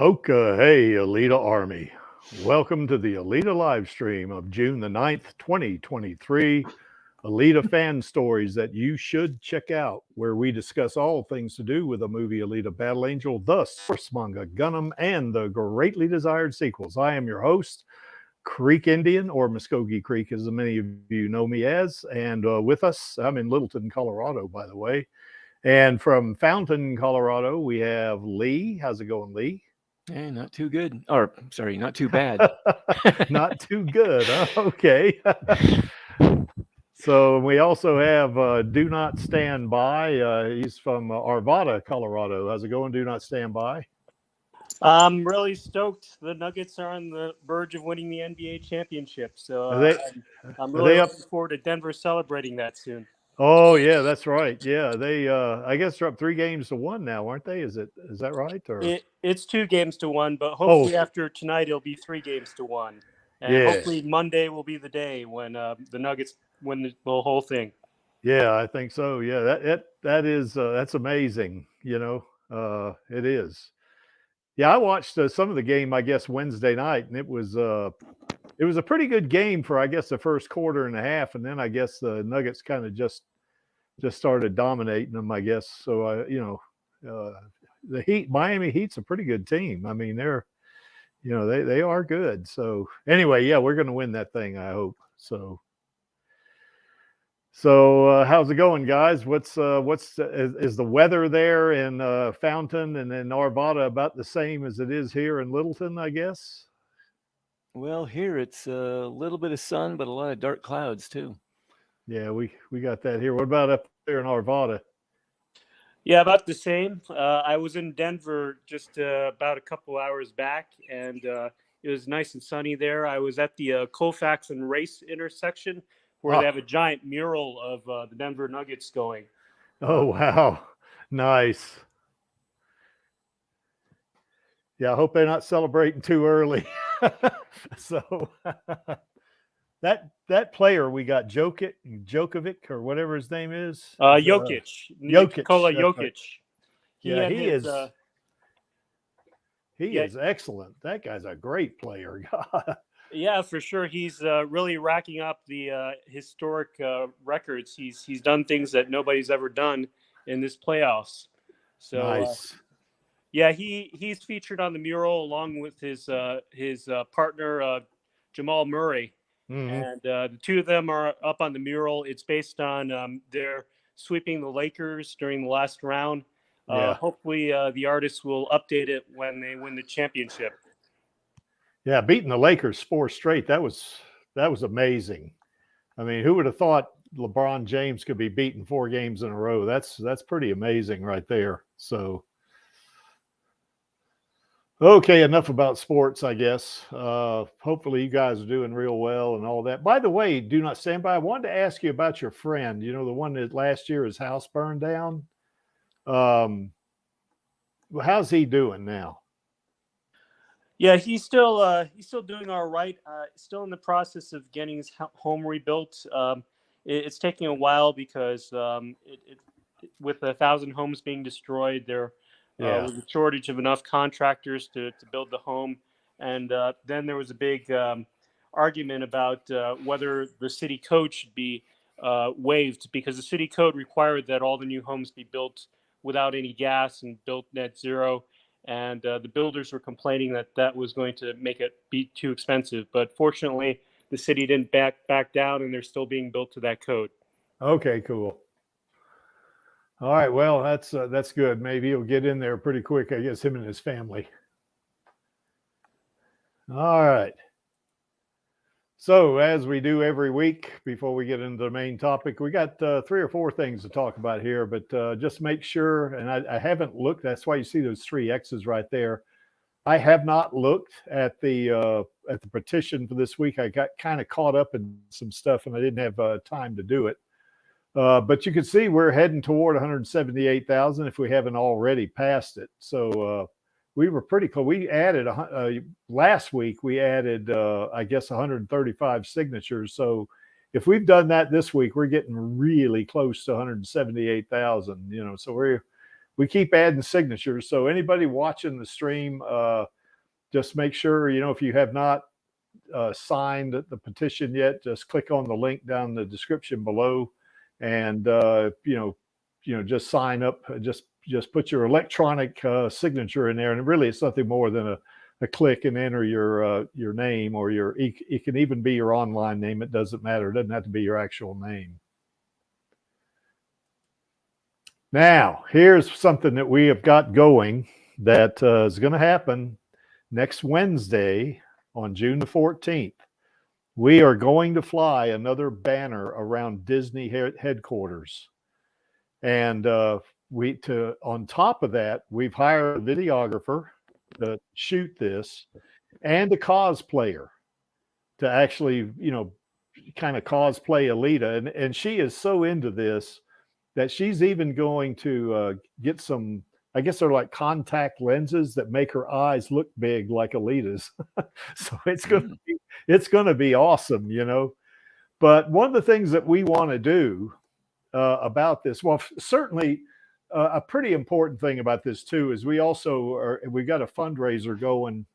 Hoka, hey, Alita Army. Welcome to the Alita Livestream of June the 9th, 2023. Alita fan stories that you should check out, where we discuss all things to do with the movie Alita Battle Angel, the source manga, Gundam, and the greatly desired sequels. I am your host, Creek Indian, or Muskogee Creek, as many of you know me as. And with us, I'm in Littleton, Colorado, by the way. And from Fountain, Colorado, we have Lee. How's it going, Lee? Hey, not too good. Or, sorry, not too bad. Not too good. Huh? Okay. So we also have Do Not Stand By. He's from Arvada, Colorado. How's it going, Do Not Stand By? I'm really stoked. The Nuggets are on the verge of winning the NBA championship. So I'm really looking forward to Denver celebrating that soon. Oh, yeah, that's right. Yeah, they I guess they're up 3-1 now, aren't they? Is that right? Or it's 2-1, but hopefully after tonight it'll be 3-1. And hopefully Monday will be the day when the Nuggets win the whole thing. Yeah, I think so. Yeah, that is that's amazing. You know, it is. Yeah, I watched some of the game, I guess, Wednesday night, and it was a pretty good game for, I guess, the first quarter and a half, and then I guess the Nuggets kind of just started dominating them, I guess. So you know, the Miami Heat's a pretty good team. I mean, they're, you know, they are good. So anyway, yeah, we're going to win that thing, I hope. So how's it going, guys? Is the weather there in Fountain and in Arvada about the same as it is here in Littleton, I guess? Well, here it's a little bit of sun, but a lot of dark clouds too. Yeah, we got that here. What about up there in Arvada? Yeah, about the same. I was in Denver just about a couple hours back, and it was nice and sunny there. I was at the Colfax and Race intersection, where they have a giant mural of the Denver Nuggets going. Oh, wow. Nice. Yeah, I hope they're not celebrating too early. So that player we got, Djokovic, or whatever his name is. Jokic. Jokic. Right. Yeah, he is excellent. That guy's a great player. Yeah, for sure. He's really racking up the historic records. He's done things that nobody's ever done in this playoffs. So, nice. Yeah, he's featured on the mural along with his partner Jamal Murray, and the two of them are up on the mural. It's based on their sweeping the Lakers during the last round. Hopefully, the artists will update it when they win the championship. Yeah, beating the Lakers 4 straight, that was amazing. I mean, who would have thought LeBron James could be beaten 4 games in a row? That's pretty amazing right there. So, okay, enough about sports, I guess. Hopefully you guys are doing real well and all that. By the way, Do Not Stand By, I wanted to ask you about your friend, you know, the one that last year his house burned down. How's he doing now? Yeah, he's still doing all right. Still in the process of getting his home rebuilt. It's taking a while because with 1,000 homes being destroyed, there was a shortage of enough contractors to build the home, and then there was a big argument about whether the city code should be waived, because the city code required that all the new homes be built without any gas and built net zero. And the builders were complaining that was going to make it be too expensive. But fortunately, the city didn't back down, and they're still being built to that code. Okay, cool. All right. Well, that's good. Maybe he'll get in there pretty quick. I guess him and his family. All right. So as we do every week, before we get into the main topic, we got 3 or 4 things to talk about here. But just make sure, and I haven't looked. That's why you see those 3 X's right there. I have not looked at the petition for this week. I got kind of caught up in some stuff, and I didn't have time to do it. But you can see we're heading toward 178,000 if we haven't already passed it. So we were pretty close. We added last week. We added, I guess, 135 signatures. So if we've done that this week, we're getting really close to 178,000. You know, so we keep adding signatures. So anybody watching the stream, just make sure, you know, if you have not signed the petition yet, just click on the link down in the description below, and you know, just sign up. Just put your electronic signature in there, and really, it's nothing more than a click and enter your name, or it can even be your online name. It doesn't matter. It doesn't have to be your actual name. Now, here's something that we have got going that is going to happen next Wednesday on June the 14th. We are going to fly another banner around Disney headquarters. And on top of that, we've hired a videographer to shoot this, and a cosplayer to actually, you know, kind of cosplay Alita. And she is so into this that she's even going to get some, I guess they're like contact lenses that make her eyes look big like Alita's. So it's going to be awesome, you know. But one of the things that we want to do about this, well, certainly a pretty important thing about this too, is we've got a fundraiser going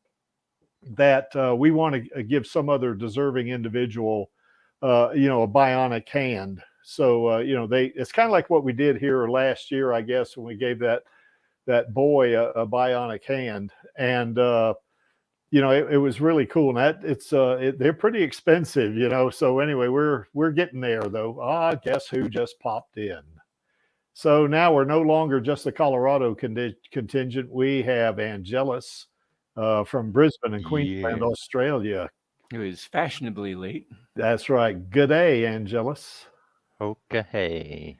that we want to give some other deserving individual, you know, a bionic hand. So, you know, it's kind of like what we did here last year, I guess, when we gave that boy a bionic hand. And, you know, it was really cool. And they're pretty expensive, you know. So anyway, we're getting there though. Guess who just popped in? So now we're no longer just the Colorado contingent. We have Angelus from Brisbane and Queensland, Australia. It was fashionably late. That's right. Good day, Angelus. Okay.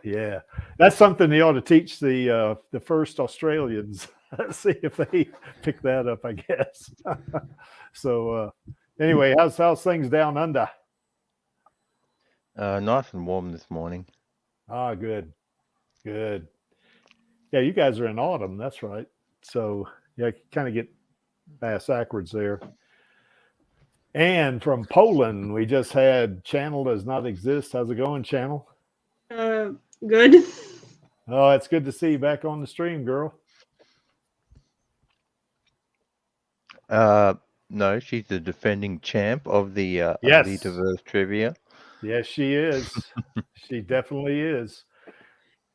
Yeah, that's something they ought to teach the first Australians. See if they pick that up, I guess. So anyway, how's things down under? Nice and warm this morning. Good. Yeah, you guys are in autumn. That's right. So yeah, kind of get bass backwards there. And from Poland, we just had Channel Does Not Exist. How's it going, Channel? Good. Oh, it's good to see you back on the stream, girl. No, she's the defending champ of the Yes. Alitaverse trivia. Yes, she is. She definitely is.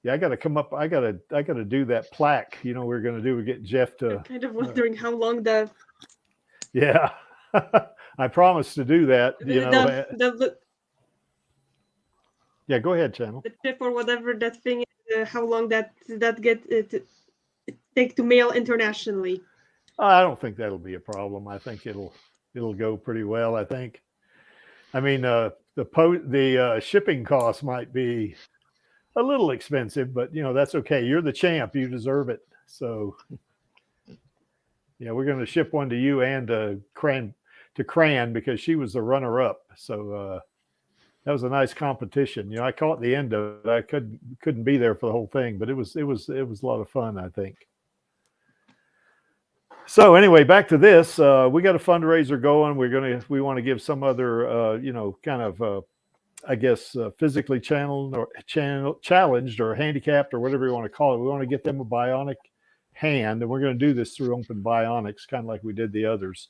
Yeah, I got to come up. I got to do that plaque. You know, we're going to do. We get Jeff to. I'm kind of wondering how long the Yeah, I promised to do that. You know. Yeah, go ahead, Channel. The chip or whatever that thing is. How long that it take to mail internationally? I don't think that'll be a problem. I think it'll go pretty well. I think. I mean, the shipping costs might be a little expensive, but you know, that's okay. You're the champ. You deserve it. So yeah, we're going to ship one to you and to Kran because she was the runner up. So that was a nice competition. You know, I caught the end of it. I couldn't be there for the whole thing, but it was a lot of fun, I think. So anyway, back to this. We got a fundraiser going. We want to give some other, you know, kind of, I guess, physically challenged or handicapped or whatever you want to call it. We want to get them a bionic hand, and we're going to do this through Open Bionics, kind of like we did the others.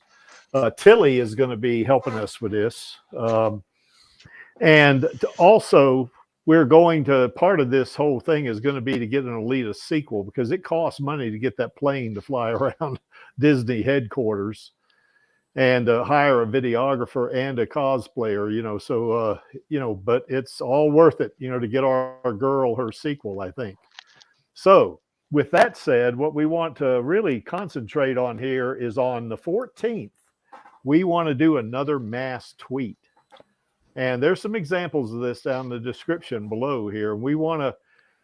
Tilly is going to be helping us with this, and also we're going to, part of this whole thing is going to be to get an Alita sequel, because it costs money to get that plane to fly around Disney headquarters. and hire a videographer and a cosplayer, you know. So, you know, but it's all worth it, you know, to get our girl her sequel, I think. So with that said, what we want to really concentrate on here is on the 14th, we want to do another mass tweet. And there's some examples of this down in the description below here. We want to,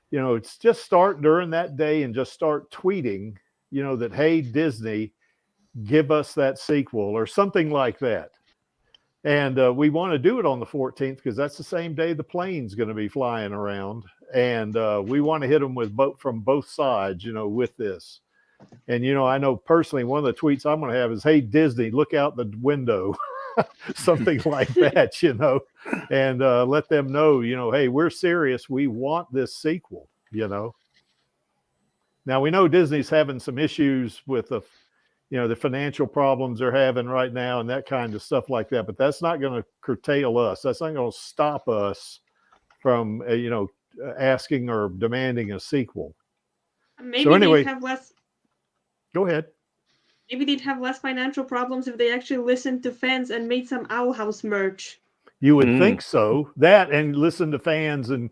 you know, it's just start during that day and just start tweeting, you know, that, hey, Disney, give us that sequel or something like that. And we want to do it on the 14th because that's the same day the plane's going to be flying around. And we want to hit them with from both sides, you know, with this. And, you know, I know personally one of the tweets I'm going to have is, hey, Disney, look out the window. Something like that, you know, and let them know, you know, hey, we're serious. We want this sequel, you know. Now, we know Disney's having some issues with the, you know, the financial problems they're having right now and that kind of stuff like that. But that's not going to curtail us. That's not going to stop us from, you know, asking or demanding a sequel. Maybe so anyway, they'd have less. Go ahead. Maybe they'd have less financial problems if they actually listened to fans and made some Owl House merch. You would think so. That and listen to fans and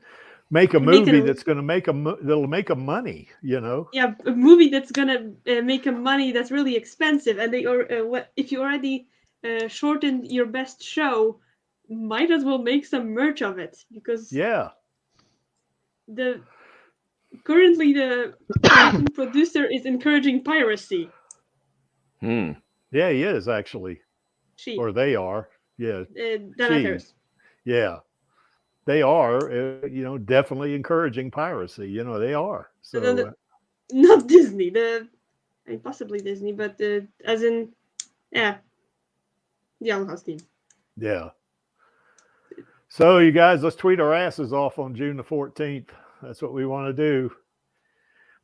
make a movie that's going to that'll make them money, you know. Yeah, a movie that's gonna make them money that's really expensive, and they if you already shortened your best show, might as well make some merch of it because currently the producer is encouraging piracy. Yeah, he is actually. Or they are. Yeah. Yeah. They are, you know, definitely encouraging piracy. You know, they are. So not Disney, possibly Disney, but as in, the Owl House team. Yeah. So you guys, let's tweet our asses off on June the 14th. That's what we want to do.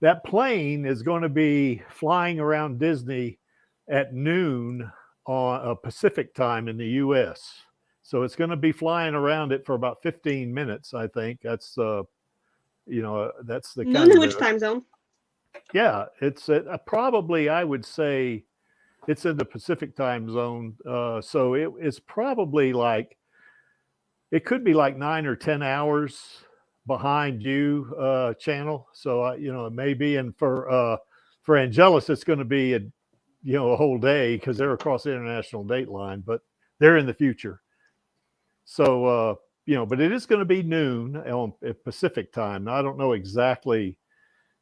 That plane is going to be flying around Disney at noon on Pacific time in the U.S. So it's going to be flying around it for about 15 minutes, I think. That's, you know, that's the kind of which time zone? Yeah, it's probably, I would say, it's in the Pacific time zone. So it's probably like, it could be like 9 or 10 hours behind you, channel. So, you know, it may be, and for Angelus, it's going to be a whole day because they're across the international date line, but they're in the future. So, you know, but it is going to be noon on Pacific time. Now, I don't know exactly,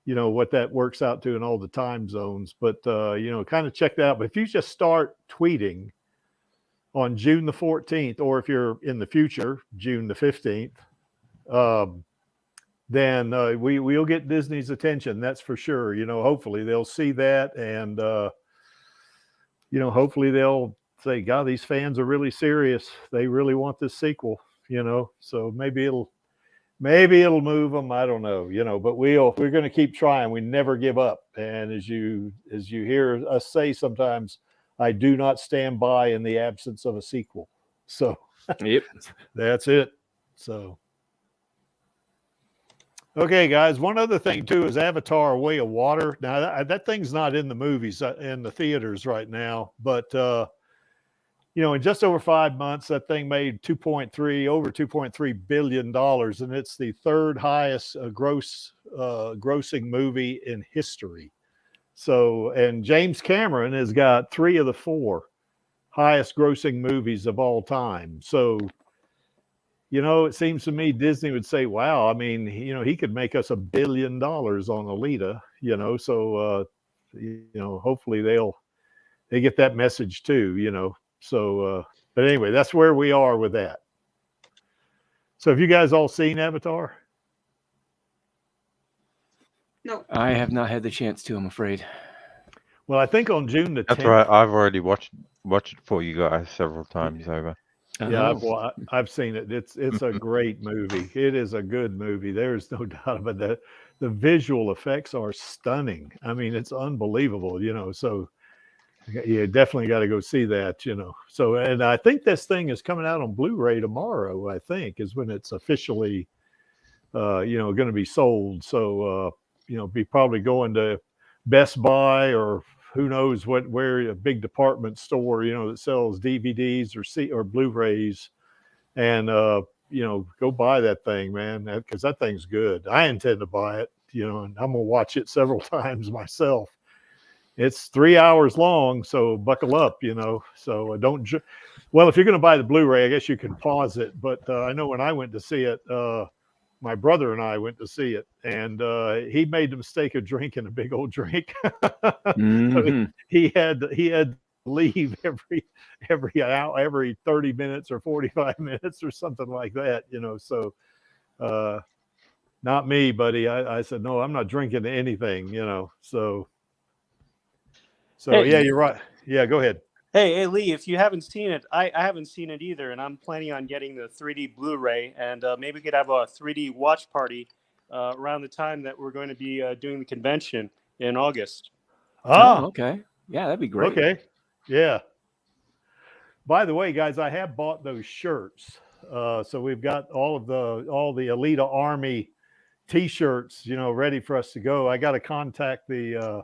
you know, what that works out to in all the time zones, but, you know, kind of check that out. But if you just start tweeting on June the 14th, or if you're in the future, June the 15th, then we'll get Disney's attention. That's for sure. You know, hopefully they'll see that and, you know, hopefully they'll say, God, these fans are really serious. They really want this sequel, you know, so maybe it'll move them. I don't know, you know, but we're going to keep trying. We never give up. And as you hear us say sometimes, I do not stand by in the absence of a sequel. So yep, that's it. So. Okay, guys, one other thing, too, is Avatar: A Way of Water. Now, that thing's not in the movies, in the theaters right now. But, you know, in just over 5 months, that thing made over $2.3 billion. And it's the third highest grossing movie in history. So, and James Cameron has got 3 of the 4 highest grossing movies of all time. So, you know, it seems to me Disney would say, wow, I mean, you know, he could make us $1 billion on Alita, you know, so, you know, hopefully they get that message too, you know, so, but anyway, that's where we are with that. So have you guys all seen Avatar? No. I have not had the chance to, I'm afraid. Well, I think on June the 10th. That's right. I've already watched it for you guys several times over. Yeah, I've seen it. It's a great movie. It is a good movie. There's no doubt about that. The visual effects are stunning. I mean, it's unbelievable, you know. So you definitely got to go see that, you know. So, and I think this thing is coming out on Blu-ray tomorrow, I think, is when it's officially, you know, going to be sold. So, you know, be probably going to Best Buy or who knows where a big department store, that sells DVDs or Blu-rays, and go buy that thing, man, because that thing's good. I intend to buy it, and I'm gonna watch it several times myself. It's 3 hours long, so buckle up, So don't. Well, if you're gonna buy the Blu-ray, I guess you can pause it. But I know when I went to see it, my brother and I went to see it, and he made the mistake of drinking a big old drink. So he had to leave every 30 minutes or 45 minutes or something like that, So not me, buddy. I said, no, I'm not drinking anything, So Hey. yeah, you're right. Yeah, go ahead. Hey, Lee, if you haven't seen it, I haven't seen it either, and I'm planning on getting the 3D Blu-ray, and maybe we could have a 3D watch party around the time that we're going to be doing the convention in August. Oh, okay. Yeah, that'd be great. Okay. Yeah. By the way, guys, I have bought those shirts. So we've got all the Alita Army T-shirts, ready for us to go. I got to contact the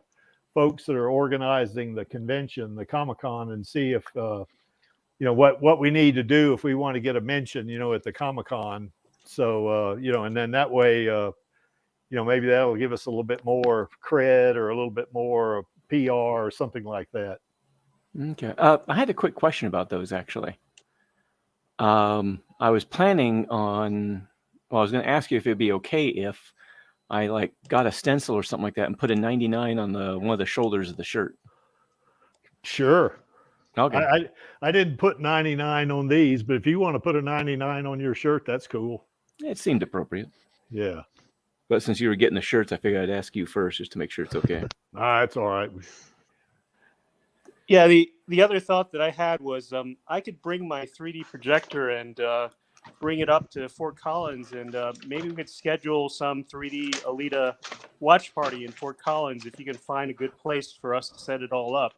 folks that are organizing the convention, the Comic-Con, and see if what we need to do if we want to get a mention, at the Comic-Con. So and then that way, maybe that'll give us a little bit more cred or a little bit more PR or something like that. Okay. I had a quick question about those, actually. I was planning on. Well, I was going to ask you if it'd be okay if I got a stencil or something like that and put a 99 on one of the shoulders of the shirt. Sure. Okay. I didn't put 99 on these, but if you want to put a 99 on your shirt, that's cool. It seemed appropriate. Yeah. But since you were getting the shirts, I figured I'd ask you first just to make sure it's okay. That's all right. Yeah, the other thought that I had was I could bring my 3D projector and bring it up to Fort Collins, and maybe we could schedule some 3D Alita watch party in Fort Collins if you can find a good place for us to set it all up.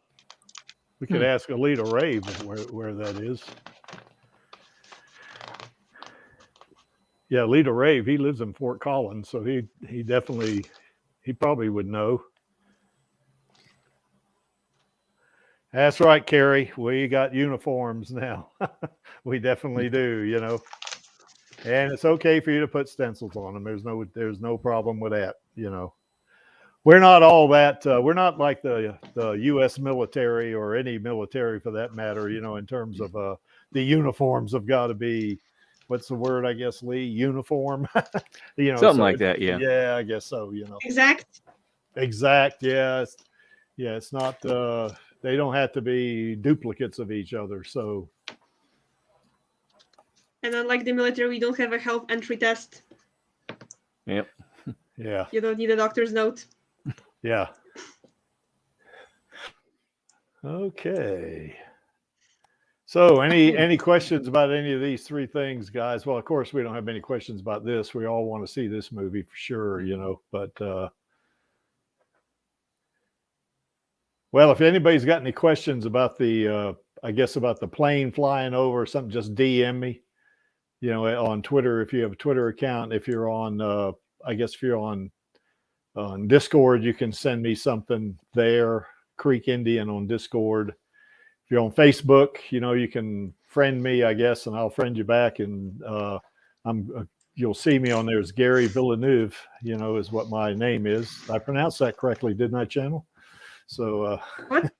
We could ask Alita Rave where that is. Yeah, Alita Rave, he lives in Fort Collins, so he probably would know. That's right, Carrie. We got uniforms now. We definitely do, And it's okay for you to put stencils on them. There's no problem with that, We're not all that. We're not like the U.S. military or any military for that matter, in terms of the uniforms have got to be, what's the word, I guess, Lee? Uniform? Something like that, yeah. Yeah, I guess so, Exact. Yeah. It's not, they don't have to be duplicates of each other, so. And unlike the military, we don't have a health entry test. Yep. Yeah. You don't need a doctor's note. Yeah. Okay. So any questions about any of these three things, guys? Well, of course, we don't have any questions about this. We all want to see this movie for sure, but well, if anybody's got any questions about I guess about the plane flying over or something, just DM me, on Twitter, if you have a Twitter account. If you're on, I guess if you're on Discord, you can send me something there, Creek Indian on Discord. If you're on Facebook, you can friend me, I guess, and I'll friend you back. And you'll see me on there as Gary Villeneuve, is what my name is. I pronounced that correctly, didn't I, Channel? So What?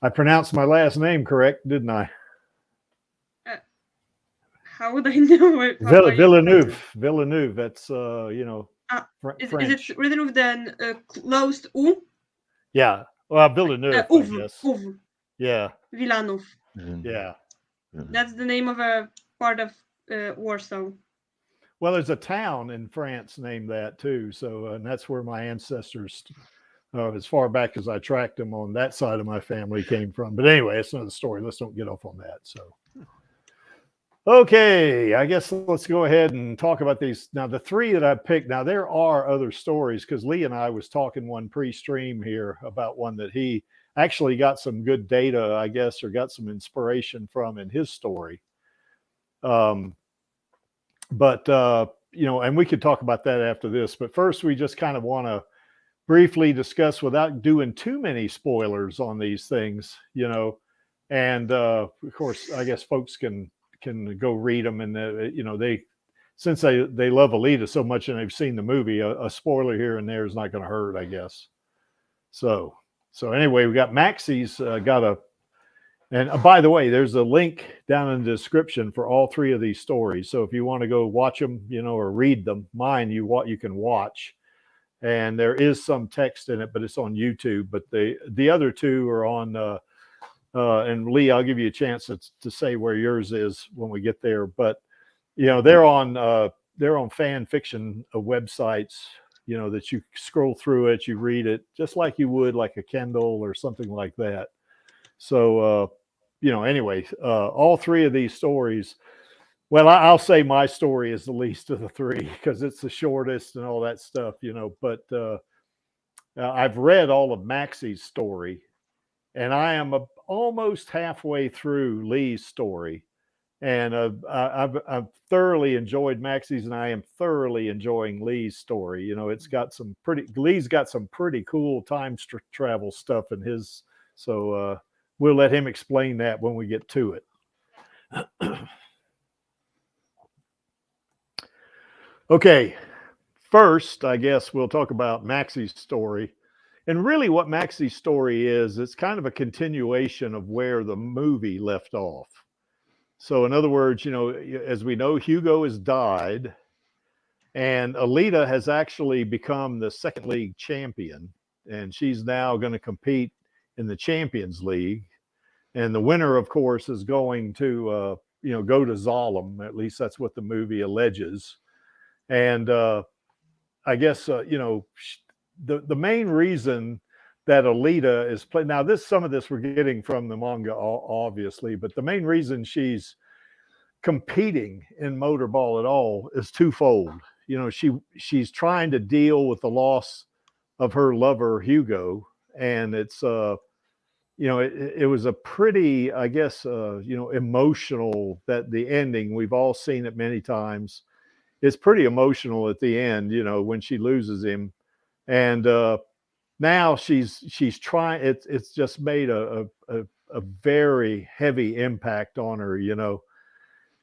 I pronounced my last name correct, didn't I? How would I know it? Villeneuve. That's French. Is it written with the closed U? Yeah. Well, Villeneuve. Yes. Yeah. Villanov. Yeah. That's the name of a part of Warsaw. Well, there's a town in France named that too. So, and that's where my ancestors, as far back as I tracked them on that side of my family, came from. But anyway, it's another story. Let's don't get off on that. So, okay, I guess let's go ahead and talk about these. Now, the three that I picked, now there are other stories because Lee and I was talking one pre-stream here about one that he actually got some good data, I guess, or got some inspiration from in his story. But and we could talk about that after this. But first, we just kind of want to briefly discuss without doing too many spoilers on these things, you know. And of course, I guess folks can go read them, and you know, since they love Alita so much and they've seen the movie, a spoiler here and there is not going to hurt, I guess. So anyway, we got Maxie's got a, and by the way, there's a link down in the description for all 3 of these stories. So if you want to go watch them, you know, or read them, mine you can watch, and there is some text in it, but it's on YouTube. But the other 2 are on. And Lee, I'll give you a chance to say where yours is when we get there. But you know, they're on fan fiction websites, you know, that you scroll through it, you read it just like you would like a Kindle or something like that. So you know, anyway, all 3 of these stories, well, I'll say my story is the least of the 3 because it's the shortest and all that stuff, you know. But I've read all of Maxie's story, and I am almost halfway through Lee's story. And I've thoroughly enjoyed Maxie's, and I am thoroughly enjoying Lee's story. You know, Lee's got some pretty cool time travel stuff in his. So we'll let him explain that when we get to it. Okay, first, I guess we'll talk about Maxie's story. And really what Maxie's story is, it's kind of a continuation of where the movie left off. So in other words, you know, as we know, Hugo has died, and Alita has actually become the second league champion, and she's now going to compete in the Champions League. And the winner, of course, is going to, you know, go to Zalem. At least that's what the movie alleges. And I guess, you know, the main reason that Alita is playing now, some of this we're getting from the manga, obviously, but the main reason she's competing in motorball at all is twofold. You know, she's trying to deal with the loss of her lover Hugo, and it's you know, it was a pretty, I guess, you know, emotional, that the ending, we've all seen it many times. It's pretty emotional at the end, you know, when she loses him. And now she's trying, it's just made a very heavy impact on her, you know.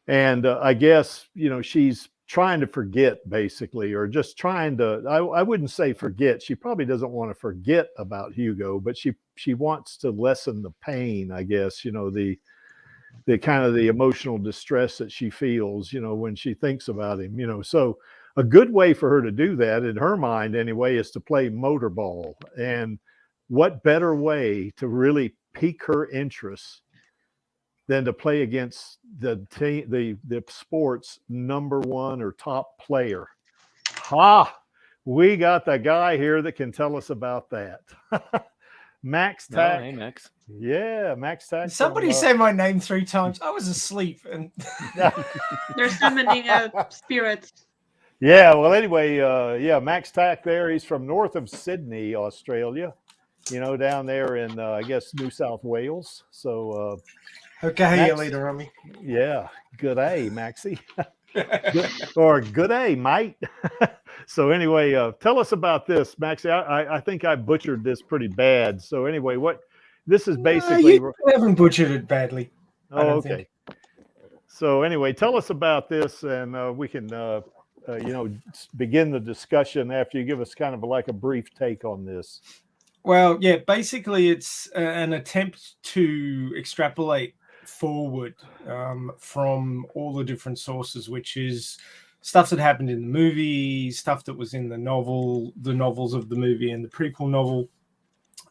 And I guess, you know, she's trying to forget, basically, or just trying to, I wouldn't say forget. She probably doesn't want to forget about Hugo, but she wants to lessen the pain, I guess, you know, the kind of the emotional distress that she feels, you know, when she thinks about him, you know. So a good way for her to do that, in her mind anyway, is to play motorball. And what better way to really pique her interest than to play against the sport's #1 or top player? We got the guy here that can tell us about that. Max Tack. Oh, hey, Max. Yeah, Max Tack. Somebody say my name 3 times. I was asleep, and They're summoning a spirit. Yeah, well, anyway, yeah, Max Tack there. He's from north of Sydney, Australia, you know, down there in, I guess, New South Wales. So, okay, Alita Rummy. Yeah, good A, Maxie. Or good A, mate. So anyway, tell us about this, Maxie. I think I butchered this pretty bad. So anyway, this is basically... you haven't butchered it badly. Oh, okay. So anyway, tell us about this, and we can... you know, begin the discussion after you give us kind of like a brief take on this. Well, yeah, basically it's an attempt to extrapolate forward from all the different sources, which is stuff that happened in the movie, stuff that was in the novels of the movie and the prequel novel,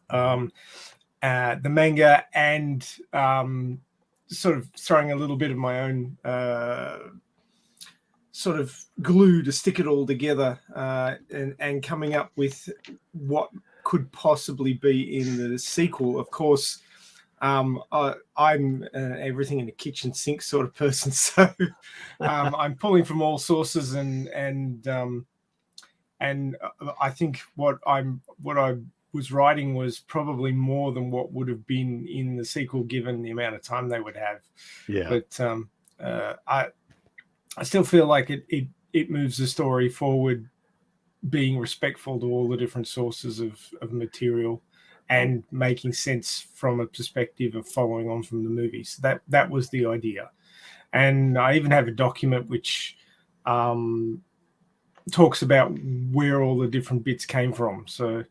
the manga, and sort of throwing a little bit of my own sort of glue to stick it all together, and coming up with what could possibly be in the sequel. Of course, I'm everything in a kitchen sink sort of person, so I'm pulling from all sources, and I think what I was writing was probably more than what would have been in the sequel, given the amount of time they would have. Yeah. But I still feel like it moves the story forward being respectful to all the different sources of material and making sense from a perspective of following on from the movie. So that was the idea. And I even have a document which talks about where all the different bits came from. So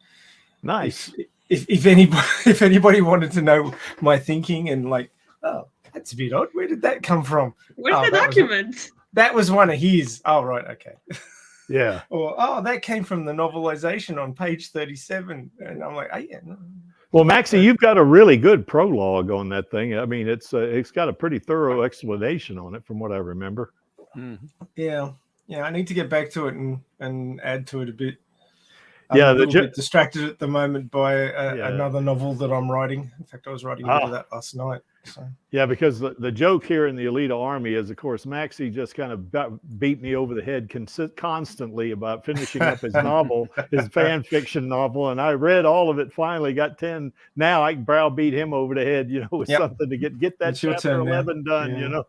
Nice. If anybody wanted to know my thinking and like, oh, that's a bit odd. Where did that come from? Where's the that document? That was one of his. Oh, right. Okay. Yeah. Or, oh, that came from the novelization on page 37. And I'm like, oh, yeah. No. Well, Maxie, you've got a really good prologue on that thing. I mean, it's got a pretty thorough explanation on it from what I remember. Mhm. Yeah. I need to get back to it and add to it a bit. Yeah, I'm a little bit distracted at the moment by another novel that I'm writing. In fact, I was writing into that last night. So. Yeah, because the joke here in the Alita Army is, of course, Maxie just kind of beat me over the head constantly about finishing up his novel, his fan fiction novel, and I read all of it. Finally, got 10. Now I can browbeat him over the head, with something to get that chapter 11 done,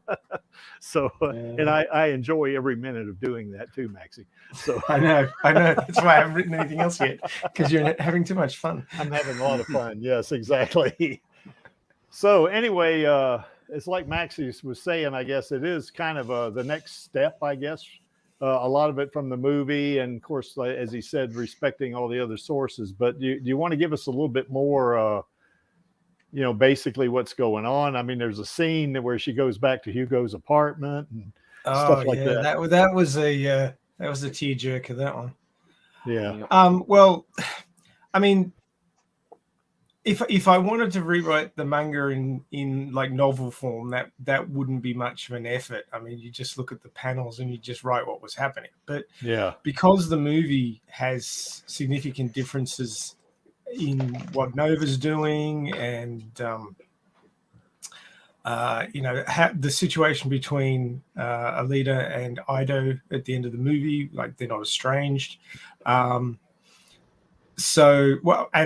So, and I enjoy every minute of doing that too, Maxie. So I know. That's why I haven't written anything else yet, because you're having too much fun. I'm having a lot of fun. Yes, exactly. So anyway, it's like Maxie was saying, I guess it is kind of the next step, I guess. A lot of it from the movie, and of course, as he said, respecting all the other sources. But do you want to give us a little bit more, basically what's going on? I mean, there's a scene where she goes back to Hugo's apartment and stuff like that. That was a tearjerker, that one. Yeah. Well, I mean, if I wanted to rewrite the manga in like novel form, that wouldn't be much of an effort. I mean, you just look at the panels and you just write what was happening. But because the movie has significant differences in what Nova's doing and the situation between Alita and Ido at the end of the movie, like they're not estranged. And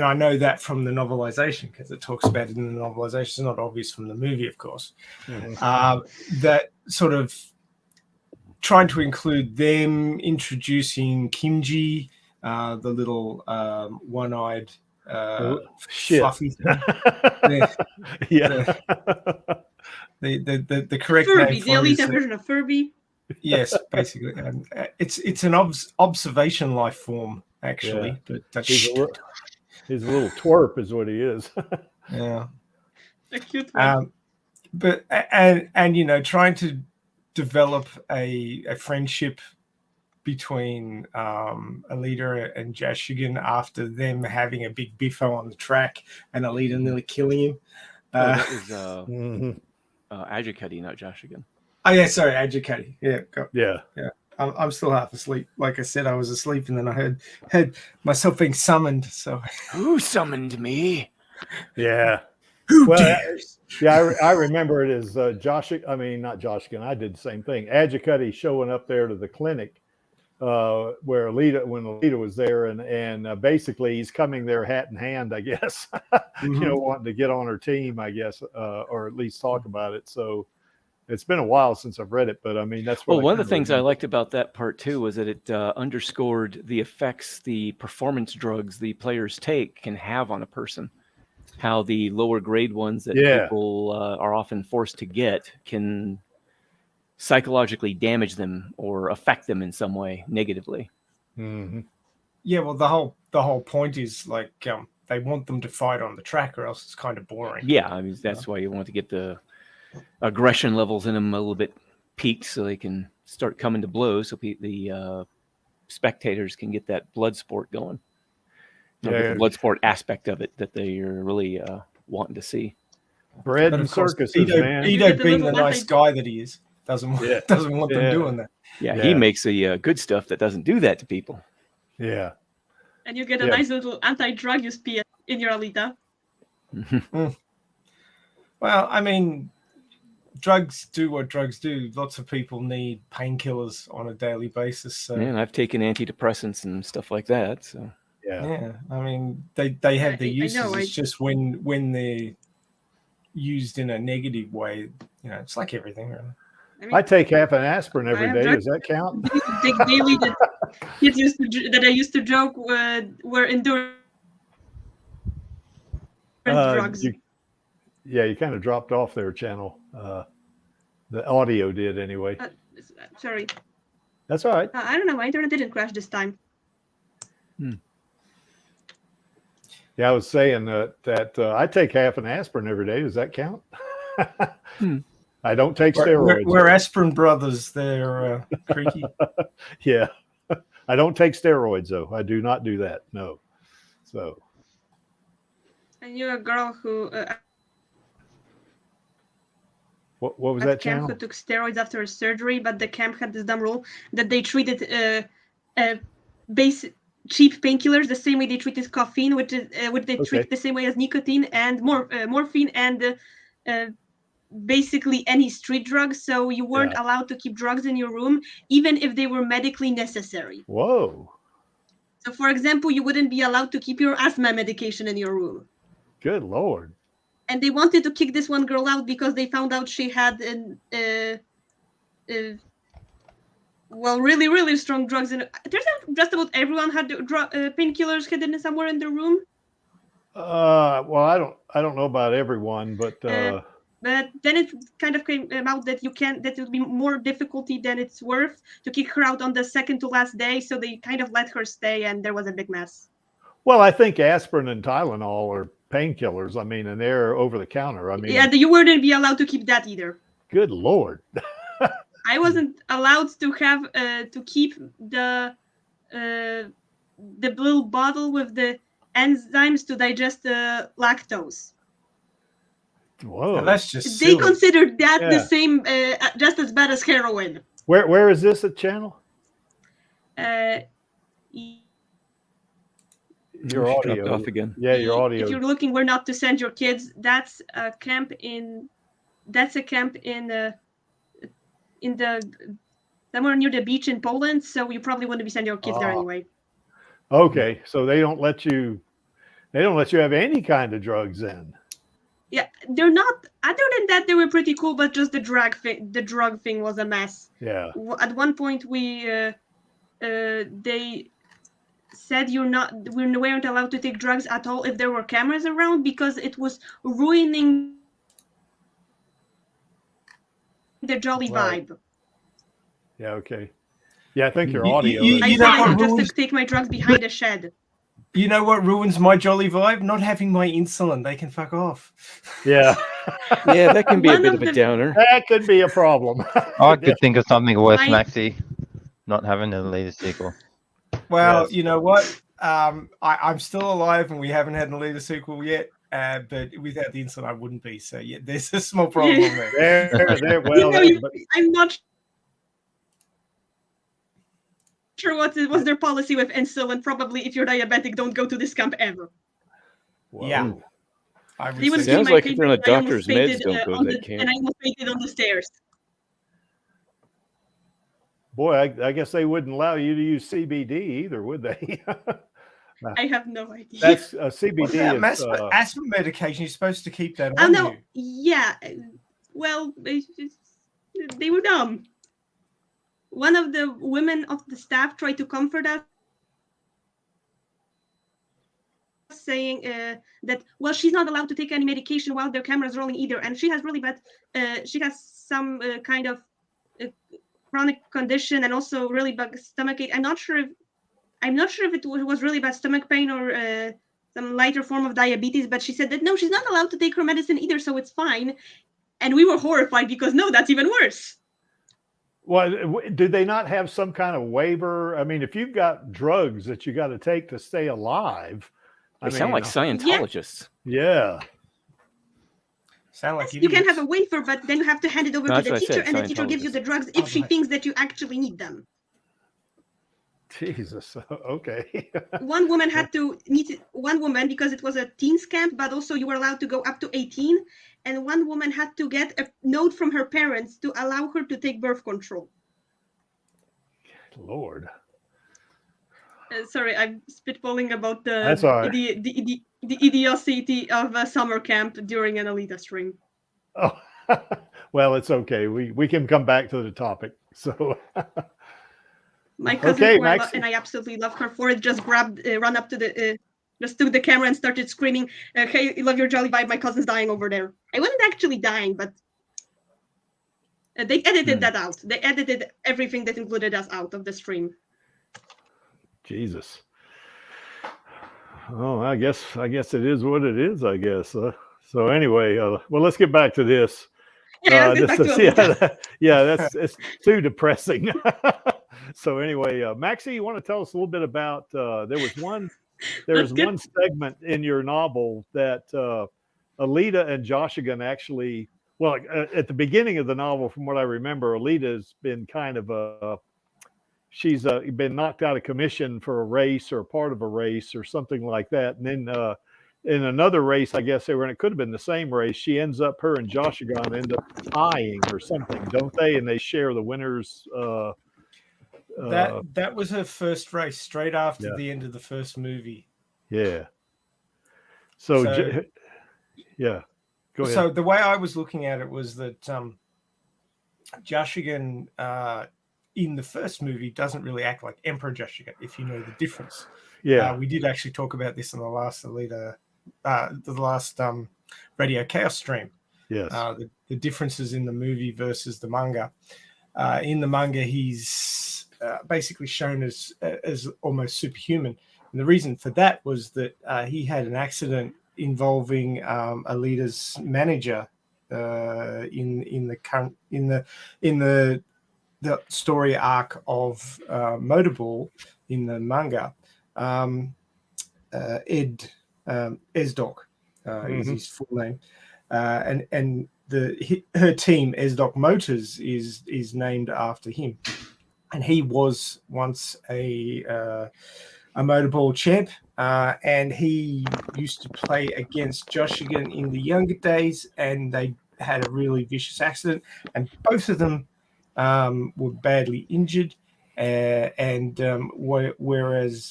I know that from the novelization because it talks about it in the novelization. It's not obvious from the movie, of course. Mm-hmm. That sort of trying to include them, introducing Kimji, the little one-eyed fluffy thing. The correct Furby, name the Alita version of Furby. Yes, basically. It's an observation life form, actually. Yeah. But he's a little twerp is what he is. Yeah. A cute one. But trying to develop a friendship between Alita and Jashigan after them having a big biffo on the track and Alita nearly killing him. That was Ajikudi, not Jashigan. Oh yeah, sorry, Ajikudi. Yeah. I'm still half asleep. Like I said, I was asleep, and then I heard myself being summoned. So who summoned me? Yeah. Who dares? Yeah, I remember it as not Jashigan. I did the same thing. Ajikudi showing up there to the clinic where when Alita was there, and basically he's coming there hat in hand, I guess. Mm-hmm. Wanting to get on her team, I guess, or at least talk about it. So. It's been a while since I've read it, but I mean, that's what. Well, one of the things I liked about that part too was that it underscored the effects the performance drugs the players take can have on a person. How the lower grade ones that people are often forced to get can psychologically damage them or affect them in some way negatively. Mm-hmm. Yeah, well, the whole point is like they want them to fight on the track, or else it's kind of boring. Yeah, I mean that's why you want to get the aggression levels in them a little bit peaked so they can start coming to blows so the spectators can get that blood sport going. The blood sport aspect of it that they're really wanting to see. Bread and circuses, man. Ido being the nice guy that he is, doesn't want them doing that. Yeah, he makes the good stuff that doesn't do that to people. Yeah. And you get a nice little anti-drug USP in your Alita. Well, I mean, drugs do what drugs do. Lots of people need painkillers on a daily basis. So. Yeah, and I've taken antidepressants and stuff like that. So yeah. I mean, they have their uses. It's just when they're used in a negative way, it's like everything. Really. I take half an aspirin every day. Does that count? Take daily kids that I used to joke were endurance drugs. You kind of dropped off there, Channel. The audio did anyway. Sorry. That's all right. I don't know. My internet didn't crash this time. Yeah, I was saying that I take half an aspirin every day. Does that count? I don't take steroids. We're aspirin brothers there, Creaky. Yeah. I don't take steroids, though. I do not do that. No. So. I knew a girl who What was at that, camp Channel? who took steroids after a surgery, but the camp had this dumb rule that they treated cheap painkillers the same way they treated caffeine, which they treat the same way as nicotine and morphine and basically any street drugs. So you weren't allowed to keep drugs in your room, even if they were medically necessary. Whoa. So, for example, you wouldn't be allowed to keep your asthma medication in your room. Good Lord. And they wanted to kick this one girl out because they found out she had really, really strong drugs. And turns out just about everyone had painkillers hidden somewhere in the room. Well, I don't know about everyone, but then it kind of came out that that it would be more difficulty than it's worth to kick her out on the second to last day. So they kind of let her stay, and there was a big mess. well, I think aspirin and Tylenol are painkillers. I mean, and they're over the counter. I mean, Yeah, you wouldn't be allowed to keep that either. good Lord. I wasn't allowed to have to keep the little bottle with the enzymes to digest the lactose. Whoa. Now, that's just They silly. considered that the same, just as bad as heroin. Where is this at, Channel? Your She dropped audio off again. Yeah, your audio. If you're looking where not to send your kids, that's a camp in the somewhere near the beach in Poland. So you probably wouldn't be sending your kids there anyway. Okay, so they don't let you have any kind of drugs in. Yeah, they're not. Other than that, they were pretty cool, but just the drug thing was a mess. Yeah. At one point, they said we weren't allowed to take drugs at all if there were cameras around because it was ruining the jolly vibe. Yeah. Okay. Yeah, I think your You- audio. you- is- I know decided what just rules- to take my drugs behind a shed. You know what ruins my jolly vibe? Not having my insulin. They can fuck off. yeah, Yeah, that can be a One bit of of a the- downer. that could be a problem. I could think of something worse, I- Maxi. Not having a Alita sequel. Well, Yes. you know what? I'm still alive and we haven't had an Alita sequel yet. But without the insulin, I wouldn't be. So, yeah, there's a small problem there. There. Well, but- I'm not sure what was their policy with insulin. Probably, if you're diabetic, don't go to this camp ever. whoa. Yeah. I would They would say see Sounds my like if you're on a paper, I almost doctor's fainted, meds, don't go to on that the- camp. And I almost fainted on the stairs. Boy, I guess they wouldn't allow you to use CBD either, would they? I have no idea. That's What CBD about is. asthma medication? You're supposed to keep that Oh on no, you. yeah. Well, they were dumb. One of the women of the staff tried to comfort us, saying that, well, she's not allowed to take any medication while their camera's rolling either, and she has really bad. She has some kind of chronic condition and also really bad stomachache. I'm not sure if it was really bad stomach pain or some lighter form of diabetes, but she said that no, she's not allowed to take her medicine either, so it's fine. And we were horrified because no, that's even worse. Well, do they not have some kind of waiver? I mean, if you've got drugs that you got to take to stay alive, They sound like Scientologists. Yeah. Sound like You can idiots. have a waiver, but then you have to hand it over No, to that's the what I teacher, said, and the teacher gives you Scientologist. the drugs if she right. thinks that you actually need them. Jesus. Okay. One woman because it was a teens camp, but also you were allowed to go up to 18, and one woman had to get a note from her parents to allow her to take birth control. Lord. Sorry, I'm spitballing about That's all right. the idiocy of a summer camp during an Alita stream. Oh, well, it's okay. We can come back to the topic. So, My cousin, Okay, who I Maxie. and I absolutely love her for it, just run up to the, just took the camera and started screaming, "Hey, I love your jolly vibe. My cousin's dying over there." I wasn't actually dying, but they edited that out. They edited everything that included us out of the stream. Jesus. Oh, I guess it is what it is. I guess. So anyway, well, let's get back to this. Yeah, let's get back to Alita. It's too depressing. So anyway, Maxie, you want to tell us a little bit about? There's one segment in your novel that Alita and Joshigan actually. Well, at the beginning of the novel, from what I remember, Alita's been kind of she's been knocked out of commission for a race or part of a race or something like that, and then in another race, I guess they were, and it could have been the same race. She ends up, her and Joshigan end up tying or something, don't they? And they share the winners. That was her first race, straight after Yeah. the end of the first movie. Yeah. So yeah, go ahead. So the way I was looking at it was that Joshigan in the first movie doesn't really act like Emperor Joshigan, if you know the difference. Yeah. We did actually talk about this in the last Alita, the last Radio Chaos stream. Yes. The differences in the movie versus the manga. In the manga, he's basically shown as almost superhuman. And the reason for that was that he had an accident involving Alita's manager in the story arc of Motorball in the manga. Ed Esdoc is his full name, and her team Esdoc Motors is named after him, and he was once a Motorball champ, and he used to play against Joshigan in the younger days, and they had a really vicious accident, and both of them were badly injured. Whereas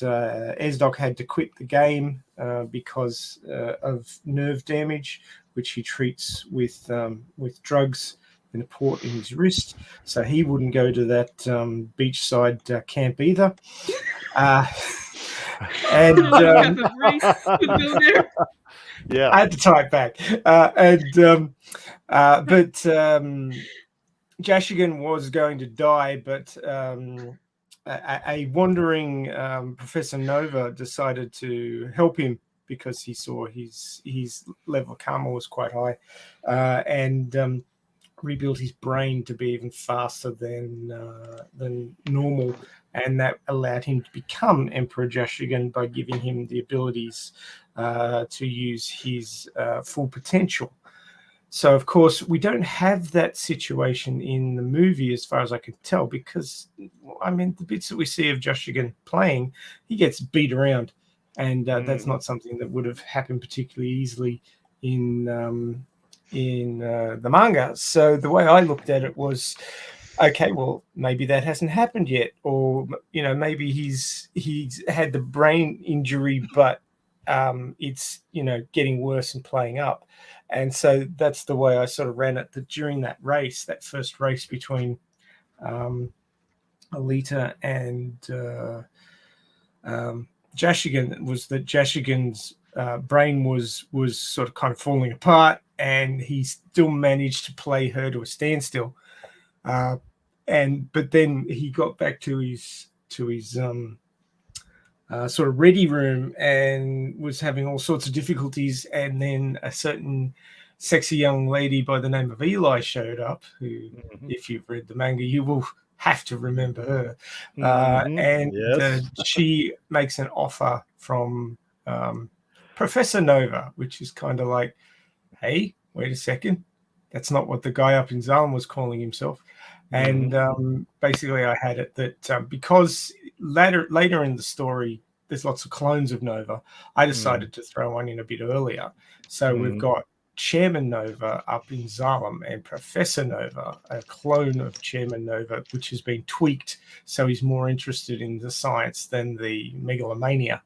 Esdoc had to quit the game because of nerve damage, which he treats with drugs in a port in his wrist, so he wouldn't go to that beachside camp either. Yeah, I had to tie it back. But Joshigan was going to die, but a wandering Professor Nova decided to help him because he saw his level of karma was quite high, and rebuilt his brain to be even faster than normal, and that allowed him to become Emperor Joshigan by giving him the abilities to use his full potential. So, of course, we don't have that situation in the movie, as far as I can tell, because, I mean, the bits that we see of Joshigan playing, he gets beat around, and that's not something that would have happened particularly easily in the manga. So the way I looked at it was, okay, well, maybe that hasn't happened yet, or maybe he's had the brain injury, but it's getting worse and playing up. And so that's the way I sort of ran it. That during that race, that first race between Alita and Joshigan, was that Joshigan's brain was sort of kind of falling apart, and he still managed to play her to a standstill. But then he got back to his sort of ready room and was having all sorts of difficulties, and then a certain sexy young lady by the name of Eli showed up, who, if you've read the manga, you will have to remember her. She makes an offer from Professor Nova, which is kind of like, hey, wait a second, that's not what the guy up in Zalm was calling himself. And basically I had it that because later in the story, there's lots of clones of Nova, I decided to throw one in a bit earlier. So we've got Chairman Nova up in Zalem and Professor Nova, a clone of Chairman Nova, which has been tweaked so he's more interested in the science than the megalomania.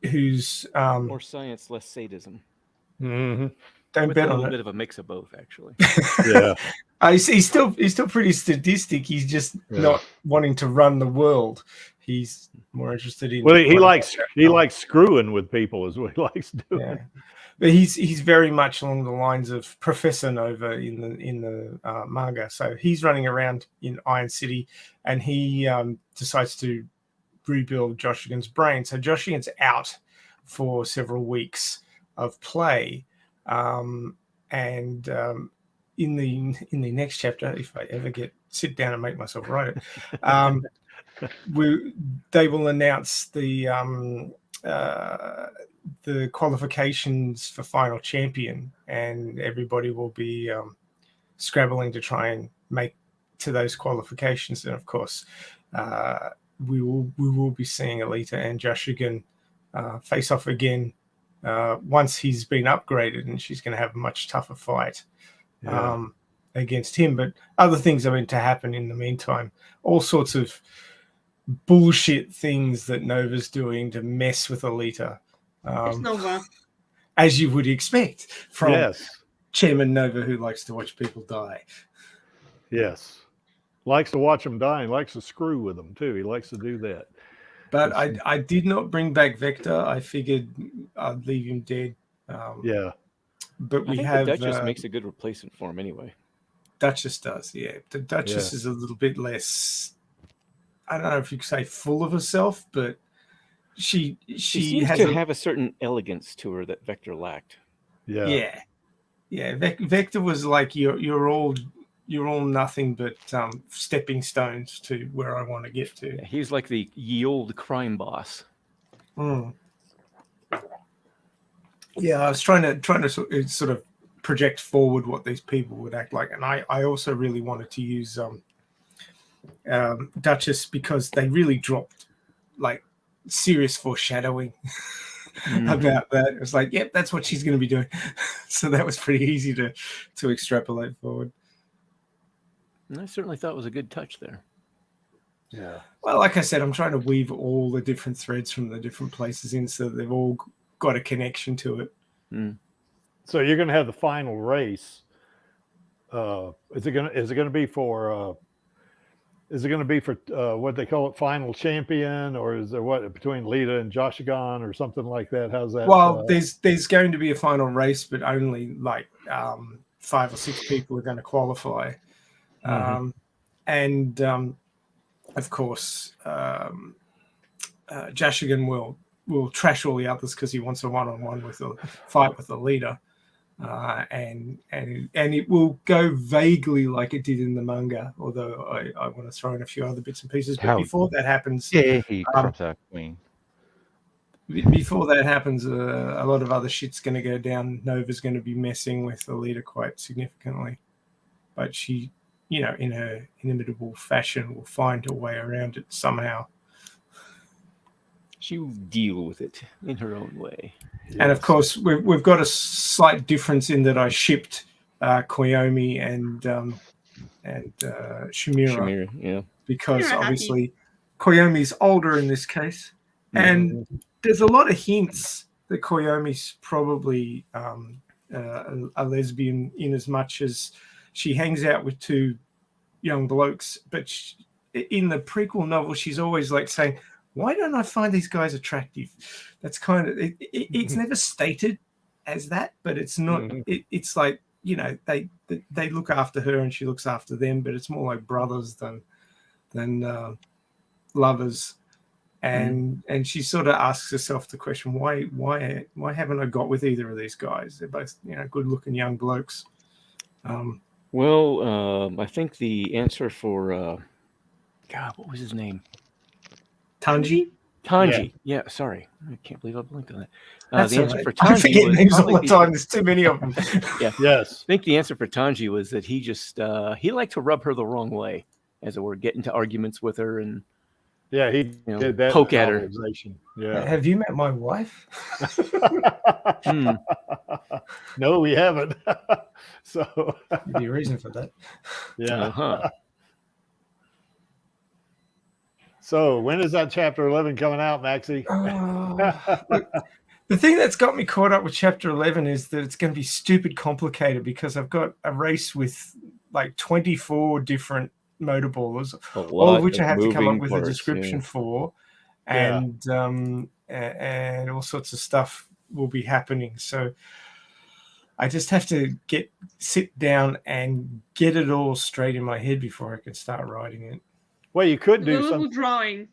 Who's more science, less sadism. Don't With bet a on little it. bit of a mix of both, actually. Yeah. He's still pretty sadistic. He's just Yeah. not wanting to run the world. He's more interested in. Well, he finding likes out he how- likes screwing with people is what he likes doing. Yeah, but he's very much along the lines of Professor Nova in the manga. So he's running around in Iron City, and he decides to rebuild Joshigan's brain. So Joshigan's out for several weeks of play, and in the next chapter, if I ever sit down and make myself write it, they will announce the qualifications for final champion, and everybody will be scrabbling to try and make to those qualifications. And of course, we will be seeing Alita and Joshigan face off again once he's been upgraded, and she's going to have a much tougher fight against him. But other things are meant to happen in the meantime. All sorts of bullshit things that Nova's doing to mess with Alita. It's Nova. As you would expect from Yes. Chairman Nova, who likes to watch people die. Yes. Likes to watch them die and likes to screw with them too. He likes to do that. But I did not bring back Vector. I figured I'd leave him dead. Yeah. But I we think have the Duchess makes a good replacement for him anyway. Duchess does, yeah. The Duchess is a little bit less. I don't know if you could say full of herself, but she seems has to have a certain elegance to her that Vector lacked. Yeah. Vector was like you're all nothing but stepping stones to where I want to get to. Yeah, he's like the ye old crime boss. Mm. Yeah, I was trying to sort of project forward what these people would act like, and I also really wanted to use Duchess because they really dropped like serious foreshadowing about that. It was like, yep, that's what she's going to be doing. So that was pretty easy to extrapolate forward. And I certainly thought it was a good touch there. Yeah. Well, like I said, I'm trying to weave all the different threads from the different places in so that they've all got a connection to it. So you're going to have the final race. Is it going to be for what they call it, final champion, or is there what between Lita and Joshigan or something like that? How's that? Well, there's going to be a final race, but only like 5 or 6 people are going to qualify, and of course, Joshigan will trash all the others because he wants a one-on-one with a fight with the leader. And it will go vaguely like it did in the manga, although I want to throw in a few other bits and pieces. But before that happens, he crops out queen. Before that happens, a lot of other shit's going to go down. Nova's going to be messing with Alita quite significantly, but she, in her inimitable fashion, will find her way around it somehow. She'll deal with it in her own way. Yes. And of course, we've got a slight difference in that I shipped Koyomi and Shimura, yeah, because You're obviously Koyomi's older in this case, and there's a lot of hints that Koyomi's probably a lesbian in as much as she hangs out with 2 young blokes. But in the prequel novel, she's always like saying, why don't I find these guys attractive? That's kind of it's never stated as that, but it's not. It's like, they look after her and she looks after them, but it's more like brothers than lovers. And she sort of asks herself the question, why haven't I got with either of these guys? They're both good looking young blokes. Well, I think the answer for God, what was his name? Tanji? Tanji. Yeah, sorry. I can't believe I blinked on that. That's the answer right. for Tanji I forget was names all the probably time. There's too many of them. Yeah. Yes. I think the answer for Tanji was that he just he liked to rub her the wrong way, as it were, get into arguments with her and Yeah, he did that. poke at her. Yeah. Have you met my wife? No, we haven't. So There'd be a reason for that. yeah. So when is that chapter 11 coming out, Maxie? Look, The thing that's got me caught up with Chapter 11 is that it's going to be stupid complicated because I've got a race with like 24 different motorballers, all of which I have to come up with a description for, and all sorts of stuff will be happening. So I just have to sit down and get it all straight in my head before I can start writing it. Well, you could A do little drawing.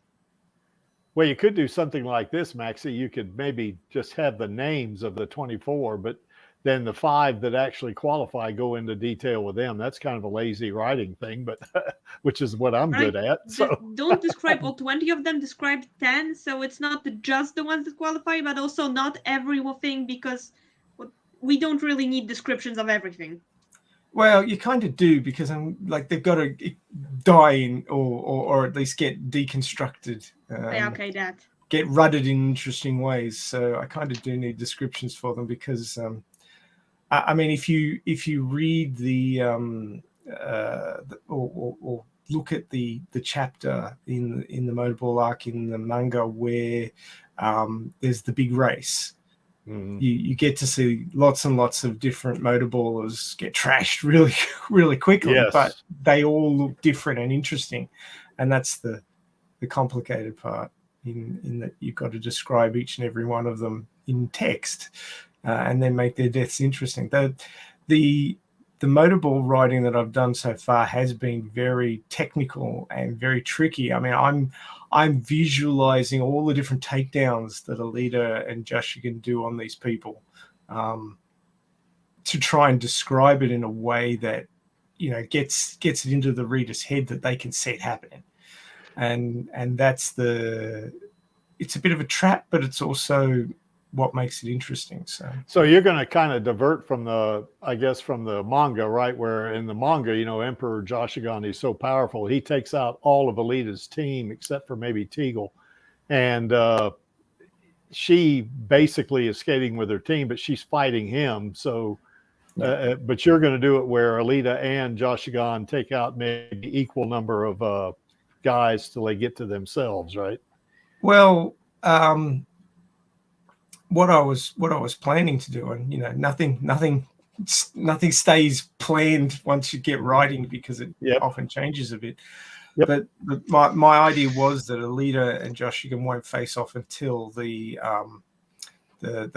Well, you could do something like this, Maxie. You could maybe just have the names of the 24, but then the 5 that actually qualify go into detail with them. That's kind of a lazy writing thing, but which is what I'm good at. So don't describe all 20 of them, describe 10. So it's not just the ones that qualify, but also not everything, because we don't really need descriptions of everything. Well, you kind of do, because I'm like they've got to die in, or at least get deconstructed. Okay, that. Get rutted in interesting ways. So I kind of do need descriptions for them, because I mean, if you read or look at the chapter in the Motorball arc in the manga where there's the big race. You get to see lots and lots of different motorballers get trashed really, really quickly, but they all look different and interesting, and that's the complicated part. In that you've got to describe each and every one of them in text, and then make their deaths interesting. The motorball writing that I've done so far has been very technical and very tricky. I mean, I'm visualizing all the different takedowns that Alita and Jashigan do on these people, to try and describe it in a way that, you know, gets it into the reader's head that they can see it happening. And that's it's a bit of a trap, but it's also what makes it interesting. So you're going to kind of divert from the manga, right? Where in the manga, you know, Emperor Jashigan is so powerful, he takes out all of Alita's team except for maybe Teagle, and she basically is skating with her team, but she's fighting him. So, but you're going to do it where Alita and Jashigan take out maybe equal number of guys till they get to themselves, right? Well, what I was planning to do, and you know, nothing stays planned once you get writing, because it often changes a bit. But my idea was that Alita and Jashigan won't face off until the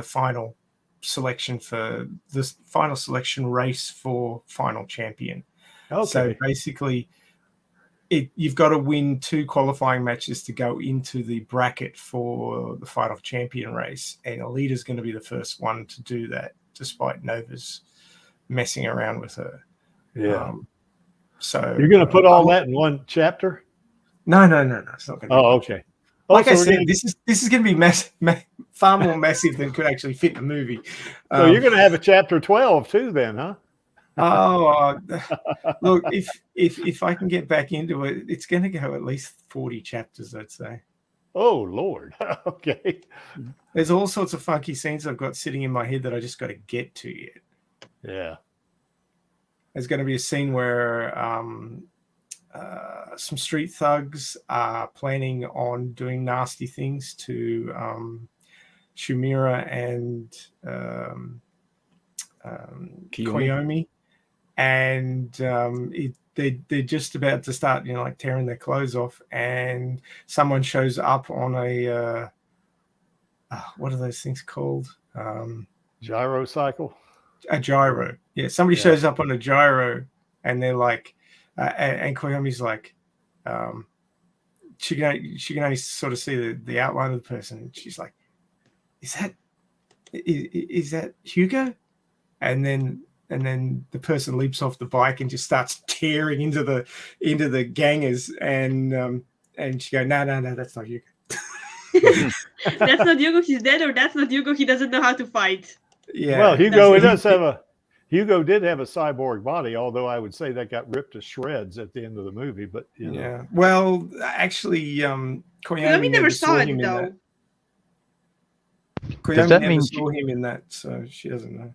final selection for the final selection race for final champion. Okay. So basically, you've got to win 2 qualifying matches to go into the bracket for the final champion race, and Alita's going to be the first one to do that, despite Nova's messing around with her. Yeah. So you're going to put all that in one chapter? No. It's not going to. Oh, okay. Like I said, this is going to be far more massive than could actually fit in a movie. So you're going to have a chapter 12 too, then, huh? Oh, look, if I can get back into it, it's going to go at least 40 chapters, I'd say. Oh, Lord. Okay. There's all sorts of funky scenes I've got sitting in my head that I just got to get to yet. Yeah. There's going to be a scene where some street thugs are planning on doing nasty things to Shumira and Koyomi. And they're just about to start, you know, like tearing their clothes off, and someone shows up on a what are those things called? Gyro cycle. A gyro. Yeah, somebody shows up on a gyro, and they're like, and Koyomi's like, she can only sort of see the outline of the person. And she's like, is that Hugo? And then the person leaps off the bike and just starts tearing into the gangers, and she goes, no, that's not Hugo. That's not Hugo, he's dead, or that's not Hugo, he doesn't know how to fight. Yeah. Well, Hugo did have a cyborg body, although I would say that got ripped to shreds at the end of the movie. But you know. Yeah. Well, actually, Koyomi never saw it though. Koyomi never saw him in that, so she doesn't know.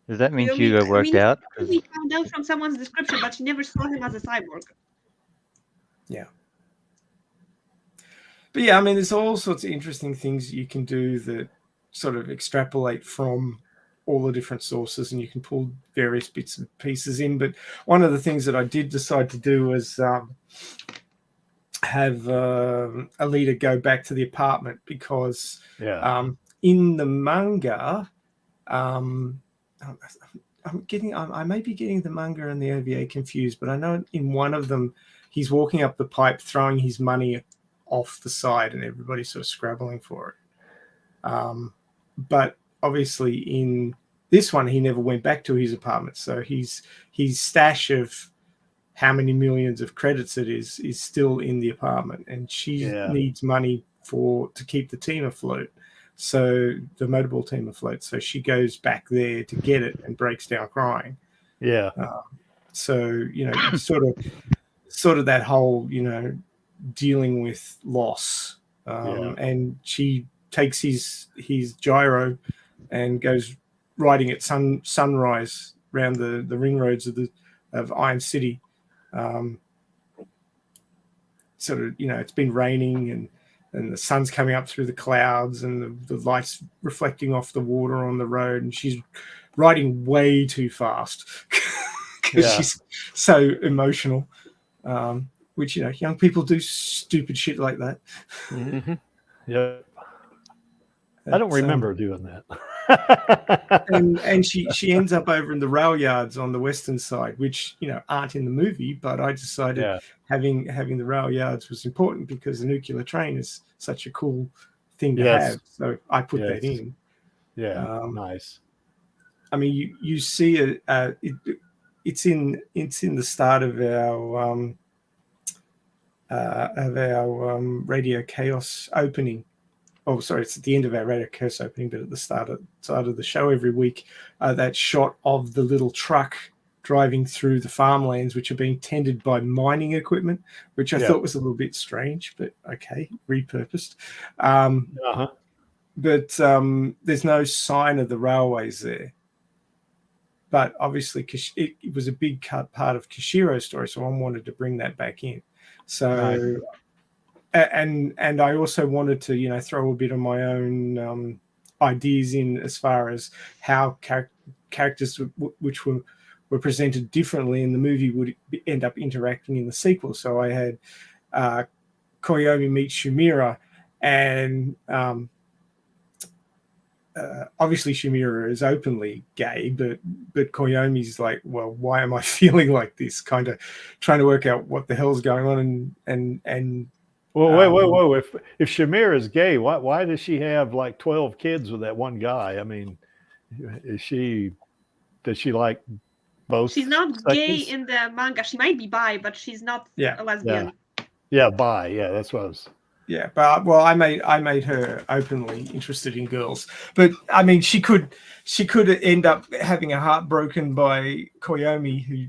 Does that mean Hugo worked out? We found out from someone's description, but she never saw him as a cyborg. Yeah. But yeah, I mean, there's all sorts of interesting things you can do that sort of extrapolate from all the different sources, and you can pull various bits and pieces in. But one of the things that I did decide to do was have Alita go back to the apartment, because in the manga, I may be getting the manga and the OVA confused, but I know in one of them he's walking up the pipe throwing his money off the side and everybody's sort of scrabbling for it. But obviously in this one he never went back to his apartment, so his stash of how many millions of credits it is still in the apartment, and she needs money to keep the team afloat, so the motorball team afloat. So she goes back there to get it and breaks down crying. So sort of that whole dealing with loss, and she takes his gyro and goes riding at sunrise around the ring roads of Iron City. It's been raining and the sun's coming up through the clouds and the lights reflecting off the water on the road, and she's riding way too fast because she's so emotional, which young people do stupid shit like that. I don't remember doing that. and she ends up over in the rail yards on the western side, which aren't in the movie, but I decided having the rail yards was important because the nuclear train is such a cool thing to have, so I put that in. Nice. I mean, you see it. It's in the start of our Radio Chaos opening. Oh, sorry, it's at the end of our Radio Chaos opening, but at the start of the show every week, that shot of the little truck driving through the farmlands, which are being tended by mining equipment, which I thought was a little bit strange, but okay, repurposed. But there's no sign of the railways there. But obviously, it was a big part of Kishiro's story, so I wanted to bring that back in. So, and I also wanted to, throw a bit of my own ideas in as far as how characters which were presented differently in the movie would end up interacting in the sequel. So I had Koyomi meet Shumira, and obviously Shumira is openly gay, but Koyomi's like, well, why am I feeling like this? Kind of trying to work out what the hell's going on, and well, wait. If Shumira is gay, why does she have like 12 kids with that one guy? I mean, does she like both? She's not sexes? gay in the manga. She might be bi, but she's not a lesbian. Bi. Yeah, that's what I was. Yeah, but I made her openly interested in girls. But I mean, she could end up having a heart broken by Koyomi, who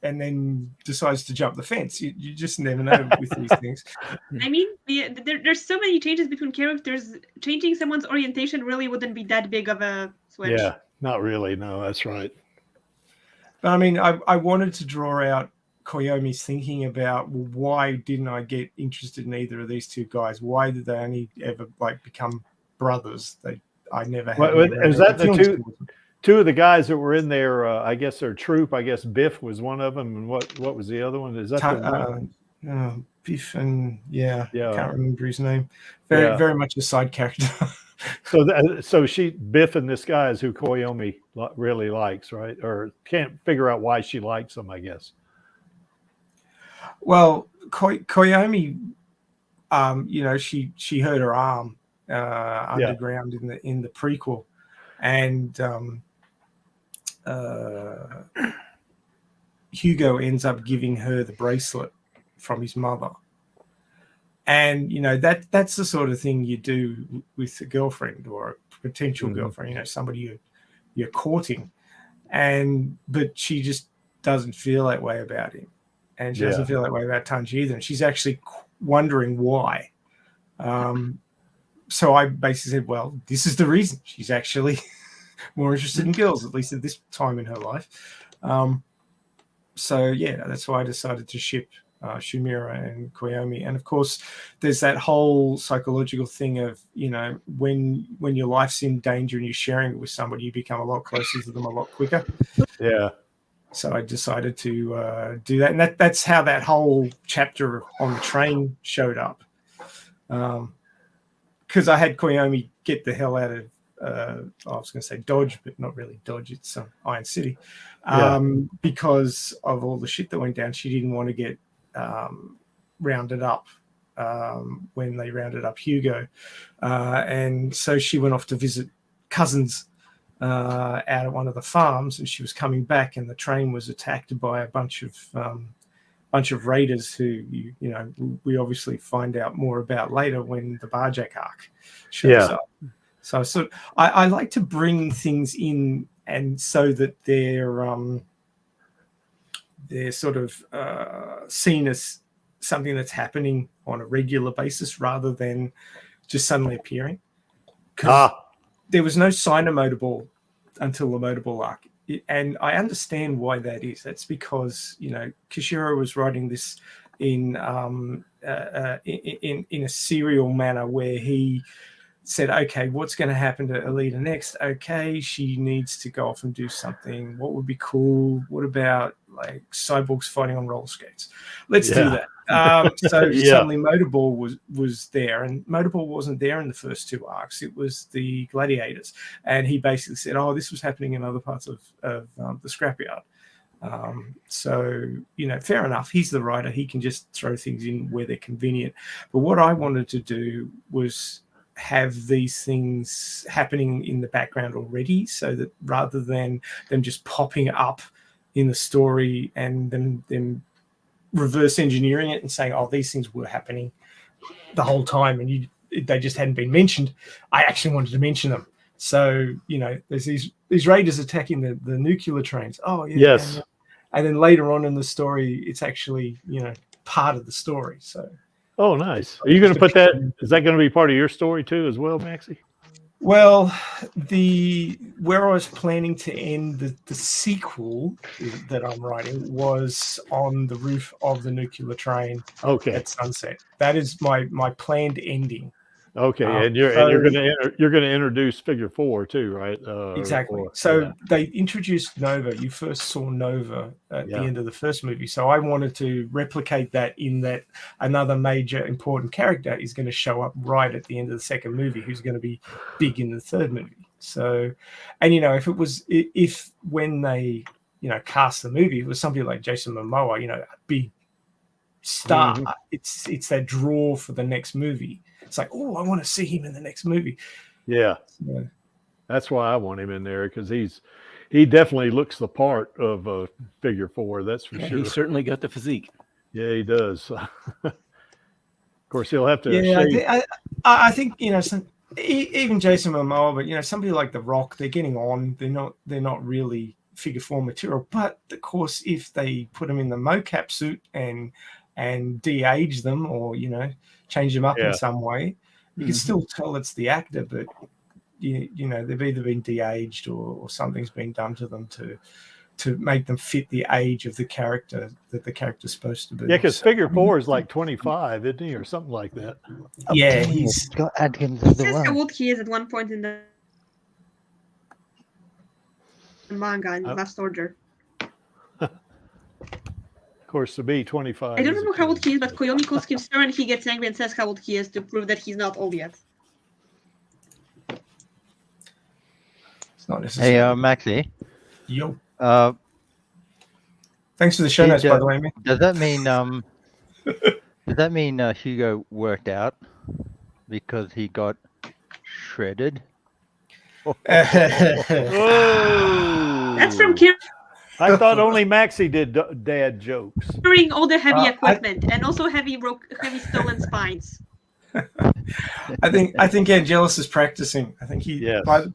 and then decides to jump the fence. You just never know with these things. I mean, there's so many changes between characters. Changing someone's orientation really wouldn't be that big of a switch. Yeah, not really. No, that's right. But I mean, I wanted to draw out Koyomi's thinking about, well, why didn't I get interested in either of these two guys? Why did they only ever become brothers? I never had. Is that the two of the guys that were in there? I guess their troop. I guess Biff was one of them, and what was the other one? Is that Biff and can't remember his name. Very much a side character. So Biff and this guy is who Koyomi really likes, right? Or can't figure out why she likes him, I guess. Well, Koyomi, she hurt her arm underground in the prequel, and Hugo ends up giving her the bracelet from his mother, and that's the sort of thing you do with a girlfriend or a potential girlfriend, somebody you're courting, but she just doesn't feel that way about him. And she doesn't feel that way about Tanji either. And she's actually wondering why. So I basically said, well, this is the reason. She's actually more interested in girls, at least at this time in her life. So, that's why I decided to ship Shumira and Koyomi. And of course, there's that whole psychological thing of, you know, when your life's in danger and you're sharing it with somebody, you become a lot closer to them a lot quicker. Yeah. So I decided to do that. And that's how that whole chapter on the train showed up. Because I had Koyomi get the hell out of, I was going to say Dodge, but not really Dodge. It's Iron City. Because of all the shit that went down, she didn't want to get rounded up when they rounded up Hugo. And so she went off to visit cousins out at one of the farms, and she was coming back, and the train was attacked by a bunch of raiders who you know we obviously find out more about later when the Barjack arc shows up. So I like to bring things in, and so that they're sort of seen as something that's happening on a regular basis rather than just suddenly appearing. Because there was no sign of Motorball until the Motorball arc. And I understand why that is. That's because, you know, Kishiro was writing this in a serial manner where he said, okay, what's going to happen to Alita next? Okay, she needs to go off and do something. What would be cool? What about like cyborgs fighting on roller skates? Let's do that. So suddenly Motorball was there, and Motorball wasn't there in the first two arcs. It was the Gladiators, and he basically said, oh, this was happening in other parts of the scrapyard. So, you know, fair enough. He's the writer. He can just throw things in where they're convenient. But what I wanted to do was have these things happening in the background already, so that rather than them just popping up in the story and them reverse engineering it and saying, oh, these things were happening the whole time and they just hadn't been mentioned, I actually wanted to mention them. So, you know, there's these raiders attacking the nuclear trains. Oh, yeah. Yes. And then later on in the story, it's actually, you know, part of the story. So. Oh, nice. Are you going to put that? Is that going to be part of your story too, as well, Maxie? Well, where I was planning to end the sequel that I'm writing was on the roof of the nuclear train at sunset. That is my planned ending. Okay, and you're going to introduce Figure 4 too, right? Exactly. They introduced Nova. You first saw Nova at the end of the first movie. So I wanted to replicate that in that another major important character is going to show up right at the end of the second movie, who's going to be big in the third movie. So, and you know, if when they, you know, cast the movie, it was somebody like Jason Momoa, you know, a big star. Mm-hmm. It's that draw for the next movie. It's like, oh, I want to see him in the next movie. Yeah. That's why I want him in there, because he definitely looks the part of Figure 4. That's for sure. He certainly got the physique. Yeah, he does. Of course, he'll have to. Yeah, I think you know, even Jason Momoa, but you know, somebody like The Rock, they're getting on. They're not really Figure 4 material. But of course, if they put them in the mocap suit and de-age them, or you know, change them up in some way, you can still tell it's the actor, but you know, they've either been de-aged or something's been done to them to make them fit the age of the character that the character's supposed to be. Yeah, because Figure 4 is like 25, isn't he, or something like that? Yeah, he's got Adkins It as says well. how old he is at one point in the manga in the Last Order. Of course, to be 25. I don't remember how old he is, but Koyomi calls him sir, and he gets angry and says how old he is to prove that he's not old yet. It's not necessary. Hey, Maxie. Yo. Thanks for the show notes, by the way, man. Does that mean Hugo worked out because he got shredded? That's from I thought only Maxie did dad jokes. carrying all the heavy equipment and also heavy stolen spines. I think Angelus is practicing. I think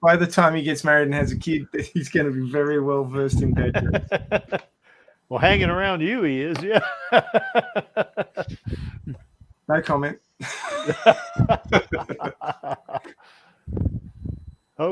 by the time he gets married and has a kid, he's going to be very well versed in dad jokes. Well, hanging around you, he is. Yeah. No comment.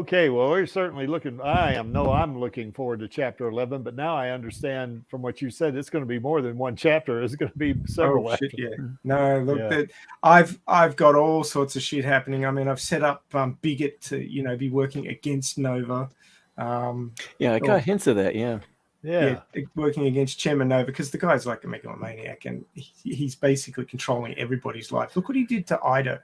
Okay, well, we're certainly looking. I'm looking forward to chapter 11. But now I understand from what you said, it's going to be more than one chapter. It's going to be several. Oh shit, after. yeah. No, look, Yeah. that I've got all sorts of shit happening. I mean, I've set up Bigot to be working against Nova. Yeah, I got hints of that. Yeah. Yeah. Working against Chairman Nova, because the guy's like a megalomaniac and he's basically controlling everybody's life. Look what he did to Ida.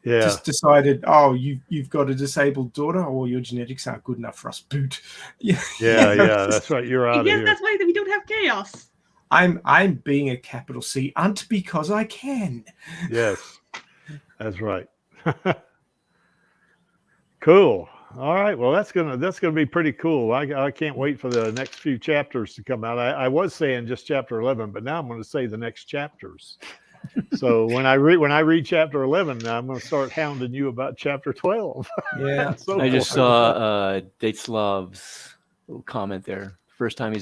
Yeah. Just decided, oh, you've got a disabled daughter, or your genetics aren't good enough for us. Boot. Yeah. That's right. You're out I of guess here. that's why we don't have chaos. I'm being a capital C unt because I can. Yes, that's right. Cool. All right. Well, that's gonna be pretty cool. I can't wait for the next few chapters to come out. I was saying just chapter 11, but now I'm going to say the next chapters. So when I read chapter 11, I'm going to start hounding you about chapter 12. Yeah. So I just forth. saw Dateslav's little comment there. First time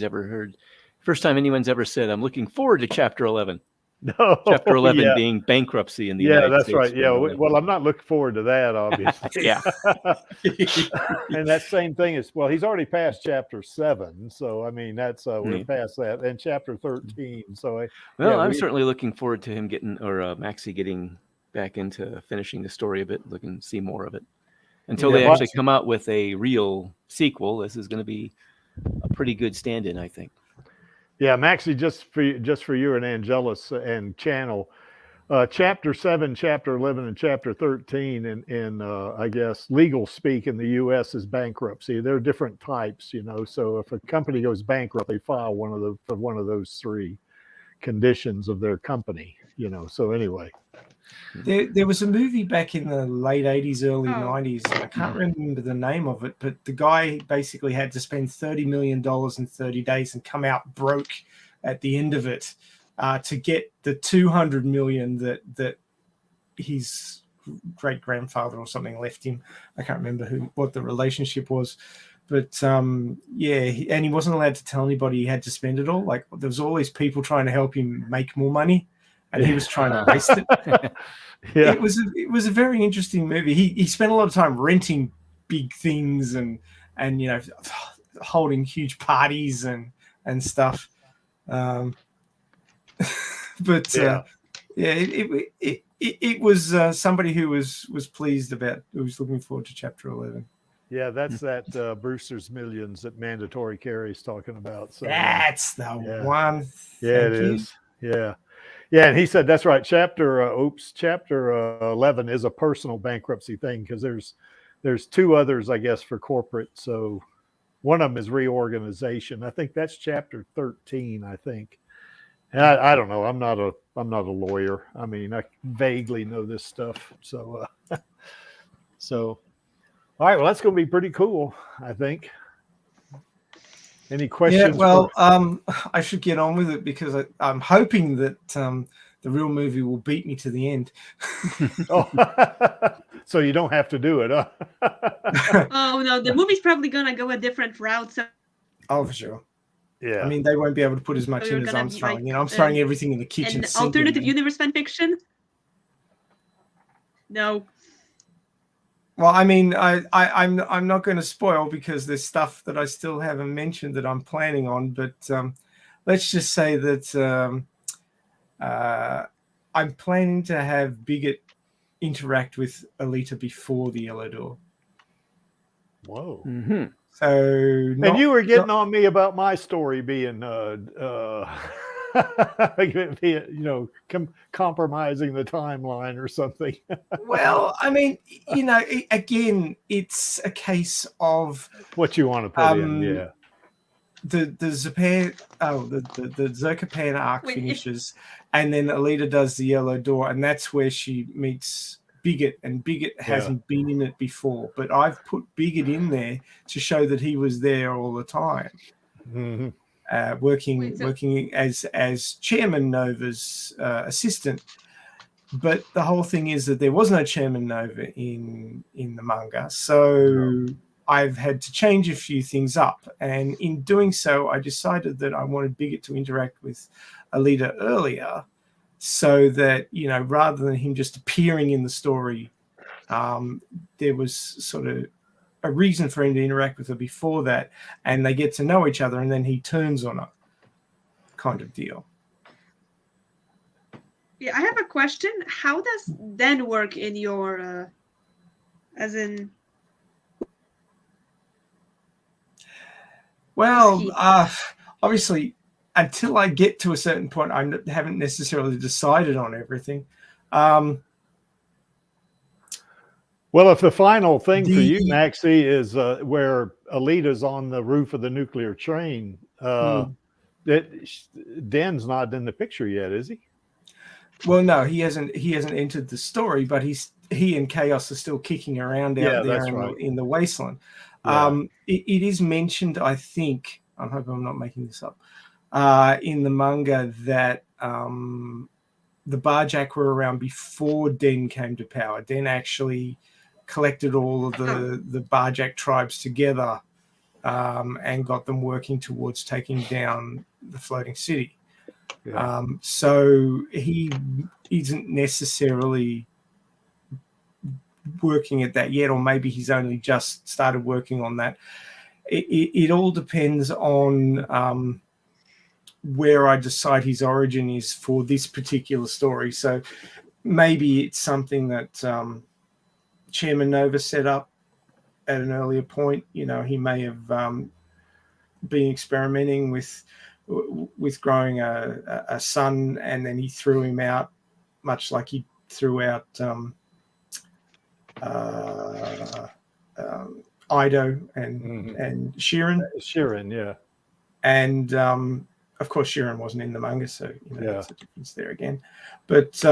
anyone's ever said, "I'm looking forward to chapter 11." No, Chapter 11 yeah. being bankruptcy in the Yeah, United that's States. right. Yeah. probably. Well, I'm not looking forward to that, obviously. Yeah. And that same thing is, well, he's already passed chapter 7. So, I mean, that's, we're past that. And chapter 13. So, I'm certainly looking forward to him getting, or Maxie getting back into finishing the story a bit, looking to see more of it. Until they actually come out with a real sequel, this is going to be a pretty good stand-in, I think. Yeah, Maxie, just for you and Angelus and Channel, chapter 7, chapter 11, and chapter 13 in I guess legal speak in the U.S. is bankruptcy. There are different types, So if a company goes bankrupt, they file one of those 3 conditions of their company, So anyway, There was a movie back in the late 80s, early 90s. I can't remember the name of it, but the guy basically had to spend $30 million in 30 days and come out broke at the end of it to get the $200 million that his great-grandfather or something left him. I can't remember what the relationship was. But and he wasn't allowed to tell anybody he had to spend it all. Like, there was all these people trying to help him make more money, and he was trying to waste it. yeah, It was a very interesting movie. He spent a lot of time renting big things and holding huge parties and stuff. It was somebody who was pleased about, who was looking forward to chapter 11. Yeah, that's that Brewster's Millions that Mandatory Carey's talking about. So That's the one. Yeah, Thank it you. is. Yeah. Yeah, and he said that's right. Chapter 11 is a personal bankruptcy thing because there's 2 others, I guess, for corporate. So one of them is reorganization. I think that's chapter 13. I think. And I don't know. I'm not a lawyer. I mean, I vaguely know this stuff. So all right. Well, that's going to be pretty cool, I think. Any questions? Yeah, well, I should get on with it because I'm hoping that the real movie will beat me to the end. Oh, so you don't have to do it, huh? Oh no, the movie's probably gonna go a different route. So Oh, for sure. Yeah. I mean, they won't be able to put as much So you're in as gonna I'm be throwing. like, I'm throwing everything in the kitchen an sink. alternative universe fan fiction. No. Well, I mean, I'm not going to spoil because there's stuff that I still haven't mentioned that I'm planning on. But let's just say that I'm planning to have Bigot interact with Alita before the Yellow Door. Whoa. Mm-hmm. So, And you were getting on me about my story being, compromising the timeline or something. well, I mean, again, it's a case of What you want to put in, yeah. the Zerkapan arc Wait, finishes, and then Alita does the Yellow Door, and that's where she meets Bigot, and Bigot hasn't been in it before, but I've put Bigot in there to show that he was there all the time, working as Chairman Nova's assistant. But the whole thing is that there was no Chairman Nova in the manga, so I've had to change a few things up, and in doing so, I decided that I wanted Bigot to interact with Alita earlier, so that rather than him just appearing in the story, there was sort of a reason for him to interact with her before that, and they get to know each other, and then he turns on her, kind of deal. Yeah, I have a question. How does Den work in your, as in? Well, He- obviously, until I get to a certain point, I haven't necessarily decided on everything. Well, if the final thing for you, The- Maxie, is where Alita's on the roof of the nuclear train, Den's not in the picture yet, is he? Well, no, he hasn't entered the story, but he and Chaos are still kicking around out there that's right. in the wasteland. Yeah. It is mentioned, I think, I hope I'm not making this up, in the manga that the Barjack were around before Den came to power. Den actually collected all of the Barjack tribes together and got them working towards taking down the floating city. Yeah. So he isn't necessarily working at that yet, or maybe he's only just started working on that. It all depends on where I decide his origin is for this particular story. So maybe it's something that Chairman Nova set up at an earlier point. You know, he may have been experimenting with growing a son, and then he threw him out, much like he threw out Ido and Sheeran. Sheeran, yeah. And of course, Sheeran wasn't in the manga, so there's a difference there again. But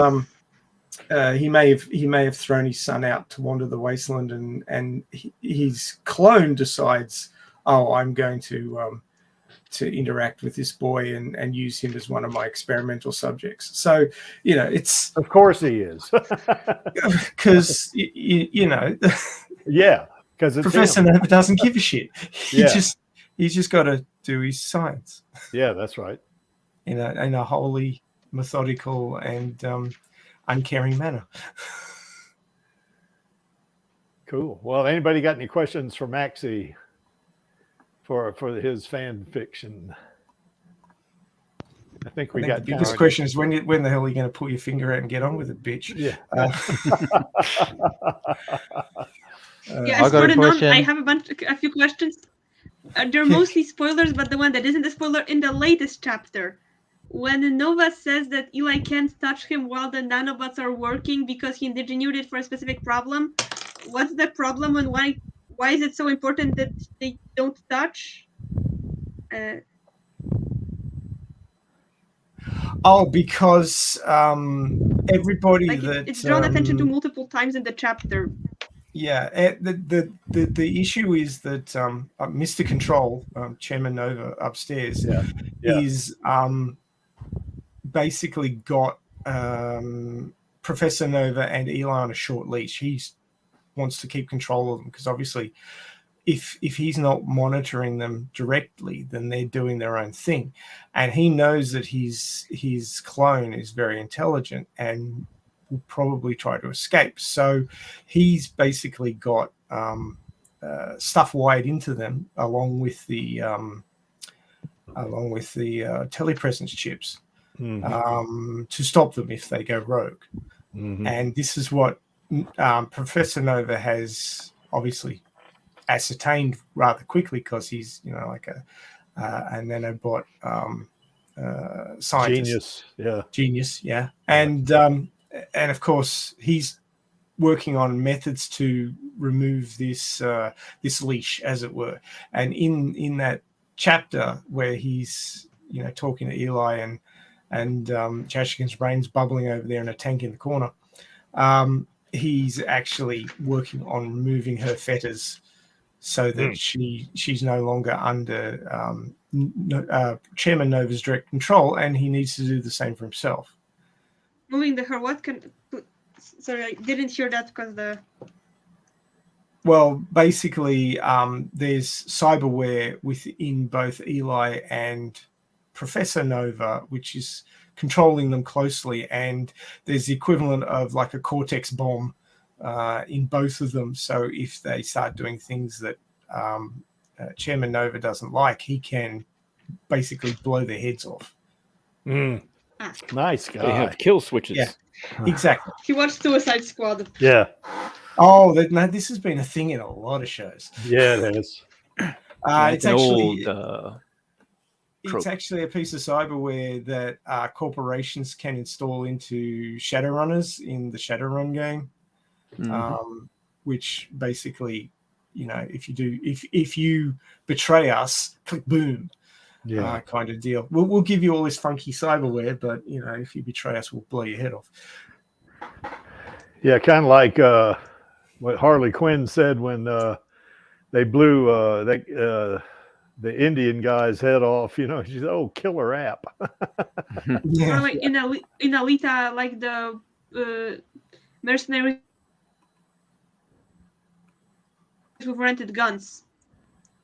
he may have thrown his son out to wander the wasteland, and his clone decides, oh, I'm going to interact with this boy and use him as one of my experimental subjects. So it's of course he is, because yeah, because Professor Nova doesn't give a shit. He's just got to do his science. Yeah, that's right. In a wholly methodical and uncaring manner. Cool. Well, anybody got any questions for Maxie for his fan fiction? I think The biggest question is when the hell are you going to pull your finger out and get on with it, bitch? Yeah. Yeah, I got a question. I have a few questions. They're mostly spoilers, but the one that isn't a spoiler, in the latest chapter, when Nova says that Eli can't touch him while the nanobots are working because he engineered it for a specific problem, what's the problem and why is it so important that they don't touch? Because everybody it's drawn attention to multiple times in the chapter. Yeah, the issue is that Mr. Control, Chairman Nova upstairs, is basically got Professor Nova and Eli on a short leash. He wants to keep control of them because obviously if he's not monitoring them directly, then they're doing their own thing. And he knows that his clone is very intelligent and will probably try to escape. So he's basically got stuff wired into them along with the telepresence chips to stop them if they go rogue. And this is what Professor Nova has obviously ascertained rather quickly because he's like a nanobot scientist. Genius, yeah. And of course he's working on methods to remove this leash, as it were. And in that chapter where he's talking to Eli and Jashikin's brain's bubbling over there in a tank in the corner, he's actually working on removing her fetters so that she's no longer under Chairman Nova's direct control, and he needs to do the same for himself. Moving her what can... Sorry, I didn't hear that because the... Well, basically, there's cyberware within both Eli and Professor Nova, which is controlling them closely, and there's the equivalent of like a Cortex bomb in both of them. So if they start doing things that Chairman Nova doesn't like, he can basically blow their heads off. Nice They guy. have kill switches. Yeah. Exactly. He watched Suicide Squad. Yeah. Oh, this has been a thing in a lot of shows. Yeah, it is. It's actually trope. a piece of cyberware that corporations can install into Shadowrunners in the Shadowrun game, which basically, if you betray us, click boom, kind of deal. We'll give you all this funky cyberware, but if you betray us, we'll blow your head off. Yeah, kind of like what Harley Quinn said when they blew the Indian guy's head off. She said, "Oh, killer app." Or like in Alita, like the mercenaries who rented guns.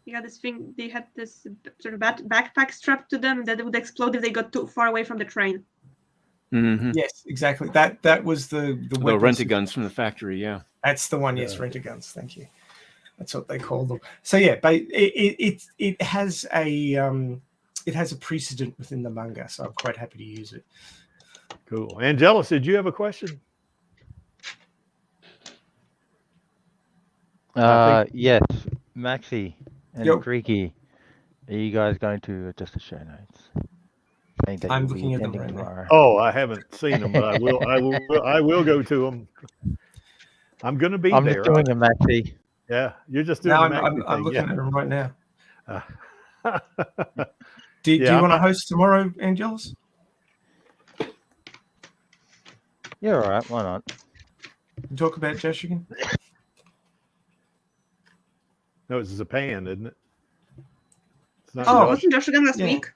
You had this thing. They had this sort of backpack strapped to them that would explode if they got too far away from the train. Yes, exactly. That was the rented guns from the factory. Yeah, that's the one. Yes, rented guns. Thank you. That's what they call them. So yeah, but it has a precedent within the manga. So I'm quite happy to use it. Cool. Angelus, did you have a question? Yes, Maxi and Yo. Creaky, are you guys going to just the show notes? I'm looking at them right now. tomorrow. Oh, I haven't seen them, but I will. I will go to them. I'm going to be I'm there. just doing a Maxi. Yeah, you're just doing. No, the I'm thing, looking at them right now. yeah. Do you want to host tomorrow, Angelus? Yeah, all right. Why not? Talk about Josh again. No, it's Japan, isn't it? It's not Oh, Josh. Wasn't Josh again last yeah. week?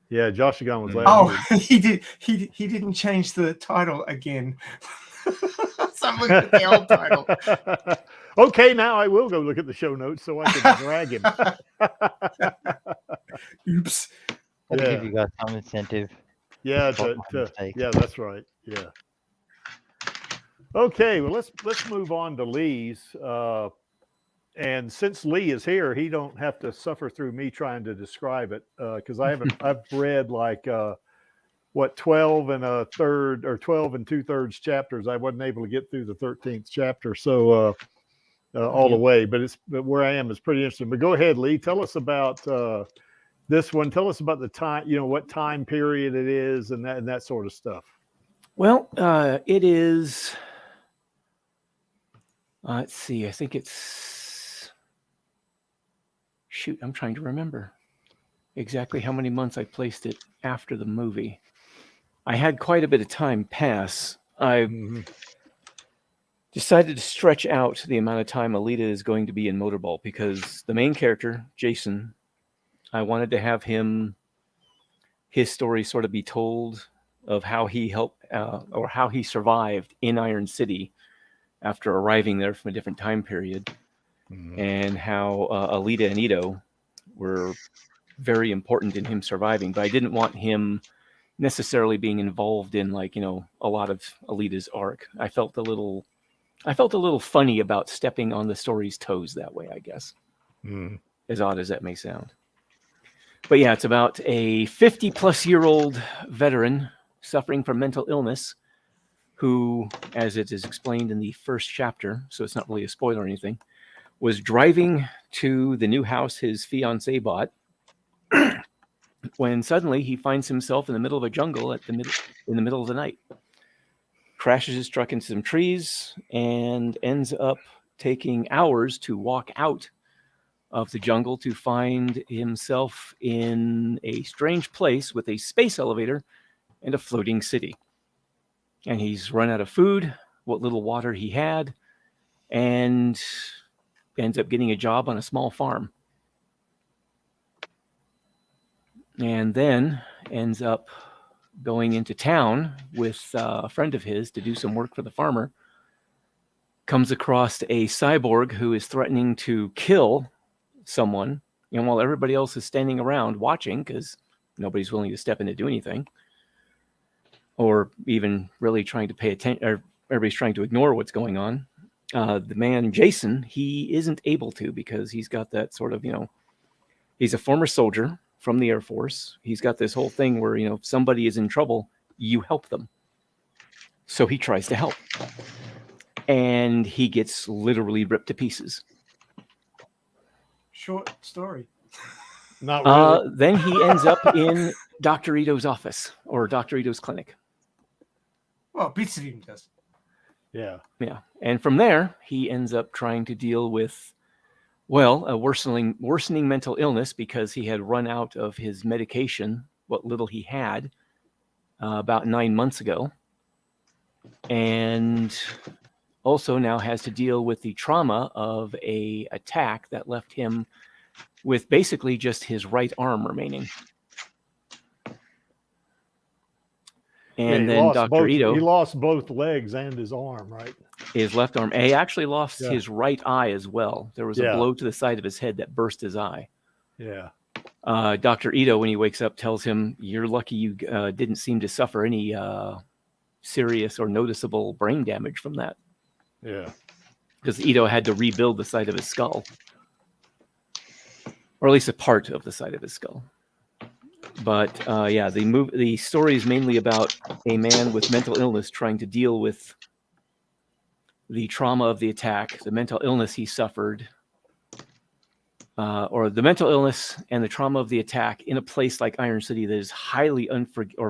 Yeah, Josh Gunn was last Oh, week. he did. He didn't change the title again. So I'm looking at the old title. Okay, now I will go look at the show notes so I can drag him. Oops. I'll Yeah. give you guys some incentive. Yeah, Spot my mistake. yeah, that's right. Yeah. Okay, well let's move on to Lee's. And since Lee is here, he don't have to suffer through me trying to describe it because I've read like 12 and a third or 12 and 2/3 chapters. I wasn't able to get through the 13th chapter, so all the way. But where I am is pretty interesting. But go ahead, Lee. Tell us about this one. Tell us about the time. What time period it is, and that sort of stuff. Well, it is. Let's see. I think it's. Shoot, I'm trying to remember exactly how many months I placed it after the movie. I had quite a bit of time pass. I decided to stretch out the amount of time Alita is going to be in Motorball because the main character, Jason, I wanted to have his story sort of be told of how he helped or how he survived in Iron City after arriving there from a different time period. And how Alita and Ito were very important in him surviving. But I didn't want him necessarily being involved in a lot of Alita's arc. I felt a little funny about stepping on the story's toes that way, I guess. As odd as that may sound. But yeah, it's about a 50-plus-year-old veteran suffering from mental illness who, as it is explained in the first chapter, so it's not really a spoiler or anything, was driving to the new house his fiancée bought when suddenly he finds himself in the middle of a jungle in the middle of the night. Crashes his truck into some trees and ends up taking hours to walk out of the jungle to find himself in a strange place with a space elevator and a floating city. And he's run out of food, what little water he had, and ends up getting a job on a small farm. And then ends up going into town with a friend of his to do some work for the farmer. Comes across a cyborg who is threatening to kill someone, while everybody else is standing around watching because nobody's willing to step in to do anything, or even really trying to pay attention, or everybody's trying to ignore what's going on. The man Jason, he isn't able to because he's got that sort of, he's a former soldier from the Air Force. He's got this whole thing where, if somebody is in trouble, you help them. So he tries to help. And he gets literally ripped to pieces. Short story. Not really. Then he ends up in Dr. Ito's office or Dr. Ito's clinic. Well, bits of him does. Yeah. Yeah. And from there, he ends up trying to deal with, a worsening mental illness because he had run out of his medication, what little he had, about 9 months ago. And also now has to deal with the trauma of a attack that left him with basically just his right arm remaining. And then Dr. Ito, he lost both legs and his arm, right? His left arm. He actually lost his right eye as well. There was a blow to the side of his head that burst his eye. Yeah. Dr. Ito, when he wakes up, tells him, "You're lucky you didn't seem to suffer any serious or noticeable brain damage from that." Yeah. Because Ito had to rebuild the side of his skull. Or at least a part of the side of his skull. But the story is mainly about a man with mental illness trying to deal with the trauma of the attack, the mental illness he suffered, or the mental illness and the trauma of the attack in a place like Iron City that is highly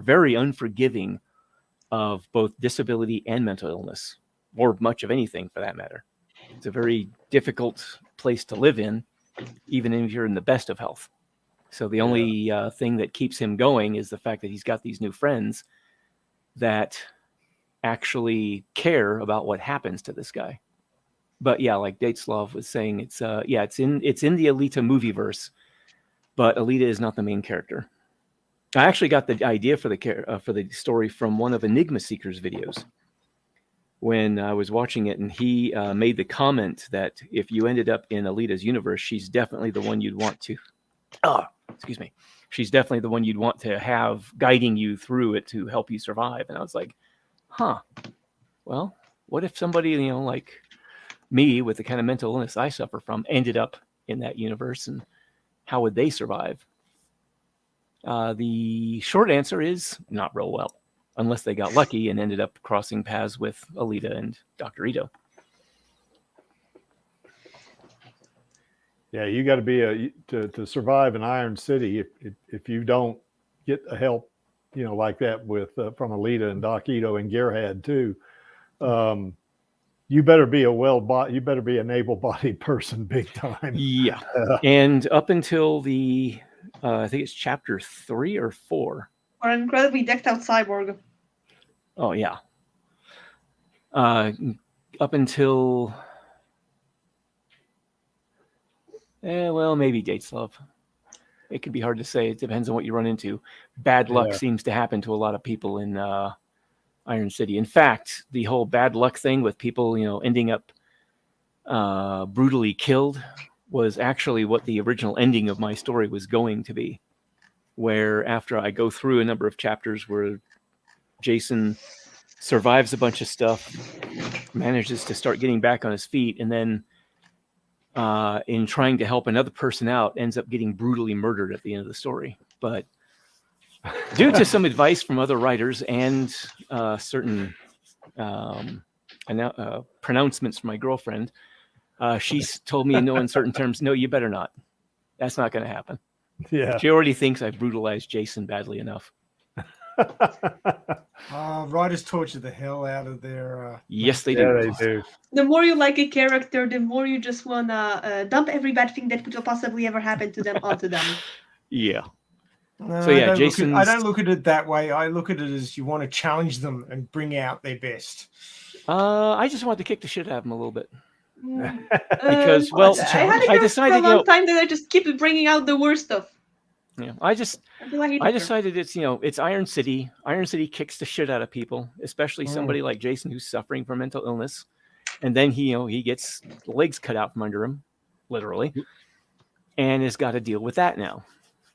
very unforgiving of both disability and mental illness, or much of anything for that matter. It's a very difficult place to live in, even if you're in the best of health. So the only thing that keeps him going is the fact that he's got these new friends that actually care about what happens to this guy. But yeah, like Dateslav was saying, it's in the Alita movieverse, but Alita is not the main character. I actually got the idea for the story from one of Enigma Seeker's videos when I was watching it, and he made the comment that if you ended up in Alita's universe, she's definitely the one you'd want to. She's definitely the one you'd want to have guiding you through it to help you survive. And I was like, well, what if somebody, like me with the kind of mental illness I suffer from ended up in that universe, and how would they survive? The short answer is not real well, unless they got lucky and ended up crossing paths with Alita and Dr. Ito. Yeah, you got to be to survive in Iron City. If you don't get the help, like that with from Alita and Doc Ito and Gerhard too, you better be you better be an able-bodied person, big time. Yeah, and up until the I think it's chapter 3 or 4. Or an incredibly decked out cyborg. Oh yeah. Up until. Maybe Dateslav. It could be hard to say. It depends on what you run into. Bad luck seems to happen to a lot of people in Iron City. In fact, the whole bad luck thing with people, ending up brutally killed was actually what the original ending of my story was going to be. Where after I go through a number of chapters where Jason survives a bunch of stuff, manages to start getting back on his feet, and then in trying to help another person out, ends up getting brutally murdered at the end of the story. But due to some advice from other writers and certain pronouncements from my girlfriend, she's told me in no uncertain terms, no, you better not. That's not going to happen. Yeah. She already thinks I've brutalized Jason badly enough. Writers torture the hell out of their... Yes, they do. Yeah, they do. The more you like a character, the more you just want to dump every bad thing that could possibly ever happen to them onto them. Yeah. No, So yeah, Jason. I don't look at it that way. I look at it as you want to challenge them and bring out their best. I just wanted to kick the shit out of him a little bit. Because, I had it decided, for a long time that I just keep bringing out the worst stuff. Yeah, I decided it's Iron City. Iron City kicks the shit out of people, especially somebody like Jason who's suffering from mental illness, and then he gets legs cut out from under him, literally, and has got to deal with that now.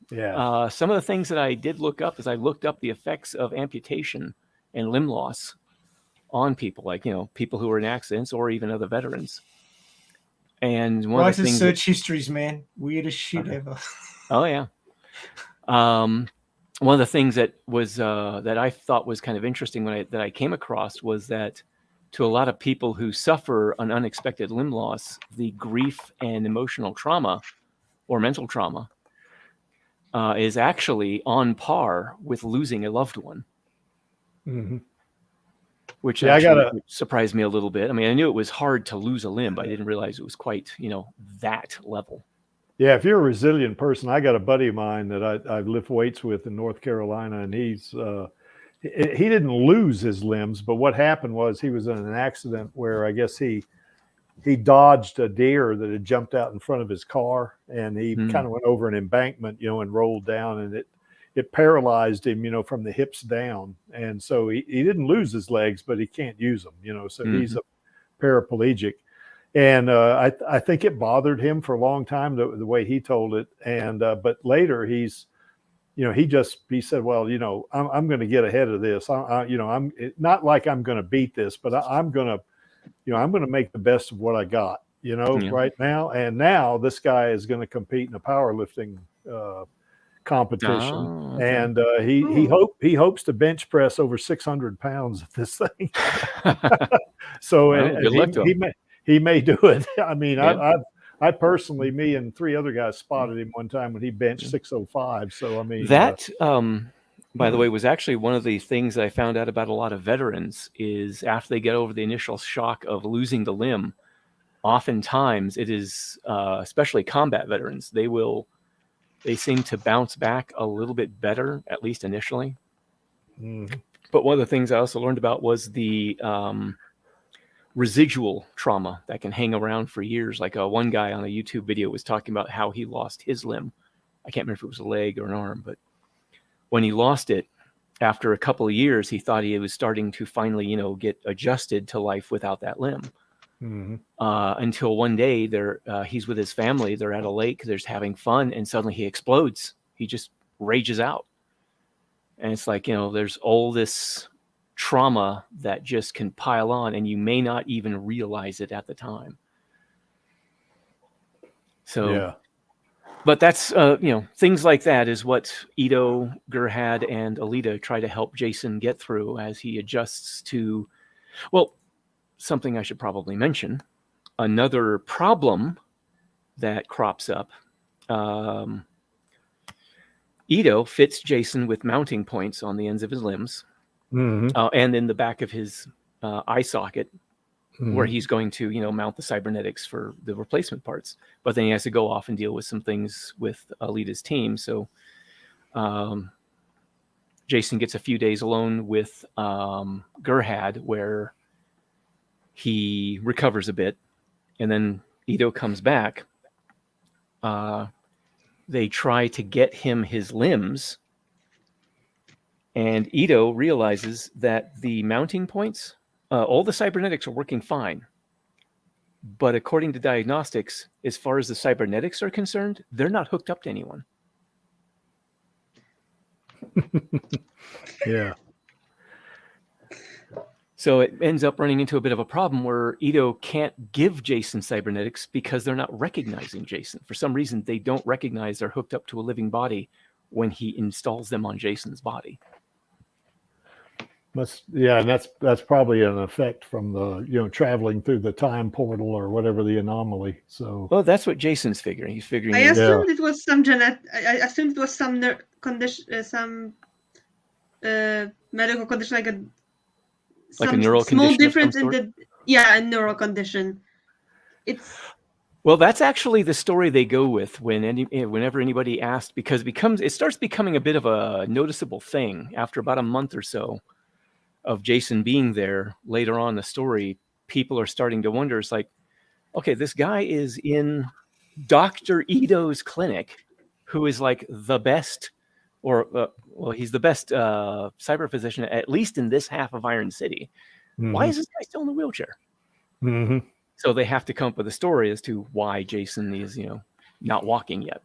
Yeah. Some of the things that I did look up is I looked up the effects of amputation and limb loss on people, like, people who were in accidents or even other veterans. And one of Writers the things search histories, man. Weirdest shit ever. Oh yeah. One of the things that was that I thought was kind of interesting that I came across was that to a lot of people who suffer an unexpected limb loss, the grief and emotional trauma or mental trauma is actually on par with losing a loved one. Mm-hmm. Which Yeah, actually surprised me a little bit. I mean, I knew it was hard to lose a limb, but I didn't realize it was quite, that level. Yeah, if you're a resilient person, I got a buddy of mine that I lift weights with in North Carolina, and he didn't lose his limbs, but what happened was he was in an accident where I guess he dodged a deer that had jumped out in front of his car, and he kind of went over an embankment, and rolled down, and it paralyzed him, from the hips down. And so he didn't lose his legs, but he can't use them, so he's a paraplegic. And I think it bothered him for a long time, the way he told it. And but later he said, well, I'm going to get ahead of this. I'm not like I'm going to beat this, but I'm going to make the best of what I got, right now. And now this guy is going to compete in a powerlifting competition. Oh, okay. And he hopes to bench press over 600 pounds of this thing. So well, good luck to him. He may do it. I mean, Yeah. I personally, me and 3 other guys spotted him one time when he benched 605. So I mean, that by the way, was actually one of the things I found out about a lot of veterans is after they get over the initial shock of losing the limb, oftentimes it is especially combat veterans, they seem to bounce back a little bit better, at least initially. Mm-hmm. But one of the things I also learned about was the residual trauma that can hang around for years. Like one guy on a YouTube video was talking about how he lost his limb. I can't remember if it was a leg or an arm, but when he lost it, after a couple of years, he thought he was starting to finally, get adjusted to life without that limb. Mm-hmm. Until one day he's with his family, they're at a lake, they're just having fun, and suddenly he explodes. He just rages out. And it's like, there's all this trauma that just can pile on, and you may not even realize it at the time. So, yeah. But that's, things like that is what Ito, Gerhard, and Alita try to help Jason get through as he adjusts to, well, something I should probably mention. Another problem that crops up. Ito fits Jason with mounting points on the ends of his limbs. Mm-hmm. And in the back of his eye socket, Mm-hmm. where he's going to, mount the cybernetics for the replacement parts. But then he has to go off and deal with some things with Alita's team. So Jason gets a few days alone with Gerhard, where he recovers a bit. And then Ito comes back. They try to get him his limbs. And Ito realizes that the mounting points, all the cybernetics are working fine. But according to diagnostics, as far as the cybernetics are concerned, they're not hooked up to anyone. Yeah. So it ends up running into a bit of a problem where Ito can't give Jason cybernetics because they're not recognizing Jason. For some reason, they don't recognize they're hooked up to a living body when he installs them on Jason's body. And that's probably an effect from the traveling through the time portal or whatever the anomaly. So well, that's what Jason's figuring. He's figuring. I assumed it was some I assumed it was some condition, some medical condition, like a neural condition. Small difference in a neural condition. Well, that's actually the story they go with whenever anybody asks, because it starts becoming a bit of a noticeable thing after about a month or so of Jason being there. Later on in the story, people are starting to wonder, it's like, okay, this guy is in Dr. Ito's clinic, who is like the best, he's the best cyber physician, at least in this half of Iron City. Mm-hmm. Why is this guy still in the wheelchair? Mm-hmm. So they have to come up with a story as to why Jason is, not walking yet.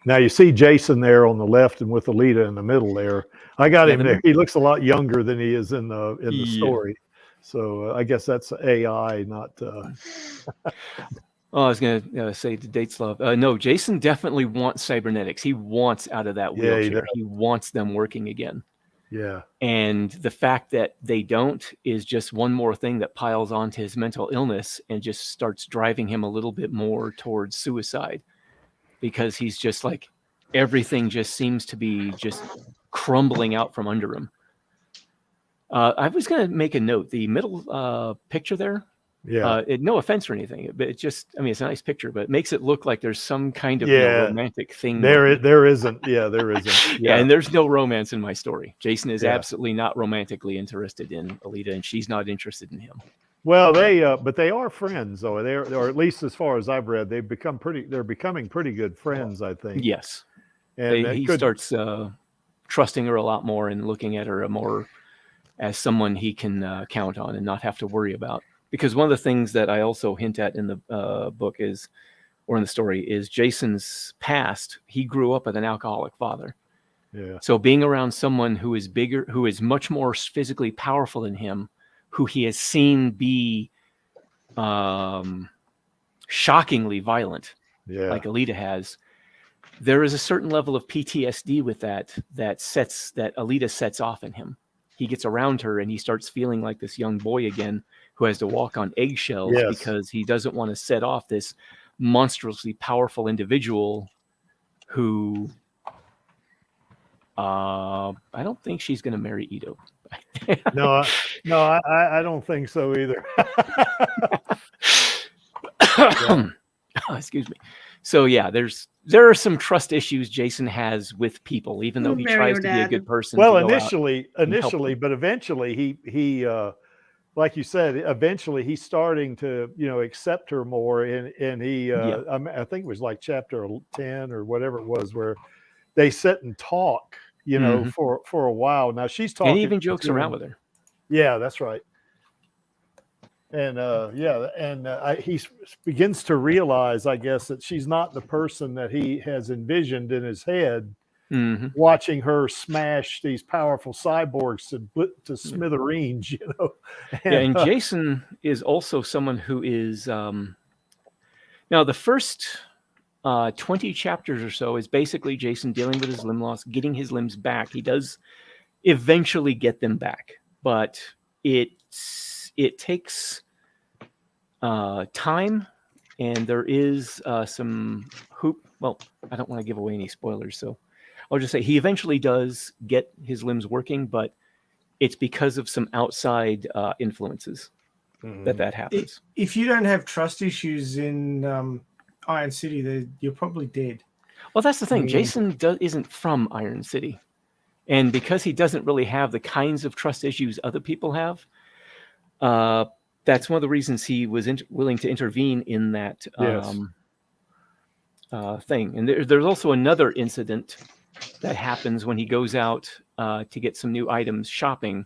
Now you see Jason there on the left and with Alita in the middle there. I got Yeah, him there. He looks a lot younger than he is in the Yeah. story. So I guess that's AI, not. Oh, I was gonna say to Dateslove. No, Jason definitely wants cybernetics. He wants out of that Yeah, he wheelchair. does. He wants them working again. Yeah. And the fact that they don't is just one more thing that piles onto his mental illness and just starts driving him a little bit more towards suicide, because he's just like, everything just seems to be just crumbling out from under him. I was going to make a note. The middle picture there, Yeah. no offense or anything, but it just, I mean, it's a nice picture, but it makes it look like there's some kind of Yeah. romantic thing. There isn't. Yeah, there isn't. Yeah, and there's no romance in my story. Jason is Yeah. absolutely not romantically interested in Alita, and she's not interested in him. Well, but they are friends, though. Or at least as far as I've read, they're becoming pretty good friends, I think. Yes, And he starts trusting her a lot more and looking at her more as someone he can count on and not have to worry about. Because one of the things that I also hint at in the book is, or in the story, is Jason's past. He grew up with an alcoholic father. Yeah. So being around someone who is bigger, who is much more physically powerful than him, who he has seen be shockingly violent, like Alita has, there is a certain level of PTSD with that Alita sets off in him. He gets around her and he starts feeling like this young boy again who has to walk on eggshells because he doesn't want to set off this monstrously powerful individual who I don't think she's going to marry Ito. No, I don't think so either. Excuse me. So yeah, there are some trust issues Jason has with people, even though he tries to be a good person. Well, initially, but eventually he like you said, eventually he's starting to, accept her more. And he, I think it was like chapter 10 or whatever it was, where they sit and talk, for a while. Now she's talking. And he even jokes around with her. Yeah, that's right. And he begins to realize, I guess, that she's not the person that he has envisioned in his head. Watching her smash these powerful cyborgs to smithereens, And Jason is also someone who is now the first 20 chapters or so is basically Jason dealing with his limb loss, getting his limbs back. He does eventually get them back, but it takes time, and there is some hoop. Well, I don't want to give away any spoilers, so I'll just say he eventually does get his limbs working, but it's because of some outside influences that happens. If you don't have trust issues in Iron City, you're probably dead. Well, that's the thing. Jason isn't from Iron City. And because he doesn't really have the kinds of trust issues other people have, that's one of the reasons he was willing to intervene in that thing. And there's also another incident that happens when he goes out to get some new items shopping.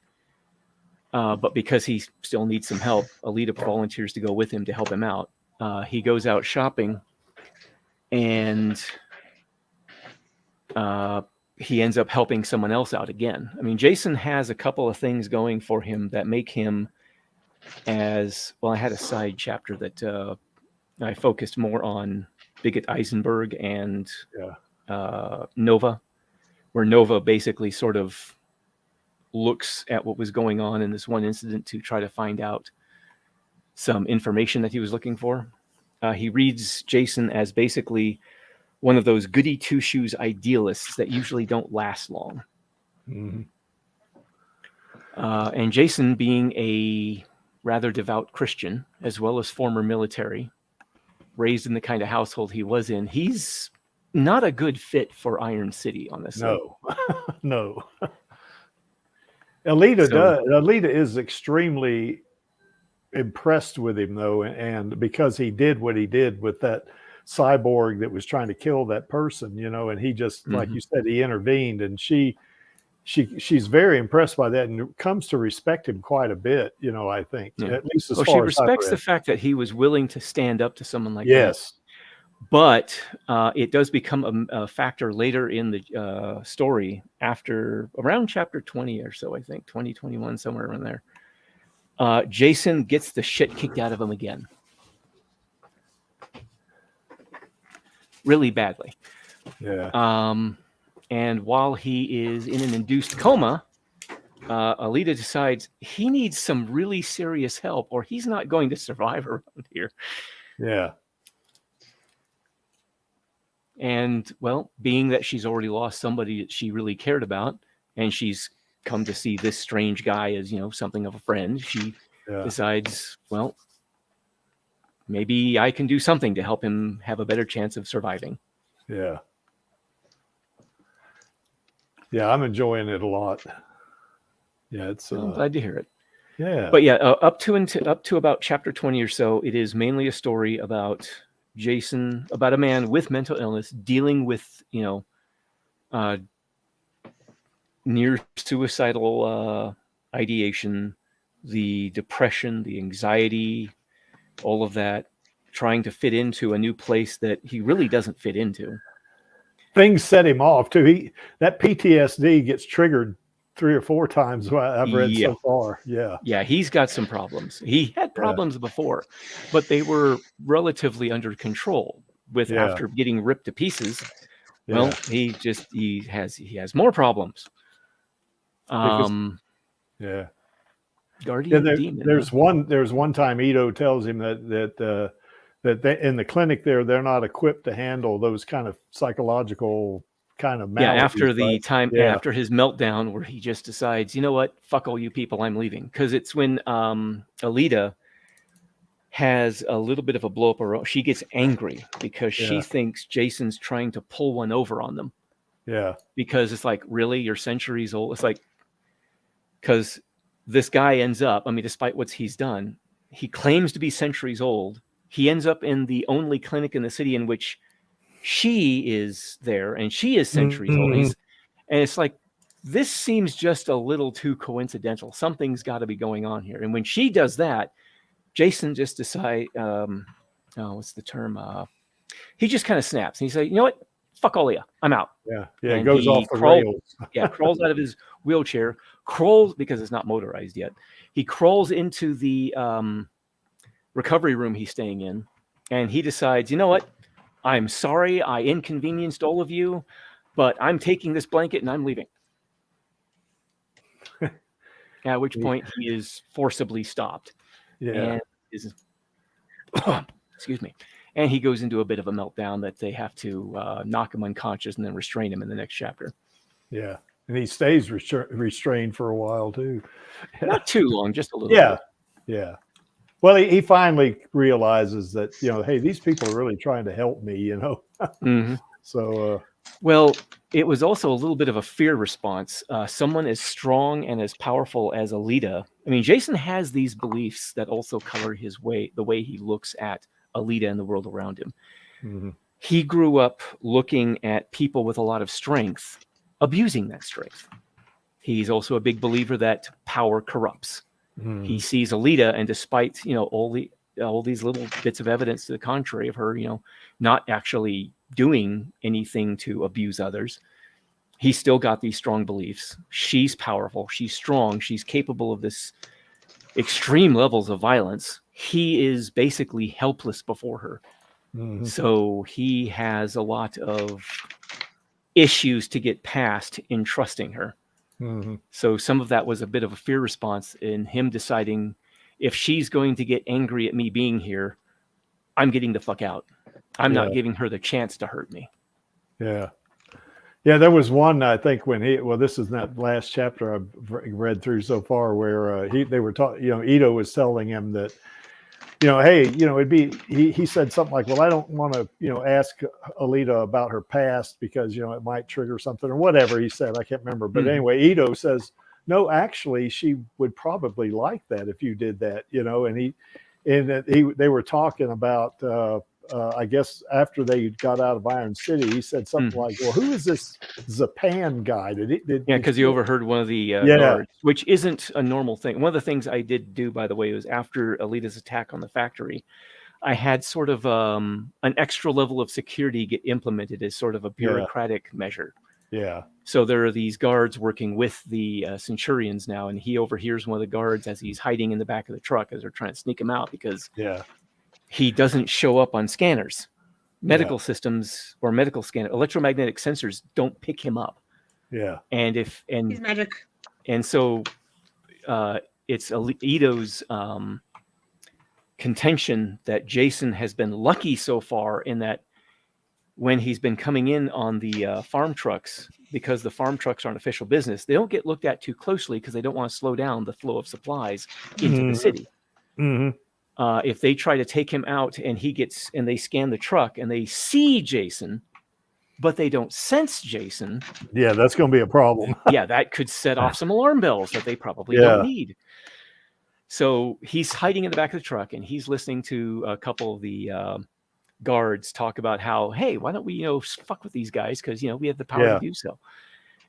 But because he still needs some help, Alita volunteers to go with him to help him out. He goes out shopping, and he ends up helping someone else out again. I mean, Jason has a couple of things going for him that make him as well. I had a side chapter that I focused more on Bigot Eisenberg and Nova, where Nova basically sort of looks at what was going on in this one incident to try to find out some information that he was looking for. He reads Jason as basically one of those goody two-shoes idealists that usually don't last long. And Jason, being a rather devout Christian, as well as former military, raised in the kind of household he was in, he's not a good fit for Iron City, honestly. No. Alita is extremely impressed with him, though, and because he did what he did with that cyborg that was trying to kill that person, and he just, like you said, he intervened, and she's very impressed by that and comes to respect him quite a bit, I think, at least as far she as respects the fact that he was willing to stand up to someone like that. Yes. But it does become a factor later in the story after around chapter 20 or so, I think, 2021, somewhere around there. Jason gets the shit kicked out of him again. Really badly. Yeah. And while he is in an induced coma, Alita decides he needs some really serious help or he's not going to survive around here. Yeah. And, well, being that she's already lost somebody that she really cared about, and she's come to see this strange guy as, something of a friend, she decides, well, maybe I can do something to help him have a better chance of surviving. Yeah. Yeah, I'm enjoying it a lot. Yeah, it's. I'm glad to hear it. Yeah. But yeah, up to about chapter 20 or so, it is mainly a story about Jason, about a man with mental illness dealing with, near suicidal ideation, the depression, the anxiety, all of that, trying to fit into a new place that he really doesn't fit into. Things set him off too. That PTSD gets triggered 3 or 4 times what I've read so far. Yeah. Yeah, he's got some problems. He had problems before, but they were relatively under control after getting ripped to pieces. Well, he has more problems. Guardian Demon. There's one time Ito tells him that they, in the clinic they're not equipped to handle those kind of psychological kind of maladies, after the right? time after his meltdown where he just decides, you know what, fuck all you people, I'm leaving. Because it's when Alita has a little bit of a blow up her own. She gets angry because she thinks Jason's trying to pull one over on them. Yeah. Because it's like, really, you're centuries old. It's like, because this guy ends up, despite what he's done, he claims to be centuries old. He ends up in the only clinic in the city in which she is there, and she is centuries old. And it's like, this seems just a little too coincidental. Something's got to be going on here. And when she does that, Jason just decides, what's the term? He just kind of snaps. And he's like, you know what? Fuck all of you. I'm out. Yeah. And it goes off the rails. Crawls out of his wheelchair, because it's not motorized yet. He crawls into the recovery room he's staying in, and he decides, you know what? I'm sorry I inconvenienced all of you, but I'm taking this blanket and I'm leaving. At which point he is forcibly stopped. Yeah. And excuse me. And he goes into a bit of a meltdown that they have to knock him unconscious and then restrain him in the next chapter. Yeah. And he stays restrained for a while too. Not too long, just a little bit. Yeah. Well, he finally realizes that, hey, these people are really trying to help me, Mm-hmm. So, well, it was also a little bit of a fear response. Someone as strong and as powerful as Alita. Jason has these beliefs that also color the way he looks at Alita and the world around him. Mm-hmm. He grew up looking at people with a lot of strength, abusing that strength. He's also a big believer that power corrupts. Mm-hmm. He sees Alita, and despite all these little bits of evidence to the contrary of her, not actually doing anything to abuse others, he's still got these strong beliefs. She's powerful. She's strong. She's capable of this extreme levels of violence. He is basically helpless before her. Mm-hmm. So he has a lot of issues to get past in trusting her. Mm-hmm. So some of that was a bit of a fear response in him deciding, if she's going to get angry at me being here, I'm getting the fuck out. I'm not giving her the chance to hurt me. Yeah. Yeah, there was one, I think, when this is that last chapter I've read through so far, where they were talking, Ito was telling him that, hey, it'd be, he said something like, well, I don't want to, ask Alita about her past because, it might trigger something or whatever he said. I can't remember. But anyway, Ito says, no, actually, she would probably like that if you did that, and they were talking about, I guess after they got out of Iron City, he said something like, well, who is this Zapan guy? Because he overheard one of the guards, which isn't a normal thing. One of the things I did do, by the way, was after Alita's attack on the factory, I had sort of an extra level of security get implemented as sort of a bureaucratic measure. Yeah. So there are these guards working with the Centurions now, and he overhears one of the guards as he's hiding in the back of the truck as they're trying to sneak him out because he doesn't show up on scanners. Medical systems or medical scanner, electromagnetic sensors don't pick him up. Yeah. And He's magic. And so it's Ito's contention that Jason has been lucky so far in that when he's been coming in on the farm trucks, because the farm trucks aren't official business, they don't get looked at too closely because they don't want to slow down the flow of supplies into the city. If they try to take him out and they scan the truck and they see Jason, but they don't sense Jason. Yeah, that's going to be a problem. Yeah, that could set off some alarm bells that they probably don't need. So he's hiding in the back of the truck and he's listening to a couple of the guards talk about how, hey, why don't we, fuck with these guys? Because, we have the power to do so.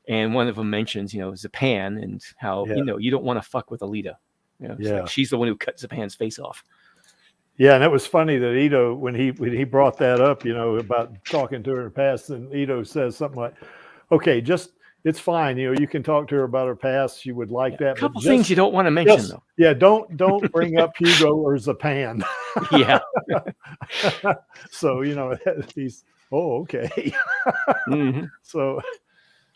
And one of them mentions, Zapan and how, you don't want to fuck with Alita. Like she's the one who cut Zapan's face off. Yeah, and it was funny that Ito, when he brought that up, about talking to her in the past, and Ito says something like, okay, it's fine. You can talk to her about her past. She would like that. A couple things you don't want to mention, though. Yeah, don't bring up Hugo or Zapan. Yeah. So, he's, okay. So.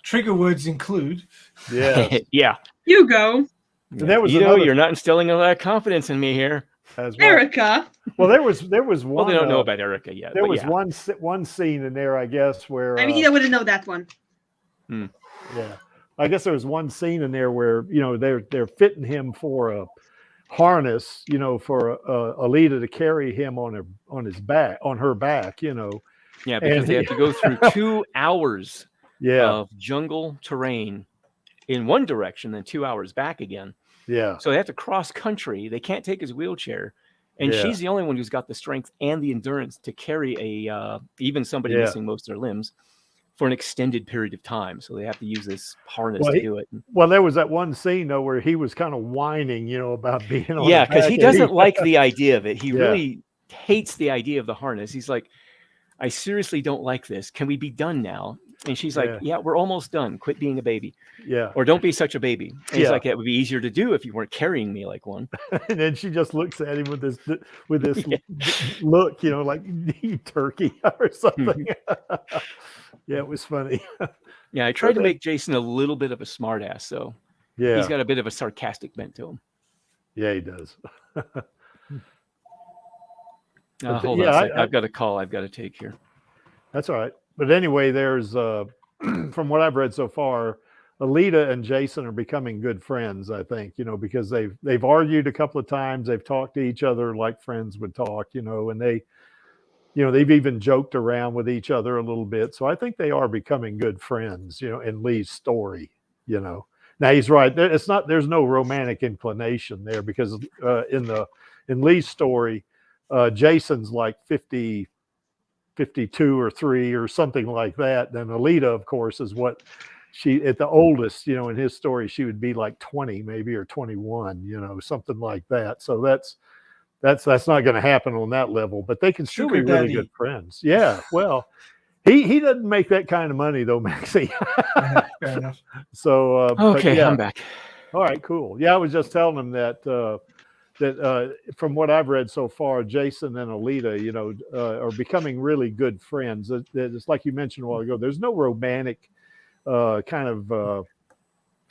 Trigger words include. Yeah. Yeah. Hugo. There was you're not instilling a lot of confidence in me here. Erica. Well, there was one. Well, they don't know about Erica yet. There was one scene in there, I guess, where I mean, I wouldn't know that one. Yeah, I guess there was one scene in there where they're fitting him for a harness, for Alita to carry him on her back, Yeah, because they have to go through 2 hours of jungle terrain in one direction, then 2 hours back again. Yeah. So they have to cross country. They can't take his wheelchair. And she's the only one who's got the strength and the endurance to carry even somebody missing most of their limbs for an extended period of time. So they have to use this harness to do it. Well, there was that one scene, though, where he was kind of whining, about being on Yeah, because he doesn't like the idea of it. He really hates the idea of the harness. He's like, I seriously don't like this. Can we be done now? And she's like, yeah, we're almost done. Quit being a baby. Yeah. Or don't be such a baby. And he's like, it would be easier to do if you weren't carrying me like one. And then she just looks at him with this look, like you turkey or something. Yeah, it was funny. Yeah, I tried to make Jason a little bit of a smartass, so he's got a bit of a sarcastic bent to him. Yeah, he does. Hold on a second. I've got a call I've got to take here. That's all right. But anyway, there's from what I've read so far, Alita and Jason are becoming good friends, I think, because they've argued a couple of times. They've talked to each other like friends would talk, and they've even joked around with each other a little bit. So I think they are becoming good friends, in Lee's story, Now he's right. There's no romantic inclination there because in Lee's story, Jason's like 52 or 3 or something like that. Then Alita, of course, is what she at the oldest, in his story, she would be like 20 maybe or 21, something like that. So that's not going to happen on that level, but they can still be really good friends. Yeah. Well, he doesn't make that kind of money though, Maxie. Fair enough. So, okay, I'm back. All right, cool. Yeah. I was just telling him that from what I've read so far, Jason and Alita, are becoming really good friends. It's like you mentioned a while ago. There's no romantic kind of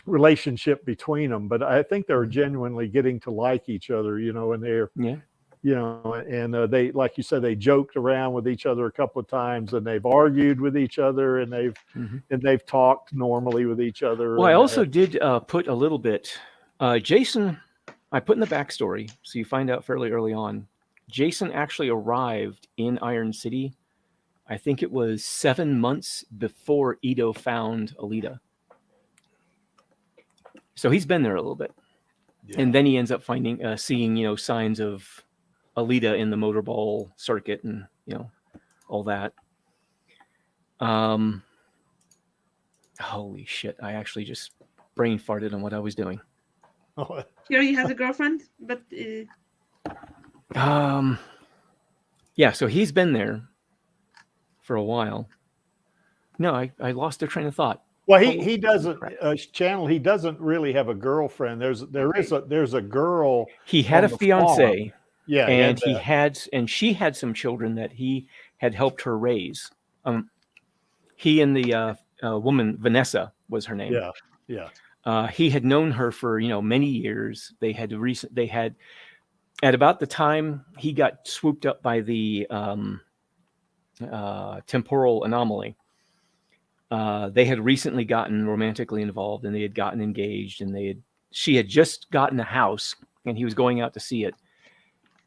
relationship between them, but I think they're genuinely getting to like each other, and they're, and they, like you said, they joked around with each other a couple of times, and they've argued with each other, and they've talked normally with each other. Well, I also did put a little bit, Jason. I put in the backstory, so you find out fairly early on. Jason actually arrived in Iron City. I think it was 7 months before Ito found Alita. So he's been there a little bit, and then he ends up seeing signs of Alita in the motorball circuit and all that. Holy shit! I actually just brain farted on what I was doing. Here he has a girlfriend, but Yeah, so he's been there for a while. No, I lost the train of thought. Well, he doesn't Channel. He doesn't really have a girlfriend. There's a girl. He had a on the fiance. farm. Yeah, And she had some children that he had helped her raise. He and the woman, Vanessa was her name. Yeah. He had known her for many years. They had at about the time he got swooped up by the temporal anomaly. They had recently gotten romantically involved, and they had gotten engaged, and she had just gotten a house, and he was going out to see it.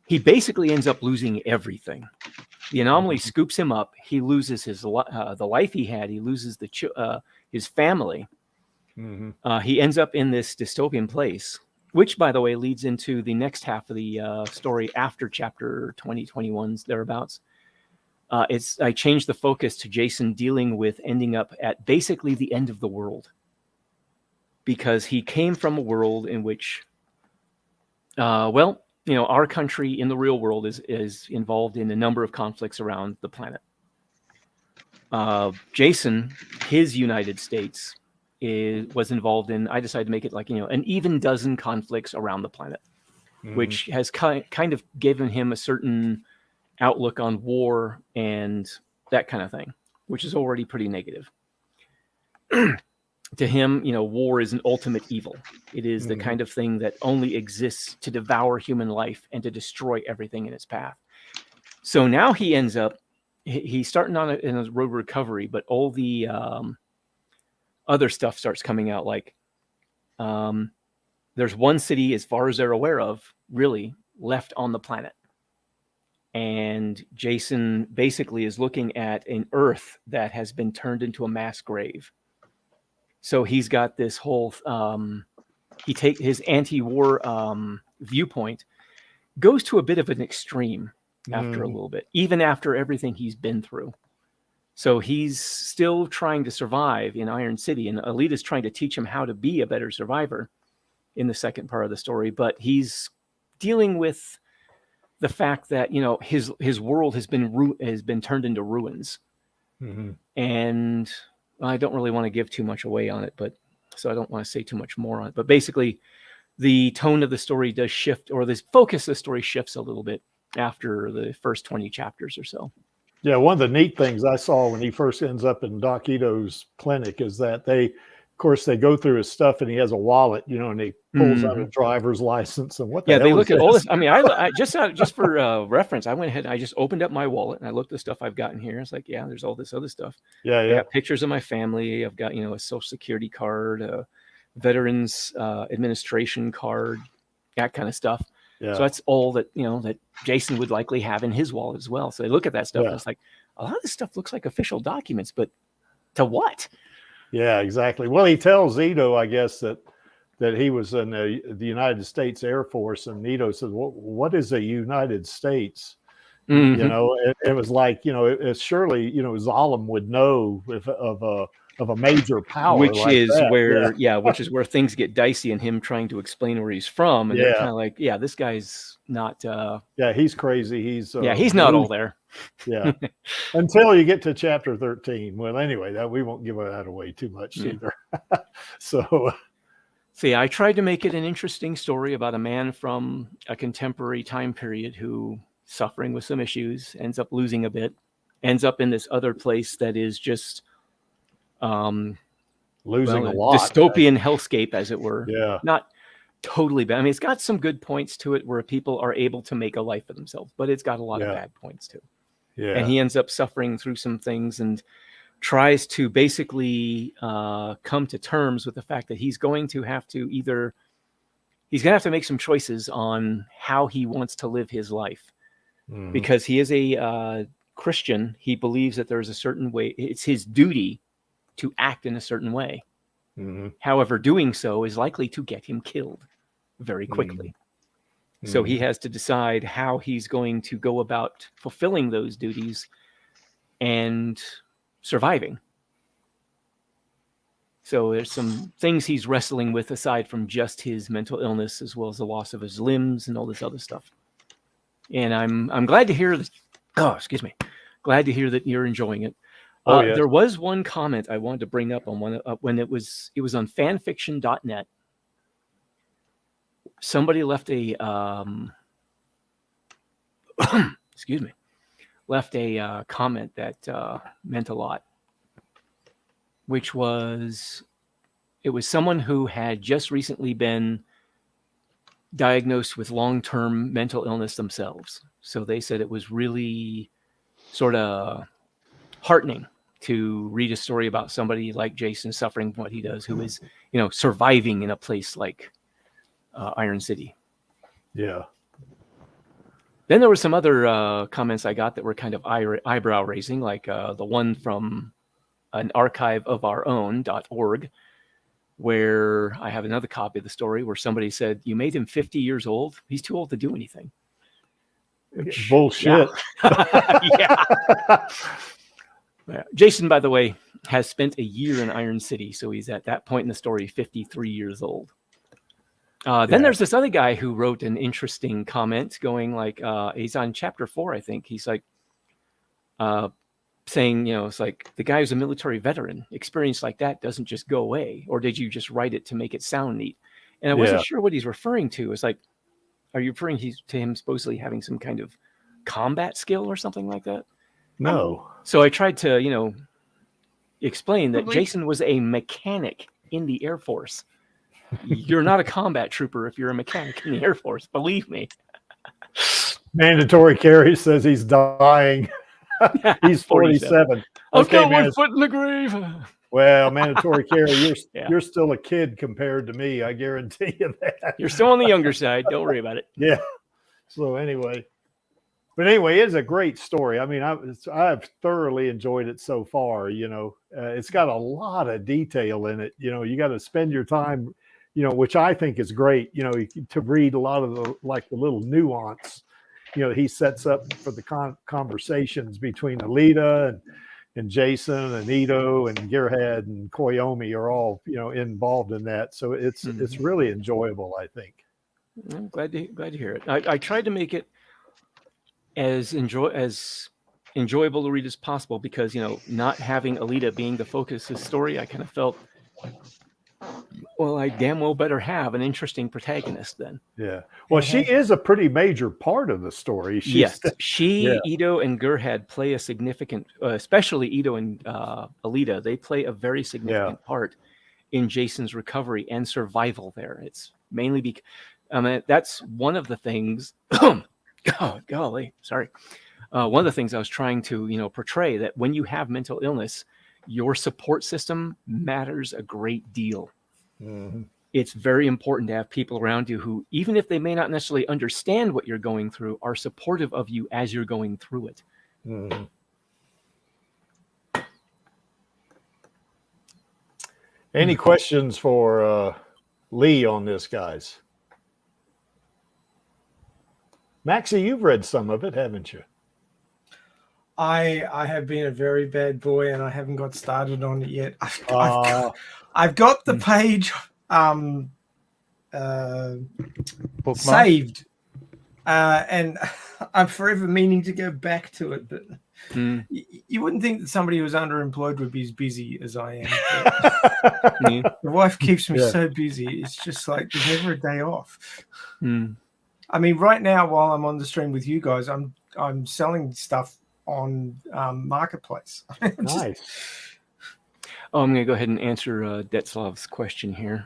He basically ends up losing everything. The anomaly scoops him up. He loses the life he had. He loses his family. Mm-hmm. He ends up in this dystopian place, which, by the way, leads into the next half of the story after chapter 2021's thereabouts. I changed the focus to Jason dealing with ending up at basically the end of the world, because he came from a world in which, our country in the real world is involved in a number of conflicts around the planet. Jason, his United States was involved in, I decided to make it like, an even dozen conflicts around the planet, which has kind of given him a certain outlook on war and that kind of thing, which is already pretty negative. To him, war is an ultimate evil. It is the kind of thing that only exists to devour human life and to destroy everything in its path. So now he ends up, he's starting in a road recovery, but all the other stuff starts coming out. Like there's one city, as far as they're aware of, really left on the planet. And Jason basically is looking at an Earth that has been turned into a mass grave. So he's got this whole, his anti-war viewpoint goes to a bit of an extreme after a little bit, even after everything he's been through. So he's still trying to survive in Iron City, and Alita's trying to teach him how to be a better survivor in the second part of the story. But he's dealing with the fact that, his world has been turned into ruins. And I don't really want to give too much away on it, so I don't want to say too much more on it. But basically, the tone of the story does shift, or the focus of the story shifts a little bit after the first 20 chapters or so. Yeah, one of the neat things I saw when he first ends up in Doc Ito's clinic is that they go through his stuff, and he has a wallet, and he pulls out a driver's license and what the hell they look is at all this? this. I mean, I just for reference, I went ahead and I just opened up my wallet and I looked at the stuff I've got in here. It's like, yeah, there's all this other stuff. Yeah. I got pictures of my family. I've got, a social security card, a veterans administration card, that kind of stuff. Yeah. So that's all that, that Jason would likely have in his wallet as well. So they look at that stuff and it's like, a lot of this stuff looks like official documents, but to what? Yeah, exactly. Well, he tells Ito, I guess, that he was in the United States Air Force, and Ito says, well, what is a United States? It was like, it's surely, Zalem would know of a major power, which like is that. where which is where things get dicey, and him trying to explain where he's from, and they're kind of like, this guy's not he's crazy. He's not all there. Yeah. Until you get to chapter 13. Well, anyway, that we won't give that away too much either. So see, I tried to make it an interesting story about a man from a contemporary time period who, suffering with some issues, ends up losing a bit, ends up in this other place that is just losing a lot. Dystopian hellscape, as it were. Yeah. Not totally bad. I mean, it's got some good points to it where people are able to make a life for themselves, but it's got a lot of bad points too. Yeah. And he ends up suffering through some things and tries to basically come to terms with the fact that he's going to have to make some choices on how he wants to live his life. Because he is a Christian. He believes that there's a certain way, it's his duty to act in a certain way. However, doing so is likely to get him killed very quickly. So he has to decide how he's going to go about fulfilling those duties and surviving. So there's some things he's wrestling with aside from just his mental illness, as well as the loss of his limbs and all this other stuff. And I'm glad to hear Oh, excuse me. Glad to hear that you're enjoying it. Oh, yes. There was one comment I wanted to bring up on one when it was on fanfiction.net. Somebody left a excuse me, left a comment that meant a lot, which was it was someone who had just recently been diagnosed with long-term mental illness themselves. So they said it was really sort of heartening to read a story about somebody like Jason suffering what he does, who is, surviving in a place like Iron City. Yeah. Then there were some other comments I got that were kind of eyebrow raising, like the one from an archive of our own.org, where I have another copy of the story where somebody said, "You made him 50 years old. He's too old to do anything." Bullshit. Yeah. Jason, by the way, has spent a year in Iron City, so he's at that point in the story 53 years old. Then there's this other guy who wrote an interesting comment going like, he's on chapter 4, I think. He's like saying, it's like the guy who's a military veteran, experience like that doesn't just go away. Or did you just write it to make it sound neat? And I wasn't sure what he's referring to. It's like, are you referring to him supposedly having some kind of combat skill or something like that? No. So I tried to, explain that Jason was a mechanic in the Air Force. You're not a combat trooper if you're a mechanic in the Air Force. Believe me. Mandatory carry says he's dying. He's 47. I've got one foot in the grave. Well, mandatory carry, you're still a kid compared to me. I guarantee you that. You're still on the younger side. Don't worry about it. Yeah. So anyway, it's a great story. I mean, I've thoroughly enjoyed it so far. It's got a lot of detail in it. You got to spend your time, which I think is great. To read a lot of the little nuance. He sets up for the conversations between Alita and Jason and Ito and Gearhead and Koyomi are all involved in that. So it's really enjoyable, I think. I'm glad to hear it. I tried to make it as enjoyable to read as possible because not having Alita being the focus of the story, I kind of felt, well, I damn well better have an interesting protagonist then. Yeah. Well, she is a pretty major part of the story. Yes. Ito, and Gearhead play a significant, especially Ito and Alita, they play a very significant part in Jason's recovery and survival there. It's mainly because, that's one of the things, oh, golly, sorry. One of the things I was trying to, portray that when you have mental illness, your support system matters a great deal. Mm-hmm. It's very important to have people around you who, even if they may not necessarily understand what you're going through, are supportive of you as you're going through it. Mm-hmm. Any questions for Lee on this, guys? Maxie, you've read some of it, haven't you? I have been a very bad boy and I haven't got started on it yet. I've got the page saved, and I'm forever meaning to go back to it. But you wouldn't think that somebody who's underemployed would be as busy as I am. The wife keeps me so busy. It's just like there's never a day off. I mean, right now while I'm on the stream with you guys, I'm selling stuff on Marketplace. Nice. I'm going to go ahead and answer Detzlav's question here.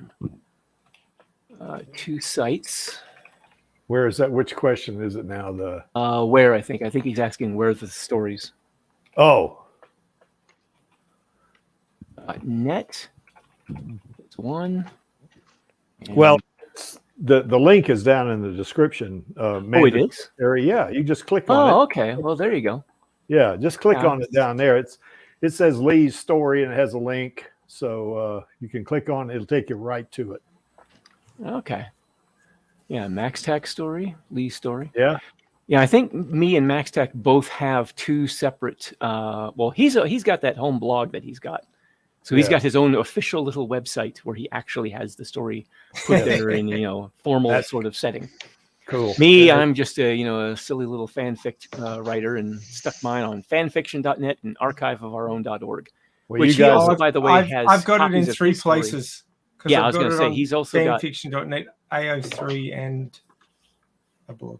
2 sites. Where is that? Which question is it now? Where, I think he's asking where the stories. Oh. Net. That's one. And well, the link is down in the description. It is? Area. Yeah, you just click on it. Oh, okay. Well, there you go. Yeah, just click on it down there. It says Lee's story and it has a link. So you can click on it. It'll take you right to it. Okay. Yeah, MaxTech story, Lee's story. Yeah. Yeah, I think me and MaxTech both have 2 separate. He's got that home blog that he's got. So he's got his own official little website where he actually has the story put there in, formal sort of setting. Cool. Me, Yeah. I'm just a silly little fanfic writer and stuck mine on fanfiction.net and archiveofourown.org. Well, Which you he guys, also, by the way, has I've got it in copies of 3 his story. places. 'Cause Yeah, I I've was got going to it say, on he's also got, fanfiction.net, AO3, and a blog.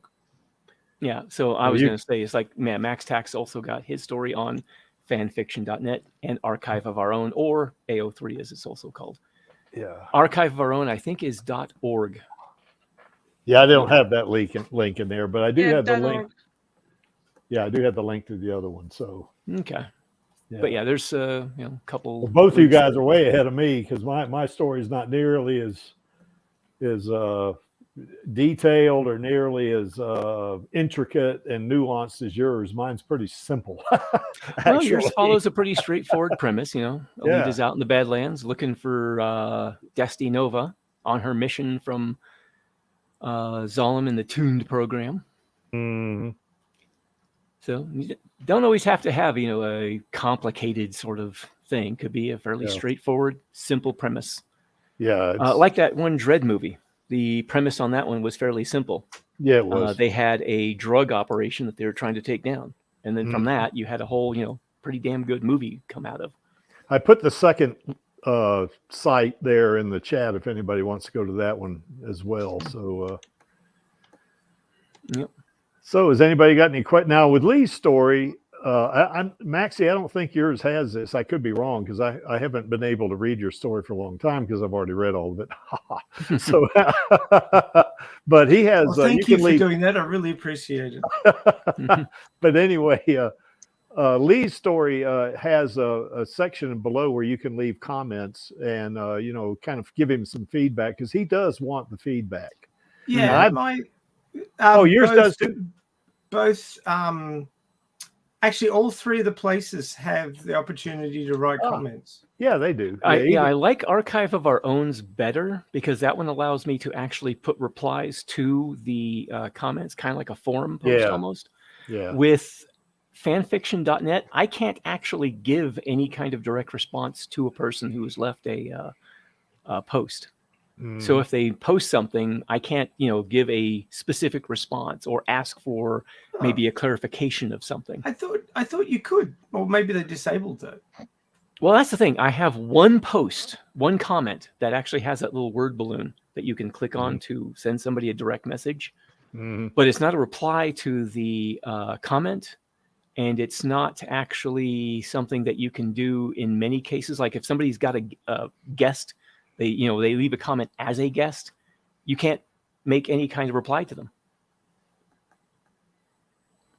yeah, so I Well, was you- going to say, it's like, man, Max Tax also got his story on fanfiction.net and Archive of Our Own, or AO3 as it's also called. yeah. Archive of Our Own, I think, is .org. Yeah, I don't have that link in there, but I do Yeah, have the dot link. org. Yeah, I do have the link to the other one. So, Okay. yeah. But yeah, there's a couple. Well, both of you links. guys are way ahead of me because my story is not nearly as detailed or nearly as intricate and nuanced as yours. Mine's pretty simple. Well, yours actually. follows a pretty straightforward premise. Yeah. Alita's out in the Badlands looking for Desti Nova on her mission from Zalem in the Tuned program. Mhm. So you don't always have to have, a complicated sort of thing. Could be a fairly Yeah. straightforward, simple premise. Yeah, it's, Like that one Dread movie. The premise on that one was fairly simple. yeah, it was. They had a drug operation that they were trying to take down. And then from Mhm. that, you had a whole, pretty damn good movie come out of. I put the second site there in the chat if anybody wants to go to that one as well. So, Yep. so has anybody got any questions? Now with Lee's story, Maxie, I don't think yours has this. I could be wrong because I haven't been able to read your story for a long time because I've already read all of it. So, but he has. Well, thank you can for leave. doing that. I really appreciate it. But anyway, Lee's story has a section below where you can leave comments and kind of give him some feedback because he does want the feedback. Yeah, Yours does too. Both, actually, all 3 of the places have the opportunity to write comments. Yeah, they do. I like Archive of Our Own's better because that one allows me to actually put replies to the comments, kind of like a forum post almost. Yeah. With fanfiction.net, I can't actually give any kind of direct response to a person who has left a post. So if they post something, I can't, give a specific response or ask for maybe a clarification of something. I thought you could, or maybe they disabled it. Well, that's the thing. I have one post, one comment that actually has that little word balloon that you can click on to send somebody a direct message. But it's not a reply to the comment, and it's not actually something that you can do in many cases. Like if somebody's got a guest, they leave a comment as a guest, you can't make any kind of reply to them.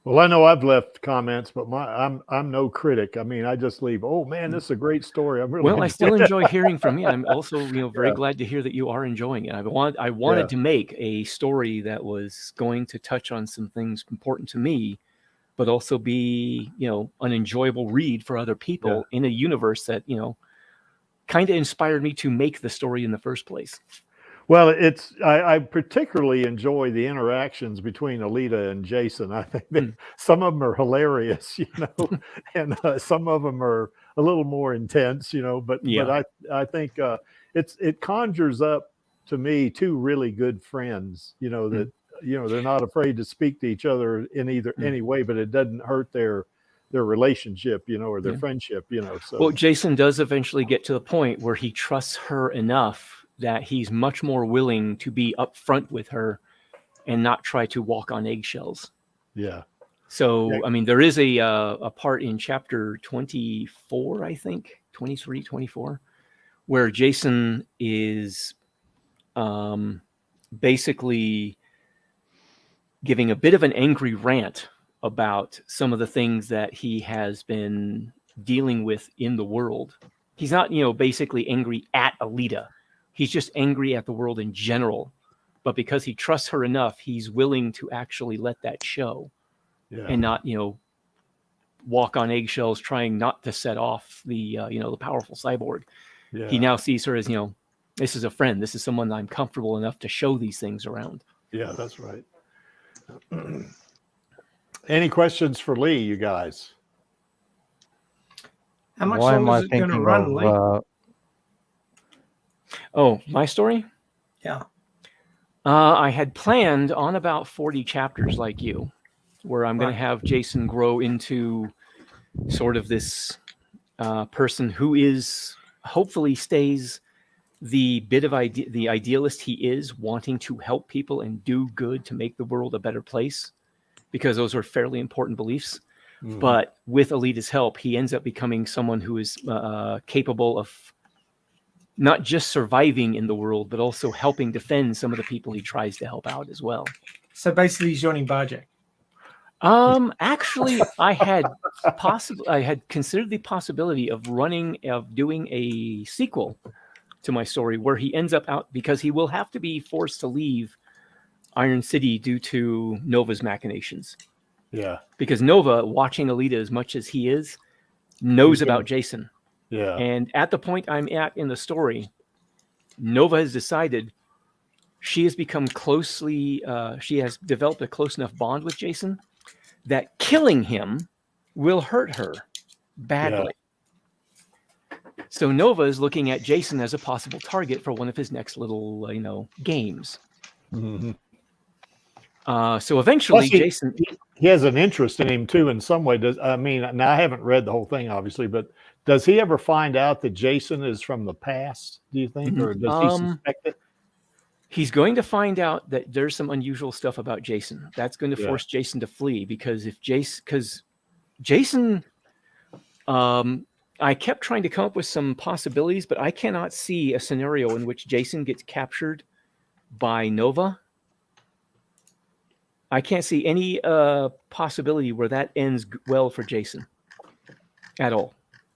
Well, I know I've left comments, but I'm no critic. I mean, I just leave. Oh man, this is a great story. I'm really Well, I still enjoying it." enjoy hearing from you. I'm also, very glad to hear that you are enjoying it. I wanted to make a story that was going to touch on some things important to me, but also be, an enjoyable read for other people in a universe that, kind of inspired me to make the story in the first place. Well, I particularly enjoy the interactions between Alita and Jason. I think that some of them are hilarious, and some of them are a little more intense, But I think it conjures up to me 2 really good friends, that they're not afraid to speak to each other in any way, but it doesn't hurt their relationship, or their friendship, So Well, Jason does eventually get to the point where he trusts her enough that he's much more willing to be upfront with her and not try to walk on eggshells. yeah. So, I mean, there is a part in chapter 24, I think, 23, 24, where Jason is basically giving a bit of an angry rant about some of the things that he has been dealing with in the world. He's not, basically angry at Alita. He's just angry at the world in general. But because he trusts her enough, he's willing to actually let that show and not, walk on eggshells trying not to set off the, the powerful cyborg. Yeah. He now sees her as, this is a friend. This is someone that I'm comfortable enough to show these things around. Yeah, that's right. Any questions for Lee, you guys? How much Why am longer I is it going to thinking run, Lee? Oh, my story? Yeah. I had planned on about 40 chapters like you, where I'm going to have Jason grow into sort of this person who is hopefully stays the bit of the idealist he is, wanting to help people and do good to make the world a better place, because those are fairly important beliefs. Mhm. But with Alita's help, he ends up becoming someone who is capable of not just surviving in the world, but also helping defend some of the people he tries to help out as well. So basically, he's joining Barjack. Actually, I had considered the possibility of doing a sequel to my story where he ends up out, because he will have to be forced to leave Iron City due to Nova's machinations. Yeah. Because Nova, watching Alita as much as he is, knows about Jason. Yeah. And at the point I'm at in the story, Nova has decided she has become she has developed a close enough bond with Jason that killing him will hurt her badly. Yeah. So Nova is looking at Jason as a possible target for one of his next little, games. Mm-hmm. So eventually, Jason... He has an interest in him too in some way. Now I haven't read the whole thing, obviously, but does he ever find out that Jason is from the past, do you think? Or does he suspect it? He's going to find out that there's some unusual stuff about Jason. That's going to force Jason to flee, because Jason, I kept trying to come up with some possibilities, but I cannot see a scenario in which Jason gets captured by Nova. I can't see any possibility where that ends well for Jason at all.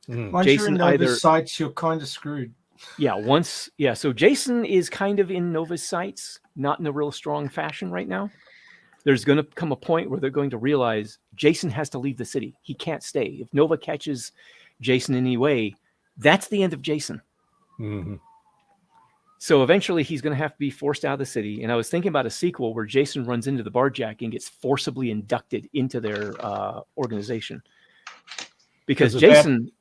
Once Jason you're in Nova's sights, you're kind of screwed. Yeah, so Jason is kind of in Nova's sights, not in a real strong fashion right now. There's going to come a point where they're going to realize Jason has to leave the city. He can't stay. If Nova catches Jason in any way, that's the end of Jason. Mm-hmm. So eventually he's going to have to be forced out of the city. And I was thinking about a sequel where Jason runs into the Barjack and gets forcibly inducted into their organization. Because Jason...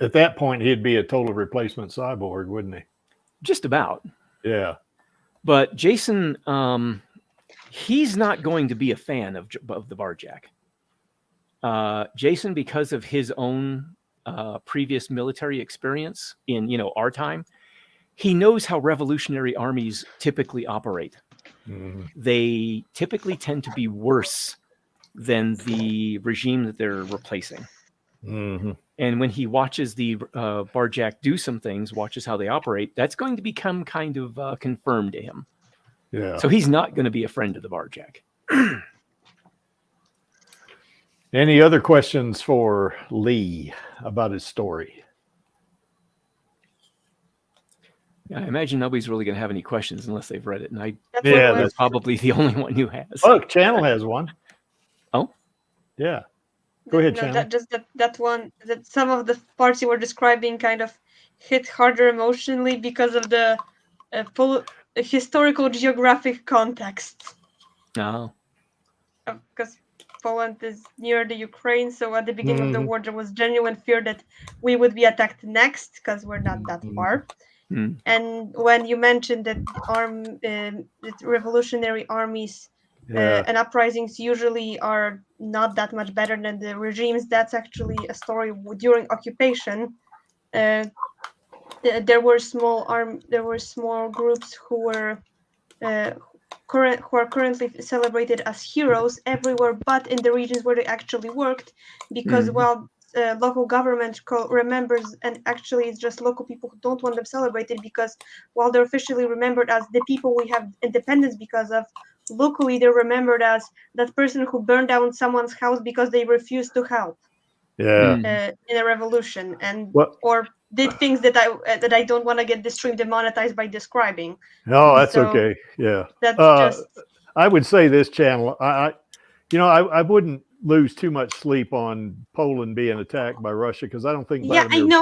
At that point, he'd be a total replacement cyborg, wouldn't he? Just about. Yeah. But Jason, he's not going to be a fan of the Barjack. Jason, because of his own previous military experience in our time, he knows how revolutionary armies typically operate. Mm-hmm. They typically tend to be worse than the regime that they're replacing. Mm-hmm. And when he watches the Barjack do some things, watches how they operate, that's going to become kind of confirmed to him. Yeah. So he's not going to be a friend of the Barjack. Any other questions for Lee about his story? I imagine nobody's really going to have any questions unless they've read it. And that's probably the only one who has. Look, Channel has one. Oh? Yeah. Go ahead, Channel. That one, that some of the parts you were describing kind of hit harder emotionally because of the historical geographic context. No. Because Poland is near the Ukraine, so at the beginning of the war, there was genuine fear that we would be attacked next because we're not that far. And when you mentioned that revolutionary armies and uprisings usually are not that much better than the regimes, that's actually a story during occupation. There were small groups who are currently celebrated as heroes everywhere, but in the regions where they actually worked, because while local government remembers, and actually it's just local people who don't want them celebrated, because while they're officially remembered as the people we have independence because of, locally they're remembered as that person who burned down someone's house because they refused to help in a revolution, and or did things that I don't want to get this stream demonetized by describing. No, that's okay. Yeah, that's just. I would say this, Channel. I wouldn't lose too much sleep on Poland being attacked by Russia, because I don't think. Yeah, I know.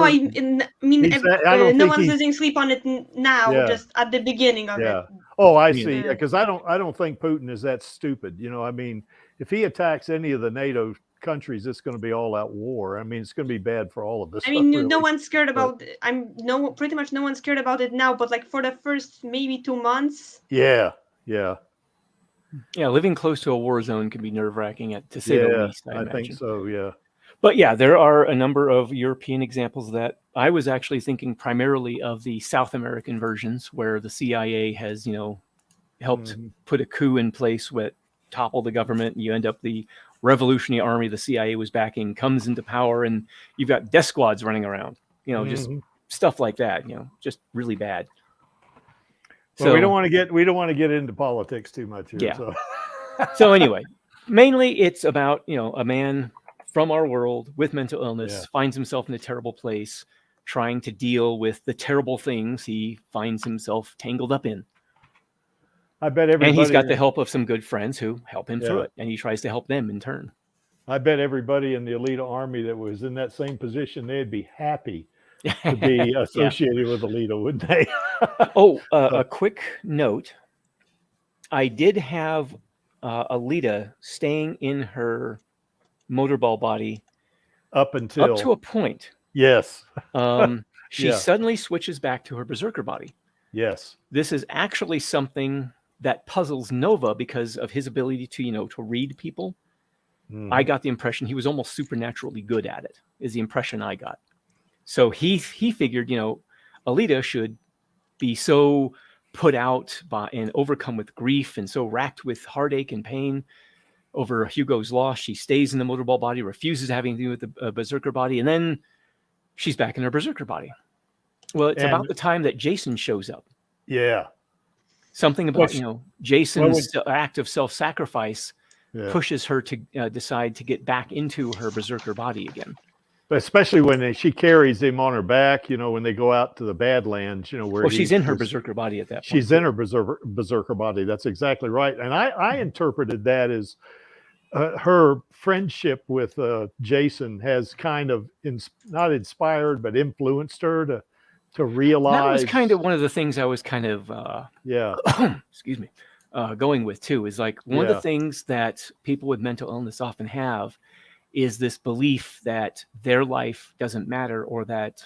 No one's losing sleep on it now. Yeah. Just at the beginning of it. Oh, I see. Because I don't think Putin is that stupid. I mean, if he attacks any of the NATO countries, it's going to be all out war. I mean, it's going to be bad for all of us. I mean, really. no one's scared about. Pretty much no one's scared about it now. But like for the first maybe 2 months. Yeah. Yeah, living close to a war zone can be nerve-wracking, to say the least. I imagine. think so. Yeah. But yeah, there are a number of European examples that I was actually thinking primarily of the South American versions, where the CIA has, helped put a coup in place that toppled the government. And you end up the Revolutionary Army the CIA was backing comes into power, and you've got death squads running around. Just stuff like that. Just really bad. Well, we don't want to get into politics too much here. Yeah. So, so anyway, mainly it's about a man from our world with mental illness finds himself in a terrible place, trying to deal with the terrible things he finds himself tangled up in. I bet everybody. And he's got the help of some good friends who help him through it, and he tries to help them in turn. I bet everybody in the Alita army that was in that same position, they'd be happy to be associated with Alita, wouldn't they? A quick note. I did have Alita staying in her motorball body up to a point. Yes. She suddenly switches back to her berserker body. Yes. This is actually something that puzzles Nova because of his ability to read people. I got the impression he was almost supernaturally good at it, is the impression I got. So he figured, Alita should be so put out by and overcome with grief and so racked with heartache and pain over Hugo's loss. She stays in the motorball body, refuses having to do with the berserker body, and then she's back in her berserker body. Well, it's about the time that Jason shows up. Yeah. Something about, Jason's act of self-sacrifice pushes her to decide to get back into her berserker body again. But especially when she carries him on her back, when they go out to the Badlands, where she's in her berserker body at that point. She's in her berserker body. That's exactly right. And I interpreted that as her friendship with Jason has kind of not inspired, but influenced her to realize. That was kind of one of the things I was kind of excuse me, going with too, is like one of the things that people with mental illness often have is this belief that their life doesn't matter, or that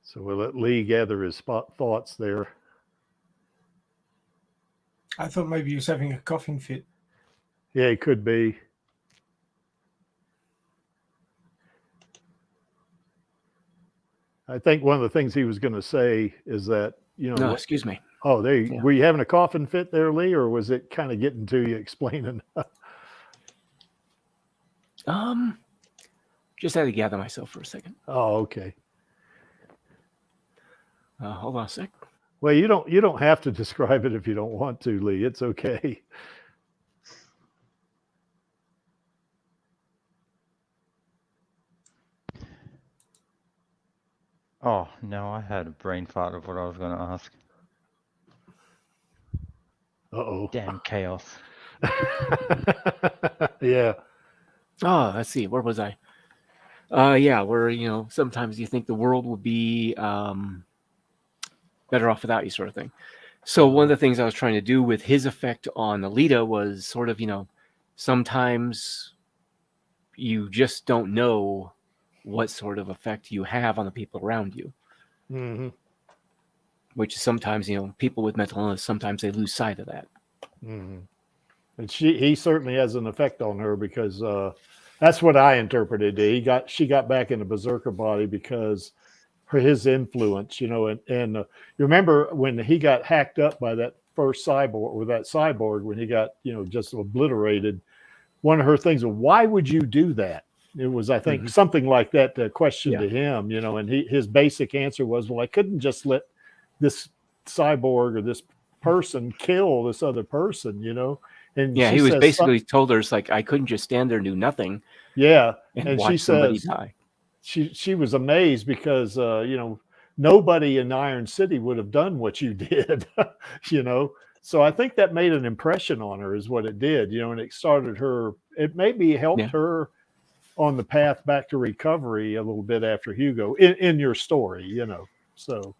So we'll let Lee gather his thoughts there. I thought maybe he was having a coughing fit. Yeah, it could be. I think one of the things he was going to say is that, No, excuse me. Oh, were you having a coughing fit there, Lee, or was it kind of getting to you explaining? Just had to gather myself for a second. Oh, okay. Hold on a sec. Well, you don't have to describe it if you don't want to, Lee. It's okay. Oh, no, I had a brain fart of what I was going to ask. Uh-oh. Damn chaos. Yeah. Oh, let's see. Where was I? Where, sometimes you think the world would be better off without you, sort of thing. So one of the things I was trying to do with his effect on Alita was sort of, sometimes you just don't know what sort of effect you have on the people around you. Mm-hmm. Which is sometimes, people with mental illness, sometimes they lose sight of that. Mm-hmm. And he certainly has an effect on her, because that's what I interpreted. She got back in the berserker body because his influence, and you remember when he got hacked up by that first cyborg, when he got, just obliterated, one of her things was, why would you do that? It was, I think, something like that, the question to him, and his basic answer was, well, I couldn't just let this cyborg or this person kill this other person, And he was basically told her, it's like, I couldn't just stand there and do nothing. Yeah. And watch somebody die. She was amazed because, nobody in Iron City would have done what you did, So I think that made an impression on her, is what it did, you know, and it started her. It maybe helped Yeah. her on the path back to recovery a little bit after Hugo in your story, you know. So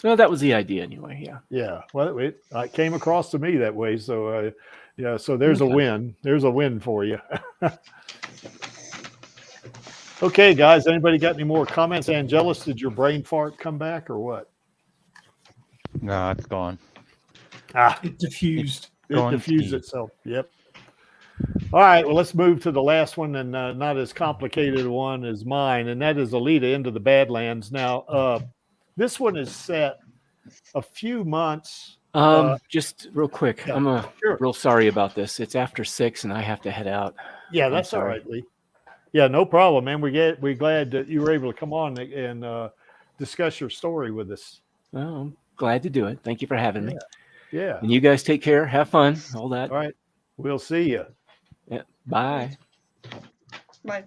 Well, that was the idea anyway. Yeah. yeah, well, it came across to me that way. So yeah, so there's a Okay. win. There's a win for you. Okay, guys, anybody got any more comments? Angelus, did your brain fart come back or what? No, it's gone. Ah, It diffused. it Gone diffused ski. itself. Yep. All right, well, let's move to the last one, and not as complicated one as mine, and that is Alita Into the Badlands. Now, this one is set a few months. Just real quick, yeah, I'm sure. real sorry about this. It's after 6 and I have to head out. Yeah, I'm that's all sorry. right, Lee. Yeah, no problem, man. We're glad that you were able to come on and discuss your story with us. Well, I'm glad to do it. Thank you for having me. Yeah. And you guys take care. Have fun. All that. All right. We'll see you. Yeah. Bye. Bye.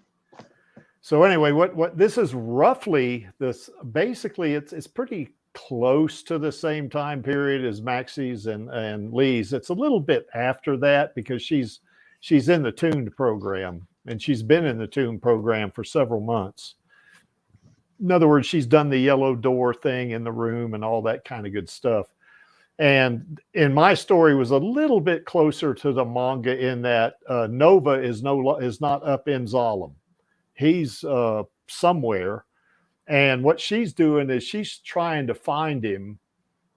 So anyway, what this is roughly this. Basically, it's pretty close to the same time period as Maxie's and Lee's. It's a little bit after that because she's in the tuned program, and she's been in the tuned program for several months. In other words, she's done the yellow door thing in the room and all that kind of good stuff. And in my story was a little bit closer to the manga in that Nova is not up in Zalem. He's somewhere. And what she's doing is she's trying to find him,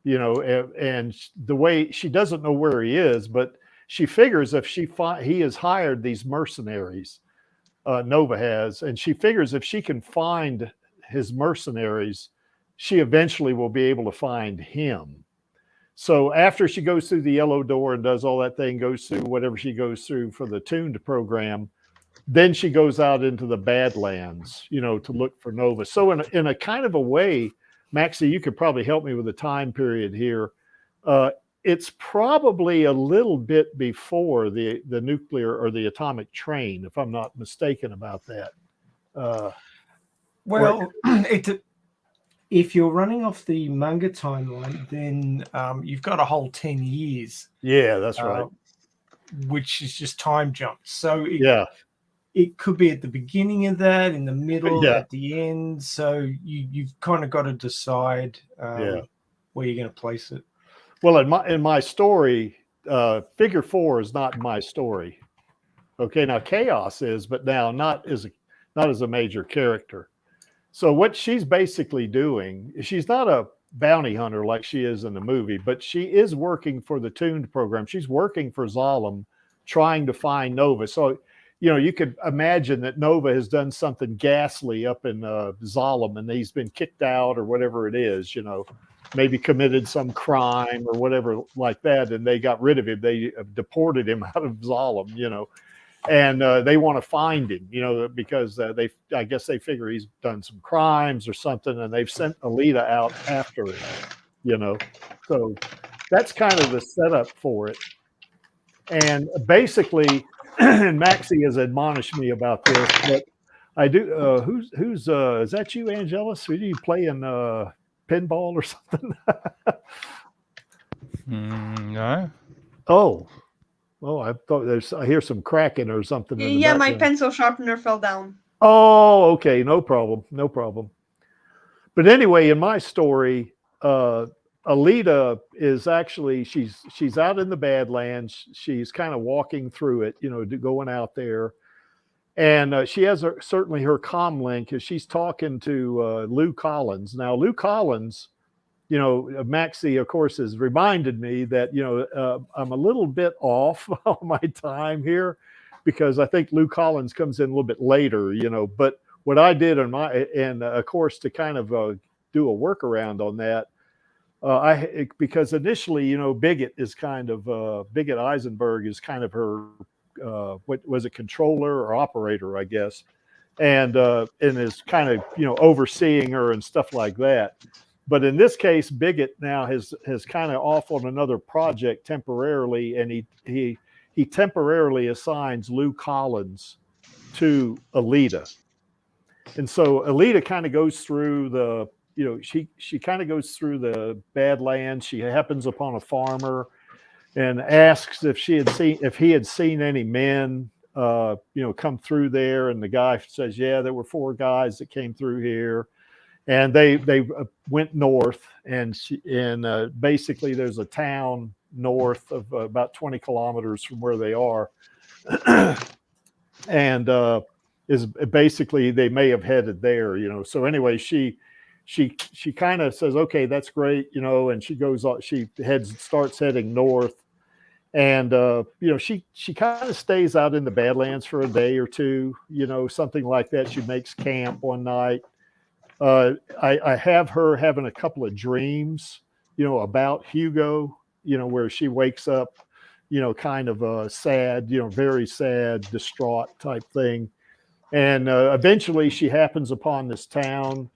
you know, and the way she doesn't know where he is, but she figures if he has hired these mercenaries, Nova has, and she figures if she can find his mercenaries, she eventually will be able to find him. So after she goes through the yellow door and does all that thing, goes through whatever she goes through for the tuned program, then she goes out into the Badlands, you know, to look for Nova. So in a kind of a way, Maxie, you could probably help me with the time period here. It's probably a little bit before the nuclear or the atomic train, if I'm not mistaken about that. Well, if you're running off the manga timeline, then you've got a whole 10 years. Yeah, that's right. Which is just time jumps. So it could be at the beginning of that, in the middle, at the end. So you've kind of got to decide where you're going to place it. Well, in my story, figure 4 is not in my story. Okay, now Chaos is, but now not as a major character. So what she's basically doing, she's not a bounty hunter like she is in the movie, but she is working for the tuned program. She's working for Zalem, trying to find Nova. So, you know, you could imagine that Nova has done something ghastly up in Zalem, and he's been kicked out or whatever it is, you know, maybe committed some crime or whatever like that, and they got rid of him. They deported him out of Zalem, you know. And they want to find him, you know, because I guess they figure he's done some crimes or something, and they've sent Alita out after him, you know. So that's kind of the setup for it. And basically, and Maxie has admonished me about this, but I do. Who's is that you, Angelus? Are you playing pinball or something? No. Oh. Oh, I thought I hear some cracking or something. In the Yeah, my background. pencil sharpener fell down. Oh, okay, no problem, no problem. But anyway, in my story, Alita is actually she's out in the Badlands. She's kind of walking through it, you know, going out there, and she has certainly her comm link because she's talking to Lou Collins. Now, Lou Collins, you know, Maxie, of course, has reminded me that, you know, I'm a little bit off on my time here because I think Lou Collins comes in a little bit later, you know. But what I did of course, to kind of do a workaround on that, because initially, you know, Bigot Eisenberg is kind of her, what was it, controller or operator, I guess, and is kind of, you know, overseeing her and stuff like that. But in this case, Bigot now has kind of off on another project temporarily, and he temporarily assigns Lou Collins to Alita. And so Alita kind of goes through the, you know, she kind of goes through the Badlands. She happens upon a farmer. and asks if he had seen any men, come through there. And the guy says, yeah, there were 4 guys that came through here, and they went north, and basically there's a town north of about 20 kilometers from where they are. And is basically they may have headed there, So anyway, she kind of says, okay, that's great, and she goes on, she starts heading north. And she kind of stays out in the Badlands for a day or two, something like that. She makes camp one night. I have her having a couple of dreams, about Hugo, where she wakes up, kind of sad, very sad, distraught type thing. And eventually she happens upon this town.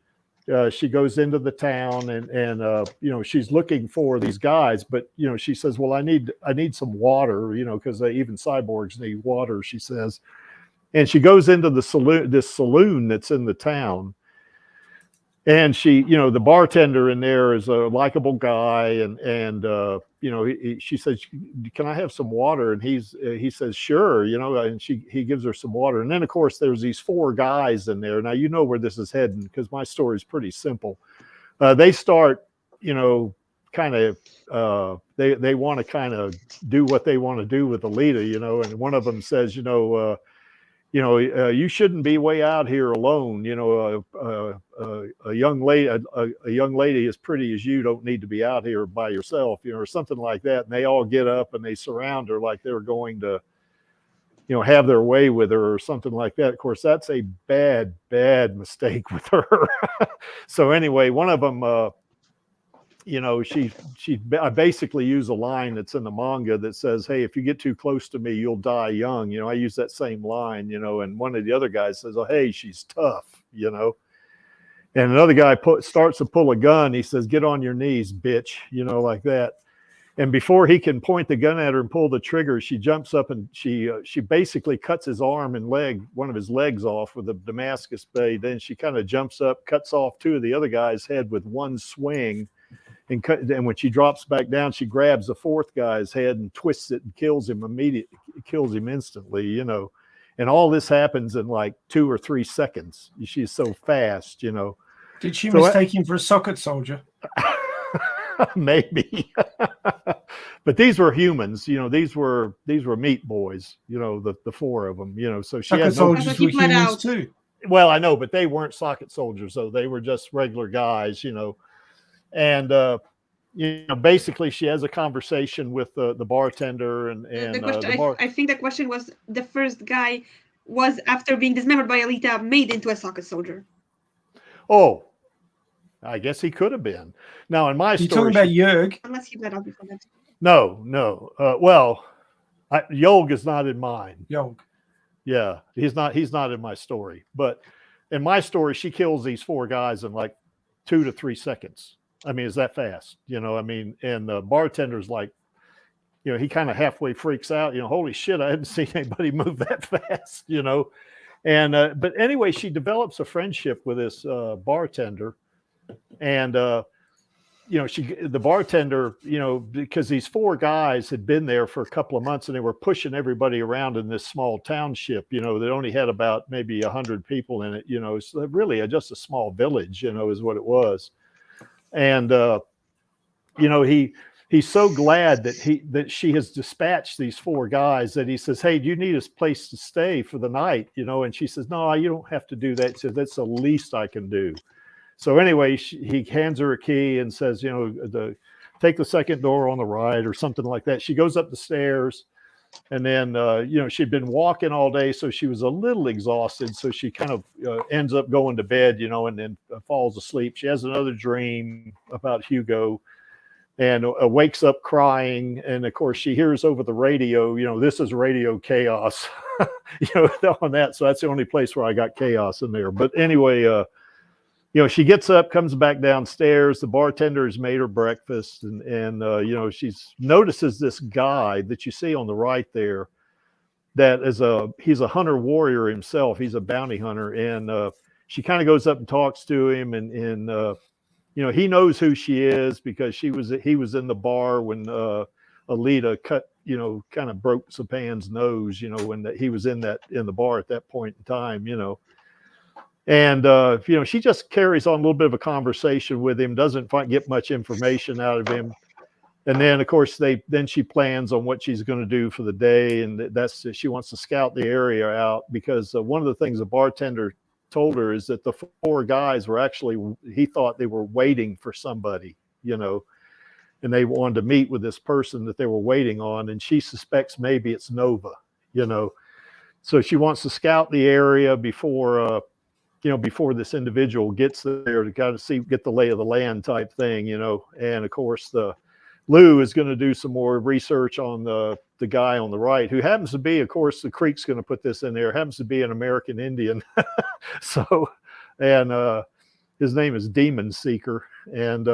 She goes into the town, and she's looking for these guys, but she says, well, I need some water, because even cyborgs need water, she says. And she goes into this saloon that's in the town. And she, the bartender in there is a likable guy, and she says, "Can I have some water?" And he says, "Sure," and he gives her some water. And then of course there's these 4 guys in there. Now you know where this is heading, because my story is pretty simple. They start, kind of, they want to kind of do what they want to do with Alita, and one of them says, you shouldn't be way out here alone. A young lady as pretty as you don't need to be out here by yourself, or something like that. And they all get up and they surround her like they're going to, have their way with her or something like that. Of course, that's a bad mistake with her. So anyway, one of them, I basically use a line that's in the manga that says, hey, if you get too close to me, you'll die young. I use that same line, and one of the other guys says, oh, hey, she's tough, and another guy starts to pull a gun. He says, get on your knees, bitch, like that. And before he can point the gun at her and pull the trigger, she jumps up and she basically cuts his arm and one of his legs off with a Damascus blade. Then she kind of jumps up, cuts off 2 of the other guys' head with one swing. And when she drops back down, she grabs the 4th guy's head and twists it and kills him instantly, And all this happens in like 2 or 3 seconds. She's so fast, Did she mistake him for a socket soldier? Maybe. But these were humans, these were meat boys, the 4 of them, So she had soldiers were humans too. Well, I know, but they weren't socket soldiers, so they were just regular guys, And basically, she has a conversation with the bartender, and the question, I think the question was, the first guy was, after being dismembered by Alita, made into a socket soldier. Oh, I guess he could have been. Now, in my story, you're talking about Jörg, unless he bled out before that. No. Jörg is not in mine. Jörg. Yeah, he's not in my story. But in my story, she kills these 4 guys in like 2 to 3 seconds. I mean, is that fast? And the bartender's like, he kind of halfway freaks out, holy shit, I hadn't seen anybody move that fast, And, but anyway, she develops a friendship with this bartender. And, the bartender, because these 4 guys had been there for a couple of months, and they were pushing everybody around in this small township, that only had about maybe 100 people in it, so really just a small village, is what it was. And, he's so glad that she has dispatched these 4 guys that he says, hey, do you need a place to stay for the night? And she says, no, you don't have to do that. He says, that's the least I can do. So anyway, he hands her a key and says, take the second door on the right or something like that. She goes up the stairs, and then, she'd been walking all day, so she was a little exhausted. So she kind of ends up going to bed, and then falls asleep. She has another dream about Hugo, and wakes up crying. And of course, she hears over the radio, this is radio chaos, on that. So that's the only place where I got chaos in there. But anyway, she gets up, comes back downstairs. The bartender has made her breakfast, and she notices this guy that you see on the right there. That is he's a hunter warrior himself. He's a bounty hunter, and she kind of goes up and talks to him, and he knows who she is because he was in the bar when Alita cut, kind of broke Sapan's nose, when he was in the bar at that point in time, And, she just carries on a little bit of a conversation with him, doesn't get much information out of him. And then, of course, then she plans on what she's going to do for the day. And she wants to scout the area out, because one of the things the bartender told her is that the 4 guys were actually, he thought they were waiting for somebody, and they wanted to meet with this person that they were waiting on. And she suspects maybe it's Nova, So she wants to scout the area before this individual gets there, to kind of get the lay of the land type thing, And of course, Lou is going to do some more research on the guy on the right, who happens to be, of course, the Creek's going to put this in there, happens to be an American Indian. So, and his name is Demon Seeker, and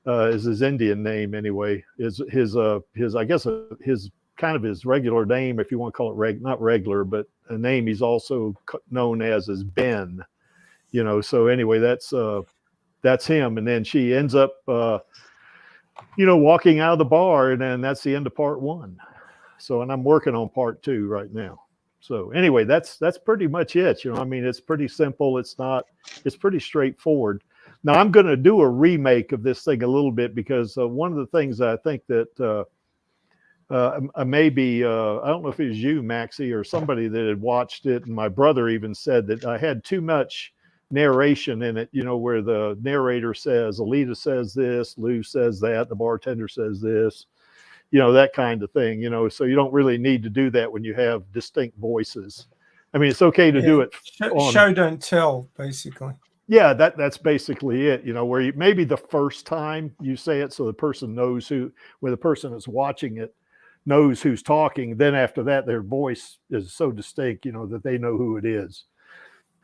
is his Indian name anyway. His I guess his kind of his regular name, if you want to call it not regular, but a name he's also known as Ben. So anyway, that's him. And then she ends up walking out of the bar, and then that's the end of part 1. So, and I'm working on part 2 right now. So anyway, that's pretty much it. It's pretty simple. It's pretty straightforward. Now I'm going to do a remake of this thing a little bit, because one of the things I think that maybe, I don't know if it was you, Maxie, or somebody that had watched it, and my brother even said that I had too much narration in it, where the narrator says, Alita says this, Lou says that, the bartender says this, that kind of thing, so you don't really need to do that when you have distinct voices. It's okay to do it. Show don't tell, basically. Yeah, that's basically it, where maybe the first time you say it, so the person knows when the person is watching it knows who's talking. Then after that, their voice is so distinct, that they know who it is.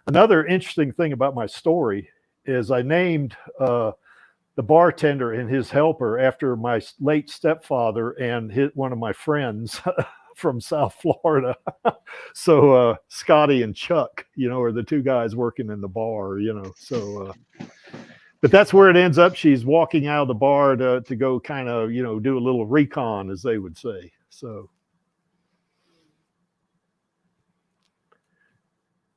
Another interesting thing about my story is I named the bartender and his helper after my late stepfather and one of my friends from South Florida. So Scotty and Chuck, are the 2 guys working in the bar, So, but that's where it ends up. She's walking out of the bar to go kind of, do a little recon, as they would say.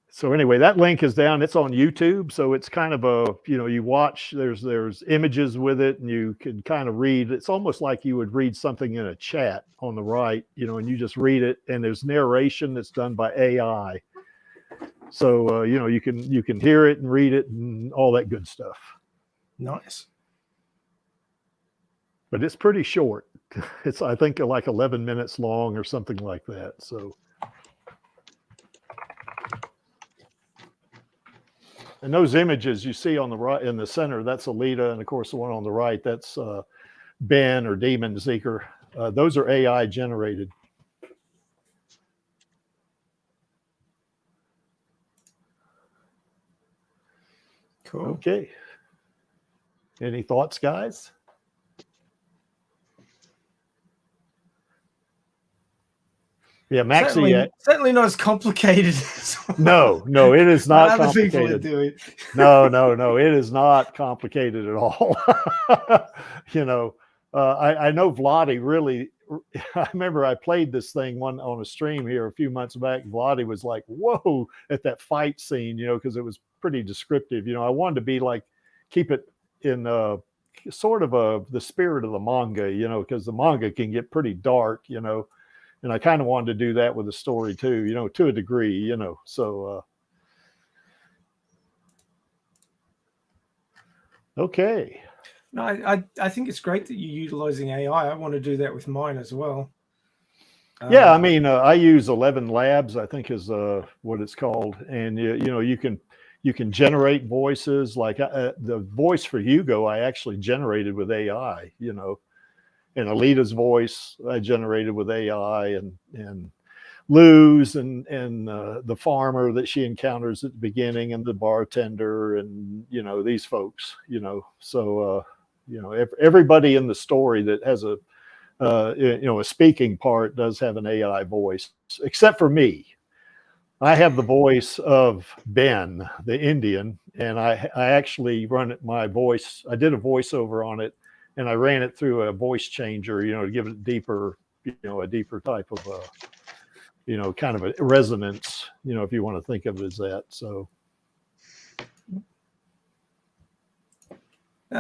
So anyway, that link is down. It's on YouTube. So it's kind of you watch, there's images with it, and you can kind of read. It's almost like you would read something in a chat on the right, and you just read it, and there's narration that's done by AI. So, you can hear it and read it and all that good stuff. Nice. But it's pretty short. It's, I think, like 11 minutes long or something like that. So. And those images you see on the right in the center, that's Alita. And of course, the one on the right, that's Ben or Demon Seeker. Those are AI generated. Cool. Okay. Any thoughts, guys? Yeah, Maxie. Certainly not as complicated. No, it is not other people are complicated. doing. No, it is not complicated at all. I know Vladi really. I remember I played this thing on a stream here a few months back. Vladi was like, "Whoa!" at that fight scene, because it was pretty descriptive. I wanted to be like, keep it in sort of the spirit of the manga, because the manga can get pretty dark, And I kind of wanted to do that with the story too, to a degree, So, okay. No, I think it's great that you're utilizing AI. I want to do that with mine as well. Yeah, I use 11 Labs, I think is what it's called, and you can generate voices. Like the voice for Hugo, I actually generated with AI, And Alita's voice I generated with AI, and Lou's and the farmer that she encounters at the beginning, and the bartender, and these folks, So everybody in the story that has a speaking part does have an AI voice, except for me. I have the voice of Ben, the Indian, and I actually run my voice. I did a voiceover on it and I ran it through a voice changer, to give it deeper, a deeper type of, kind of a resonance, if you want to think of it as that. So.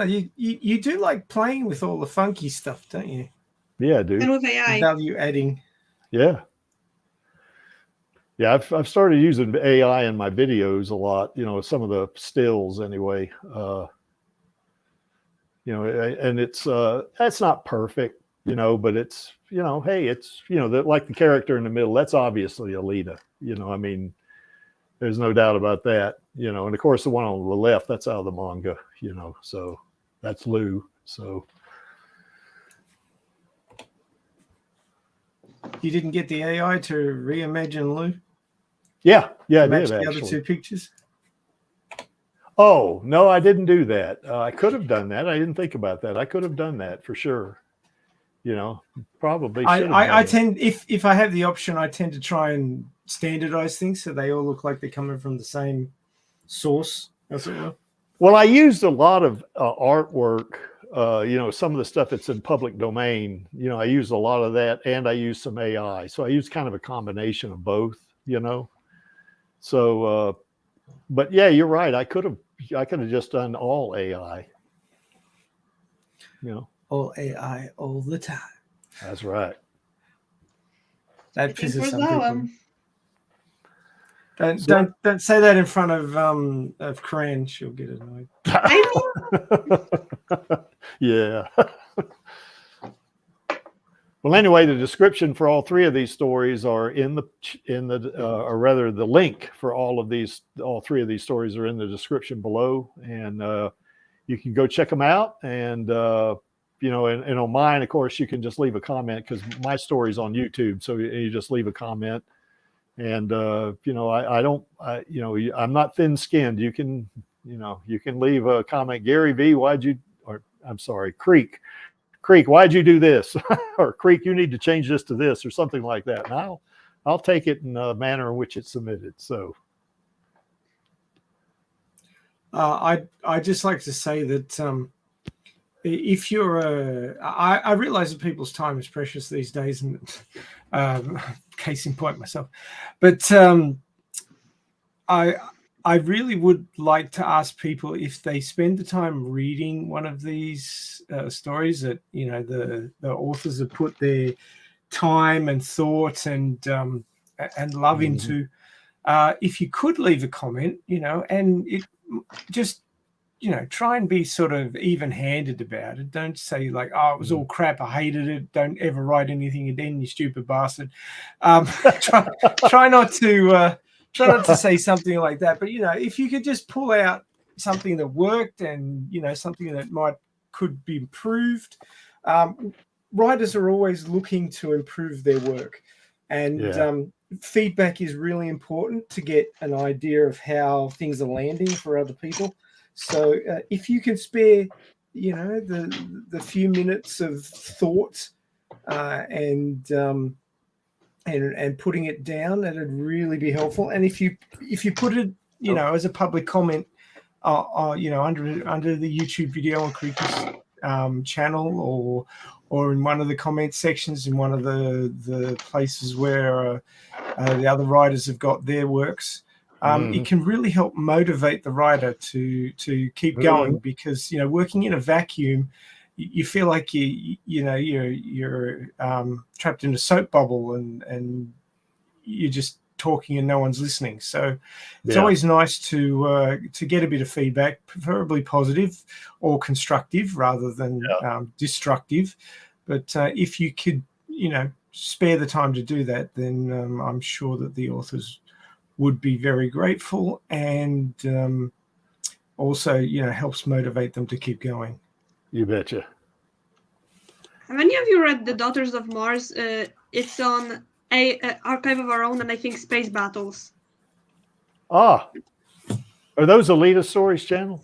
You do like playing with all the funky stuff, don't you? Yeah, dude. And with AI. Value adding. Yeah. Yeah, I've started using AI in my videos a lot, some of the stills anyway. And it's that's not perfect, but it's, hey, it's, like the character in the middle, that's obviously Alita, I mean, there's no doubt about that, and of course the one on the left, that's out of the manga, so that's Lou. So you didn't get the AI to reimagine Lou? Yeah, I match did the actually. other two pictures? Oh, no, I didn't do that. I could have done that. I didn't think about that. I could have done that for sure. Probably should have I done tend, if I have the option, I tend to try and standardize things so they all look like they're coming from the same source, as it were. Well, I used a lot of artwork, some of the stuff that's in public domain, I used a lot of that, and I used some AI. So I used kind of a combination of both, So, but yeah, you're right. I could have just done all AI, All AI all the time. That's right. That I think pisses we're some low. people. Don't say that in front of Kran. She'll get annoyed. Yeah. Well, anyway, the description for all three of these stories are or rather the link for all three of these stories are in the description below, and you can go check them out. And and on mine, of course, you can just leave a comment because my story's on YouTube, so you just leave a comment. And I'm not thin-skinned. You can leave a comment. Gary V, Creek, why'd you do this? Or Creek, you need to change this to this, or something like that. And I'll take it in the manner in which it's submitted. So I'd just like to say that if you're I realize that people's time is precious these days, and case in point myself, but I really would like to ask people if they spend the time reading one of these stories that the authors have put their time and thought and love into. If you could leave a comment, and it just try and be sort of even-handed about it. Don't say like, "Oh, it was all crap. I hated it." Don't ever write anything again, you stupid bastard. Try not to. Try not to say something like that, but if you could just pull out something that worked and something that could be improved. Writers are always looking to improve their work, and feedback is really important to get an idea of how things are landing for other people. So if you can spare, the few minutes of thought and putting it down, that'd really be helpful. And if you put it, as a public comment, under the YouTube video on Creepy's channel, or in one of the comment sections in one of the places where the other writers have got their works, it can really help motivate the writer to keep going, because working in a vacuum, you feel like you're trapped in a soap bubble, and you're just talking and no one's listening. So it's always nice to get a bit of feedback, preferably positive or constructive rather than destructive. But if you could, spare the time to do that, then I'm sure that the authors would be very grateful, and also helps motivate them to keep going. You betcha. Have any of you read The Daughters of Mars? It's on Archive of Our Own, and I think Space Battles. Are those Alita Stories channel?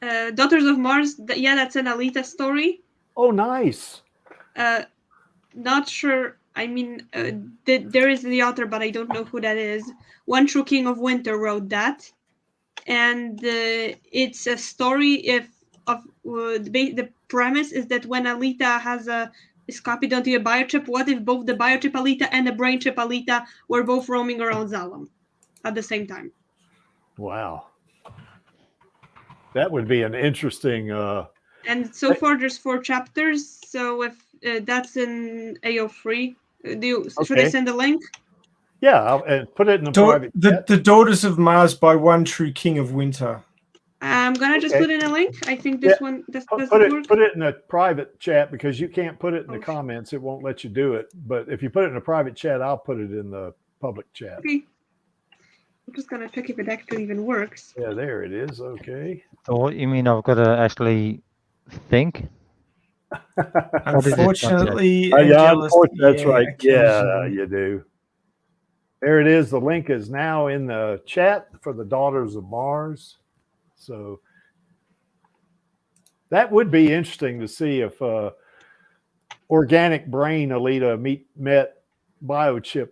Daughters of Mars, that's an Alita story. Oh, nice. Not sure. I mean, there is the author, but I don't know who that is. One True King of Winter wrote that. And it's a story the premise is that when Alita is copied onto a biochip, what if both the biochip Alita and the brain chip Alita were both roaming around Zalem at the same time? Wow. That would be an interesting. And so far, there's 4 chapters. So if that's in AO3, should I Okay. send a link? Yeah, and put it in the private chat. The Daughters of Mars by One True King of Winter. I'm gonna just Okay. put in a link. I think this one does Put work. it in a private chat because you can't put it in the Oh. comments. It won't let you do it. But if you put it in a private chat, I'll put it in the public chat. Okay. I'm just gonna check if it actually even works. Yeah, there it is. Okay. So what you mean I've got to actually think? Unfortunately, Yeah, Angelus, that's right. Yeah, occasionally. you do. There it is. The link is now in the chat for the Daughters of Mars. So that would be interesting to see if organic brain Alita met biochip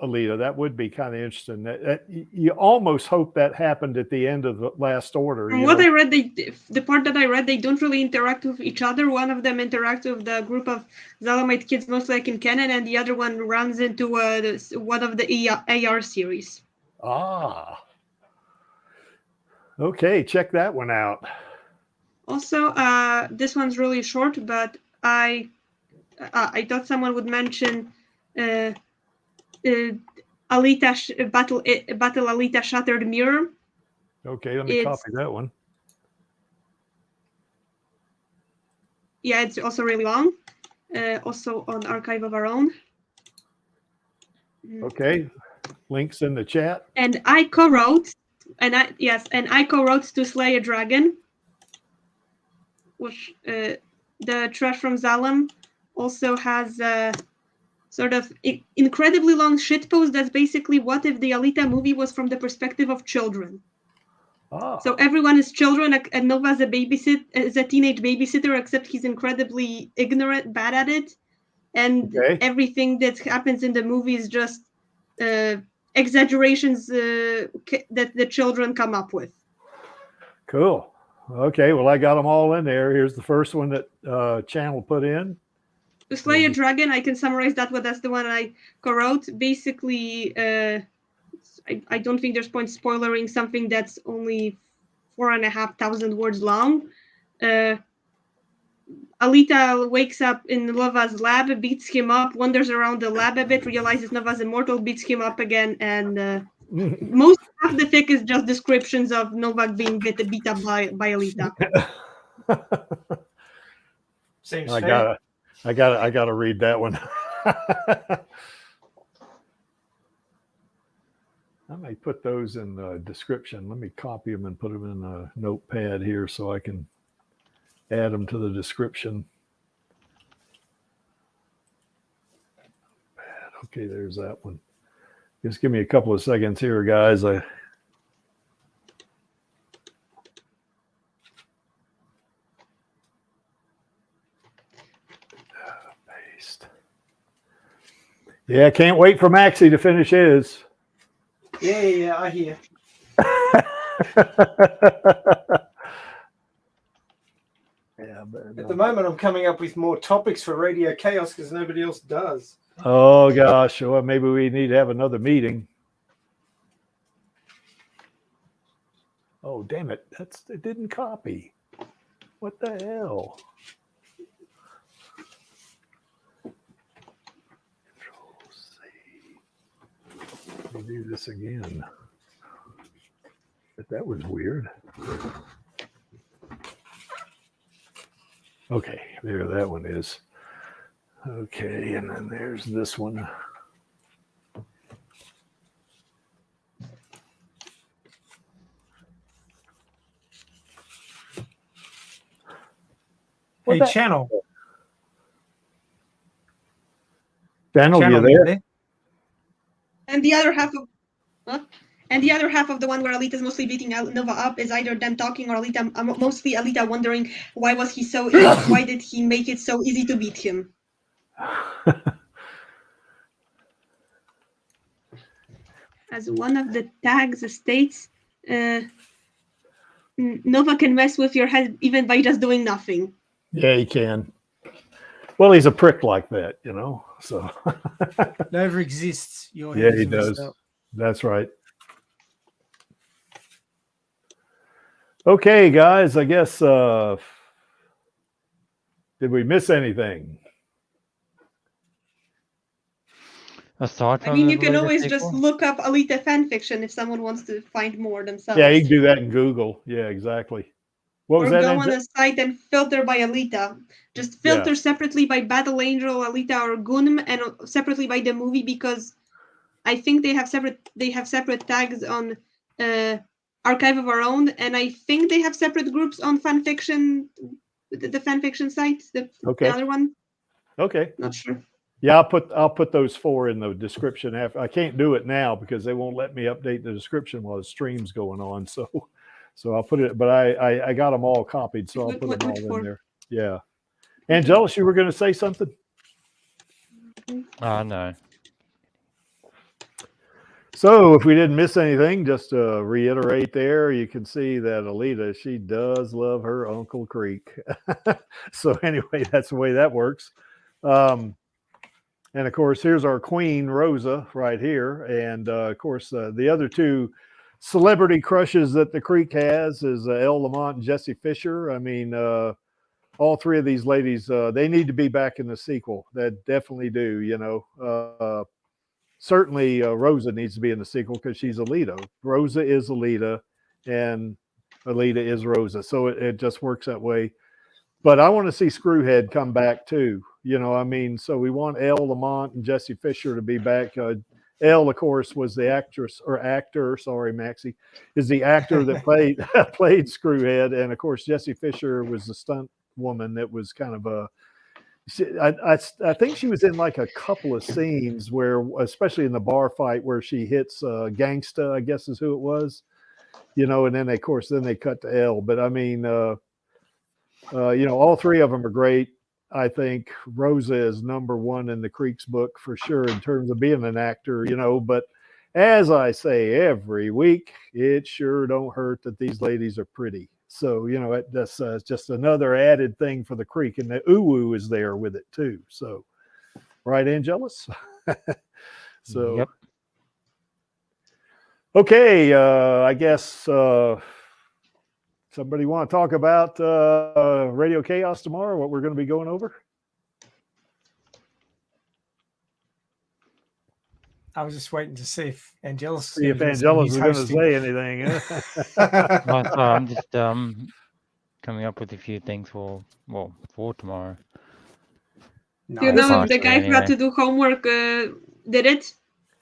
Alita. That would be kind of interesting. That you almost hope that happened at the end of the Last Order. From what I read, the part that I read, they don't really interact with each other. One of them interacts with the group of Zalamite kids, most like in canon, and the other one runs into one of the AR series. Ah. Okay, check that one out. Also, this one's really short, but I thought someone would mention Alita Battle Alita Shattered Mirror. Okay, let me copy that one. Yeah, it's also really long. Also on Archive of Our Own. Okay, links in the chat. And I co-wrote, and I co-wrote To Slay a Dragon, which the Trash from Zalem also has sort of incredibly long shitpost that's basically what if the Alita movie was from the perspective of children. Ah. So everyone is children, and Nova's a teenage babysitter, except he's incredibly ignorant, bad at it. And everything that happens in the movie is just exaggerations that the children come up with. Cool. Okay, well, I got them all in there. Here's the first one that Channel put in. To Slay a Dragon, I can summarize that. That's the one I co-wrote. Basically, I don't think there's point spoilering something that's only 4,500 words long. Alita wakes up in Nova's lab, beats him up, wanders around the lab a bit, realizes Nova's immortal, beats him up again, and most of the fic is just descriptions of Nova being beat up by Alita. Seems fair. I gotta read that one. I may put those in the description. Let me copy them and put them in a notepad here so I can add them to the description. Okay, there's that one. Just give me a couple of seconds here, guys. Paste. Yeah, can't wait for Maxie to finish his. Yeah, I hear. At the moment, I'm coming up with more topics for Radio Chaos because nobody else does. Oh gosh, well, maybe we need to have another meeting. Oh damn it! It didn't copy. What the hell? Control C. Let me do this again. But that was weird. Okay, there that one is. Okay, and then there's this one. Hey, Channel. Channel, you there? And the other half of the one where Alita's mostly beating Nova up is either them talking or Alita, mostly Alita wondering why did he make it so easy to beat him. As one of the tags states, Nova can mess with your head even by just doing nothing. Yeah, he can. Well, he's a prick like that, you know. So Nova exists. Your yeah, head he is messed does. up. That's right. Okay, guys. I guess did we miss anything? Aside I from mean, the you can Alita always just sequel? look up Alita fanfiction if someone wants to find more themselves. Yeah, you can do that in Google. Yeah, exactly. What was Or that? go on Angel? a site and filter by Alita. Just Yeah. filter separately by Battle Angel, Alita, or Gunm, and separately by the movie, because I think they have separate tags on Archive of Our Own, and I think they have separate groups on fanfiction, the fanfiction site, the Okay. other one. Okay. Not sure. Yeah, I'll put those 4 in the description. After I can't do it now because they won't let me update the description while the stream's going on. So I'll put it. But I got them all copied, so I'll put them all in there. Yeah. Angelus, you were going to say something? No. So if we didn't miss anything, just to reiterate there, you can see that Alita, she does love her Uncle Creek. So anyway, that's the way that works. And of course, here's our queen, Rosa, right here. And of course, the other 2 celebrity crushes that the Creek has is Elle Lamont and Jessie Fisher. I mean, all 3 of these ladies, they need to be back in the sequel. They definitely do, you know. Certainly, Rosa needs to be in the sequel because she's Alita. Rosa is Alita, and Alita is Rosa. So it just works that way. But I want to see Screwhead come back too. You know, I mean, so we want Elle Lamont and Jessie Fisher to be back. Elle, of course, was the actor. Sorry, Maxie, is the actor that played Screwhead, and of course, Jessie Fisher was the stunt woman that was kind of a. I think she was in like a couple of scenes where, especially in the bar fight, where she hits Gangsta, I guess is who it was. You know, and then of course they cut to Elle. But I mean. You know, all 3 of them are great. I think Rosa is number 1 in the Creek's book for sure in terms of being an actor, you know. But as I say every week, it sure don't hurt that these ladies are pretty. So, you know, that's just another added thing for the Creek. And the uwu is there with it too. So, right, Angelus? So, Yep. Okay, I guess... somebody want to talk about Radio Chaos tomorrow, what we're going to be going over? I was just waiting to see if Angelus See if Angelus was going to say anything. No, sorry, I'm just coming up with a few things for tomorrow. Do you know if Nice. the guy who had Anyway. to do homework did it?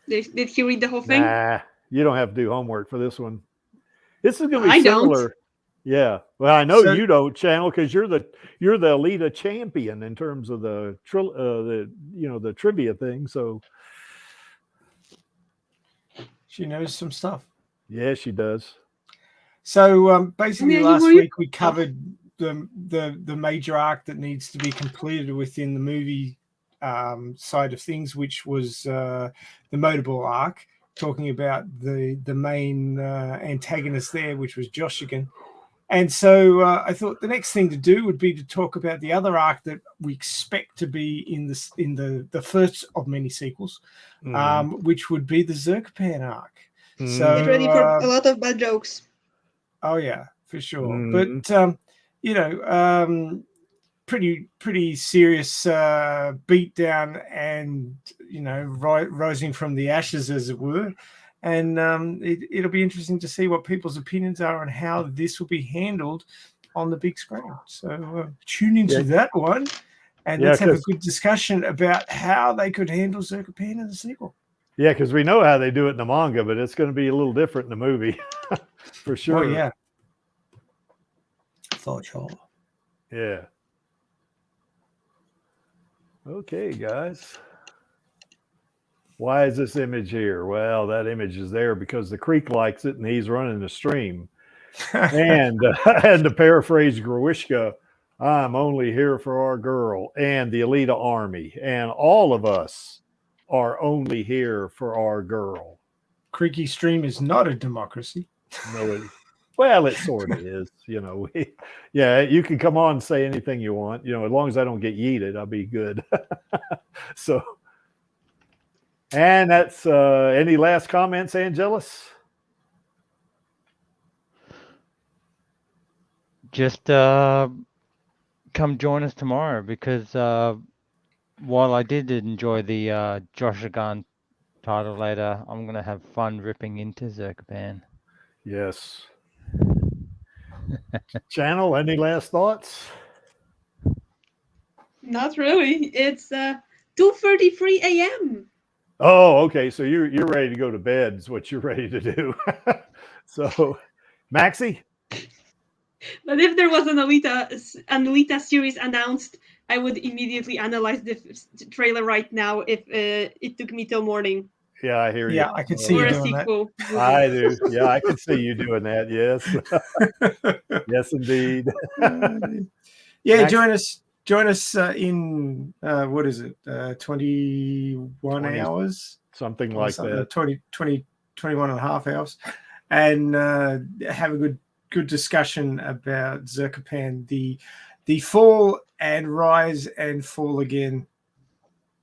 Did he read the whole thing? Nah, you don't have to do homework for this one. This is going to be I don't. similar. Yeah. Well, I know So- you don't, Channel, because you're the Alita champion in terms of the trivia thing. So She knows some stuff. yeah, she does. So basically, Yeah, last were you- week we covered the major arc that needs to be completed within the movie side of things, which was the Motorball arc, talking about the main antagonist there, which was Joshigan. And so I thought the next thing to do would be to talk about the other arc that we expect to be in the first of many sequels, which would be the Zerkapan arc. So Get ready for a lot of bad jokes. oh yeah, for sure. Mhm. But you know, pretty serious beatdown, and you know, rising from the ashes, as it were. And it'll be interesting to see what people's opinions are on how this will be handled on the big screen. So tune into that one, and Yeah, let's have a 'cause- good discussion about how they could handle Zerkapan in the sequel. Yeah, because we know how they do it in the manga, but it's going to be a little different in the movie, for sure. Oh yeah, for sure. Yeah. Okay, guys. Why is this image here? Well, that image is there because the Creek likes it and he's running the stream. And and to paraphrase Grewishka, I'm only here for our girl and the Alita army. And all of us are only here for our girl. Creaky Stream is not a democracy. No, Well, it sort of is, you know. Yeah, you can come on and say anything you want, you know, as long as I don't get yeeted, I'll be good. So, and that's any last comments, Angelus? Just come join us tomorrow because while I did enjoy the Josh Gunn title later, I'm gonna have fun ripping into Zerkapan. Yes. Channel, any last thoughts? Not really. It's 2:33 a.m. Oh, okay. So you're ready to go to bed is what you're ready to do. So, Maxie? But if there was an Alita series announced, I would immediately analyze the trailer right now if it took me till morning. Yeah, I hear you. Yeah, I can see Or you a doing that. sequel. I do. Yeah, I can see you doing that. Yes. Yes, indeed. Yeah, Max? join us in what is it? 21 20, hours, something or like something, that. 21 and a half hours, and have a good discussion about Zerkapan, the fall and rise and fall again,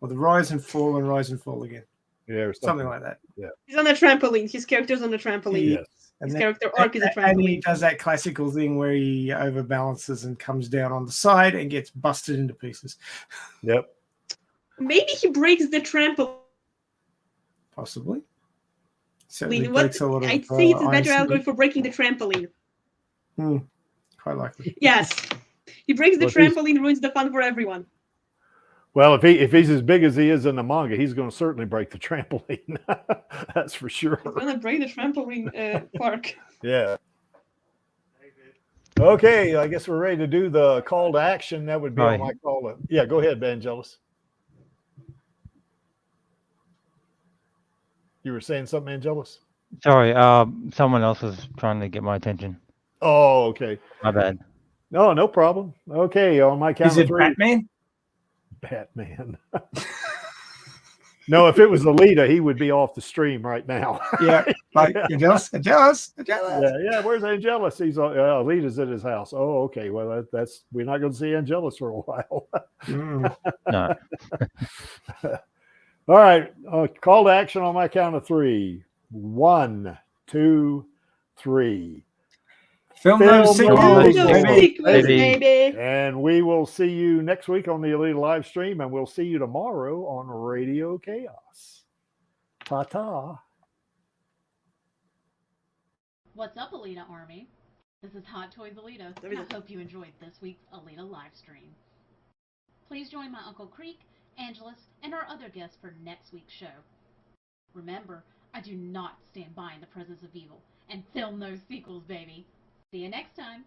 or the rise and fall and rise and fall again. Yeah, or Something like that. He's on a trampoline. His character's on a trampoline. Yes. His And character arc is a and he trampoline. does that classical thing where he overbalances and comes down on the side and gets busted into pieces. Yep. Maybe he breaks the trampoline. Possibly. Certainly What? breaks a lot of I'd say it's a iron better algorithm sleeve. for breaking the trampoline. Quite likely. Yes. He breaks the Well, if he's- trampoline, ruins the fun for everyone. Well, if he's as big as he is in the manga, he's going to certainly break the trampoline. That's for sure. He's gonna break the trampoline park. Yeah. Okay, I guess we're ready to do the call to action. That would be on Right. my call. Yeah, go ahead, Vangelis. You were saying something, Angelus? Sorry, someone else was trying to get my attention. Oh, okay. My bad. No, no problem. Okay, on my count Is of it three. Batman? Batman. No, if it was Alita, he would be off the stream right now. Yeah. Like Angelus. Yeah. Where's Angelus? He's Alita's at his house. Oh, okay. Well, that's we're not going to see Angelus for a while. No. All right. Call to action on my count of three. 1, 2, 3. Film Film those those sequels, sequels, baby. baby. And we will see you next week on the Alita live stream, and we'll see you tomorrow on Radio Chaos. Ta-ta. What's up, Alita Army? This is Hot Toys Alita, and I hope you enjoyed this week's Alita live stream. Please join my Uncle Creek, Angelus, and our other guests for next week's show. Remember, I do not stand by in the presence of evil, and film those sequels, baby. See you next time.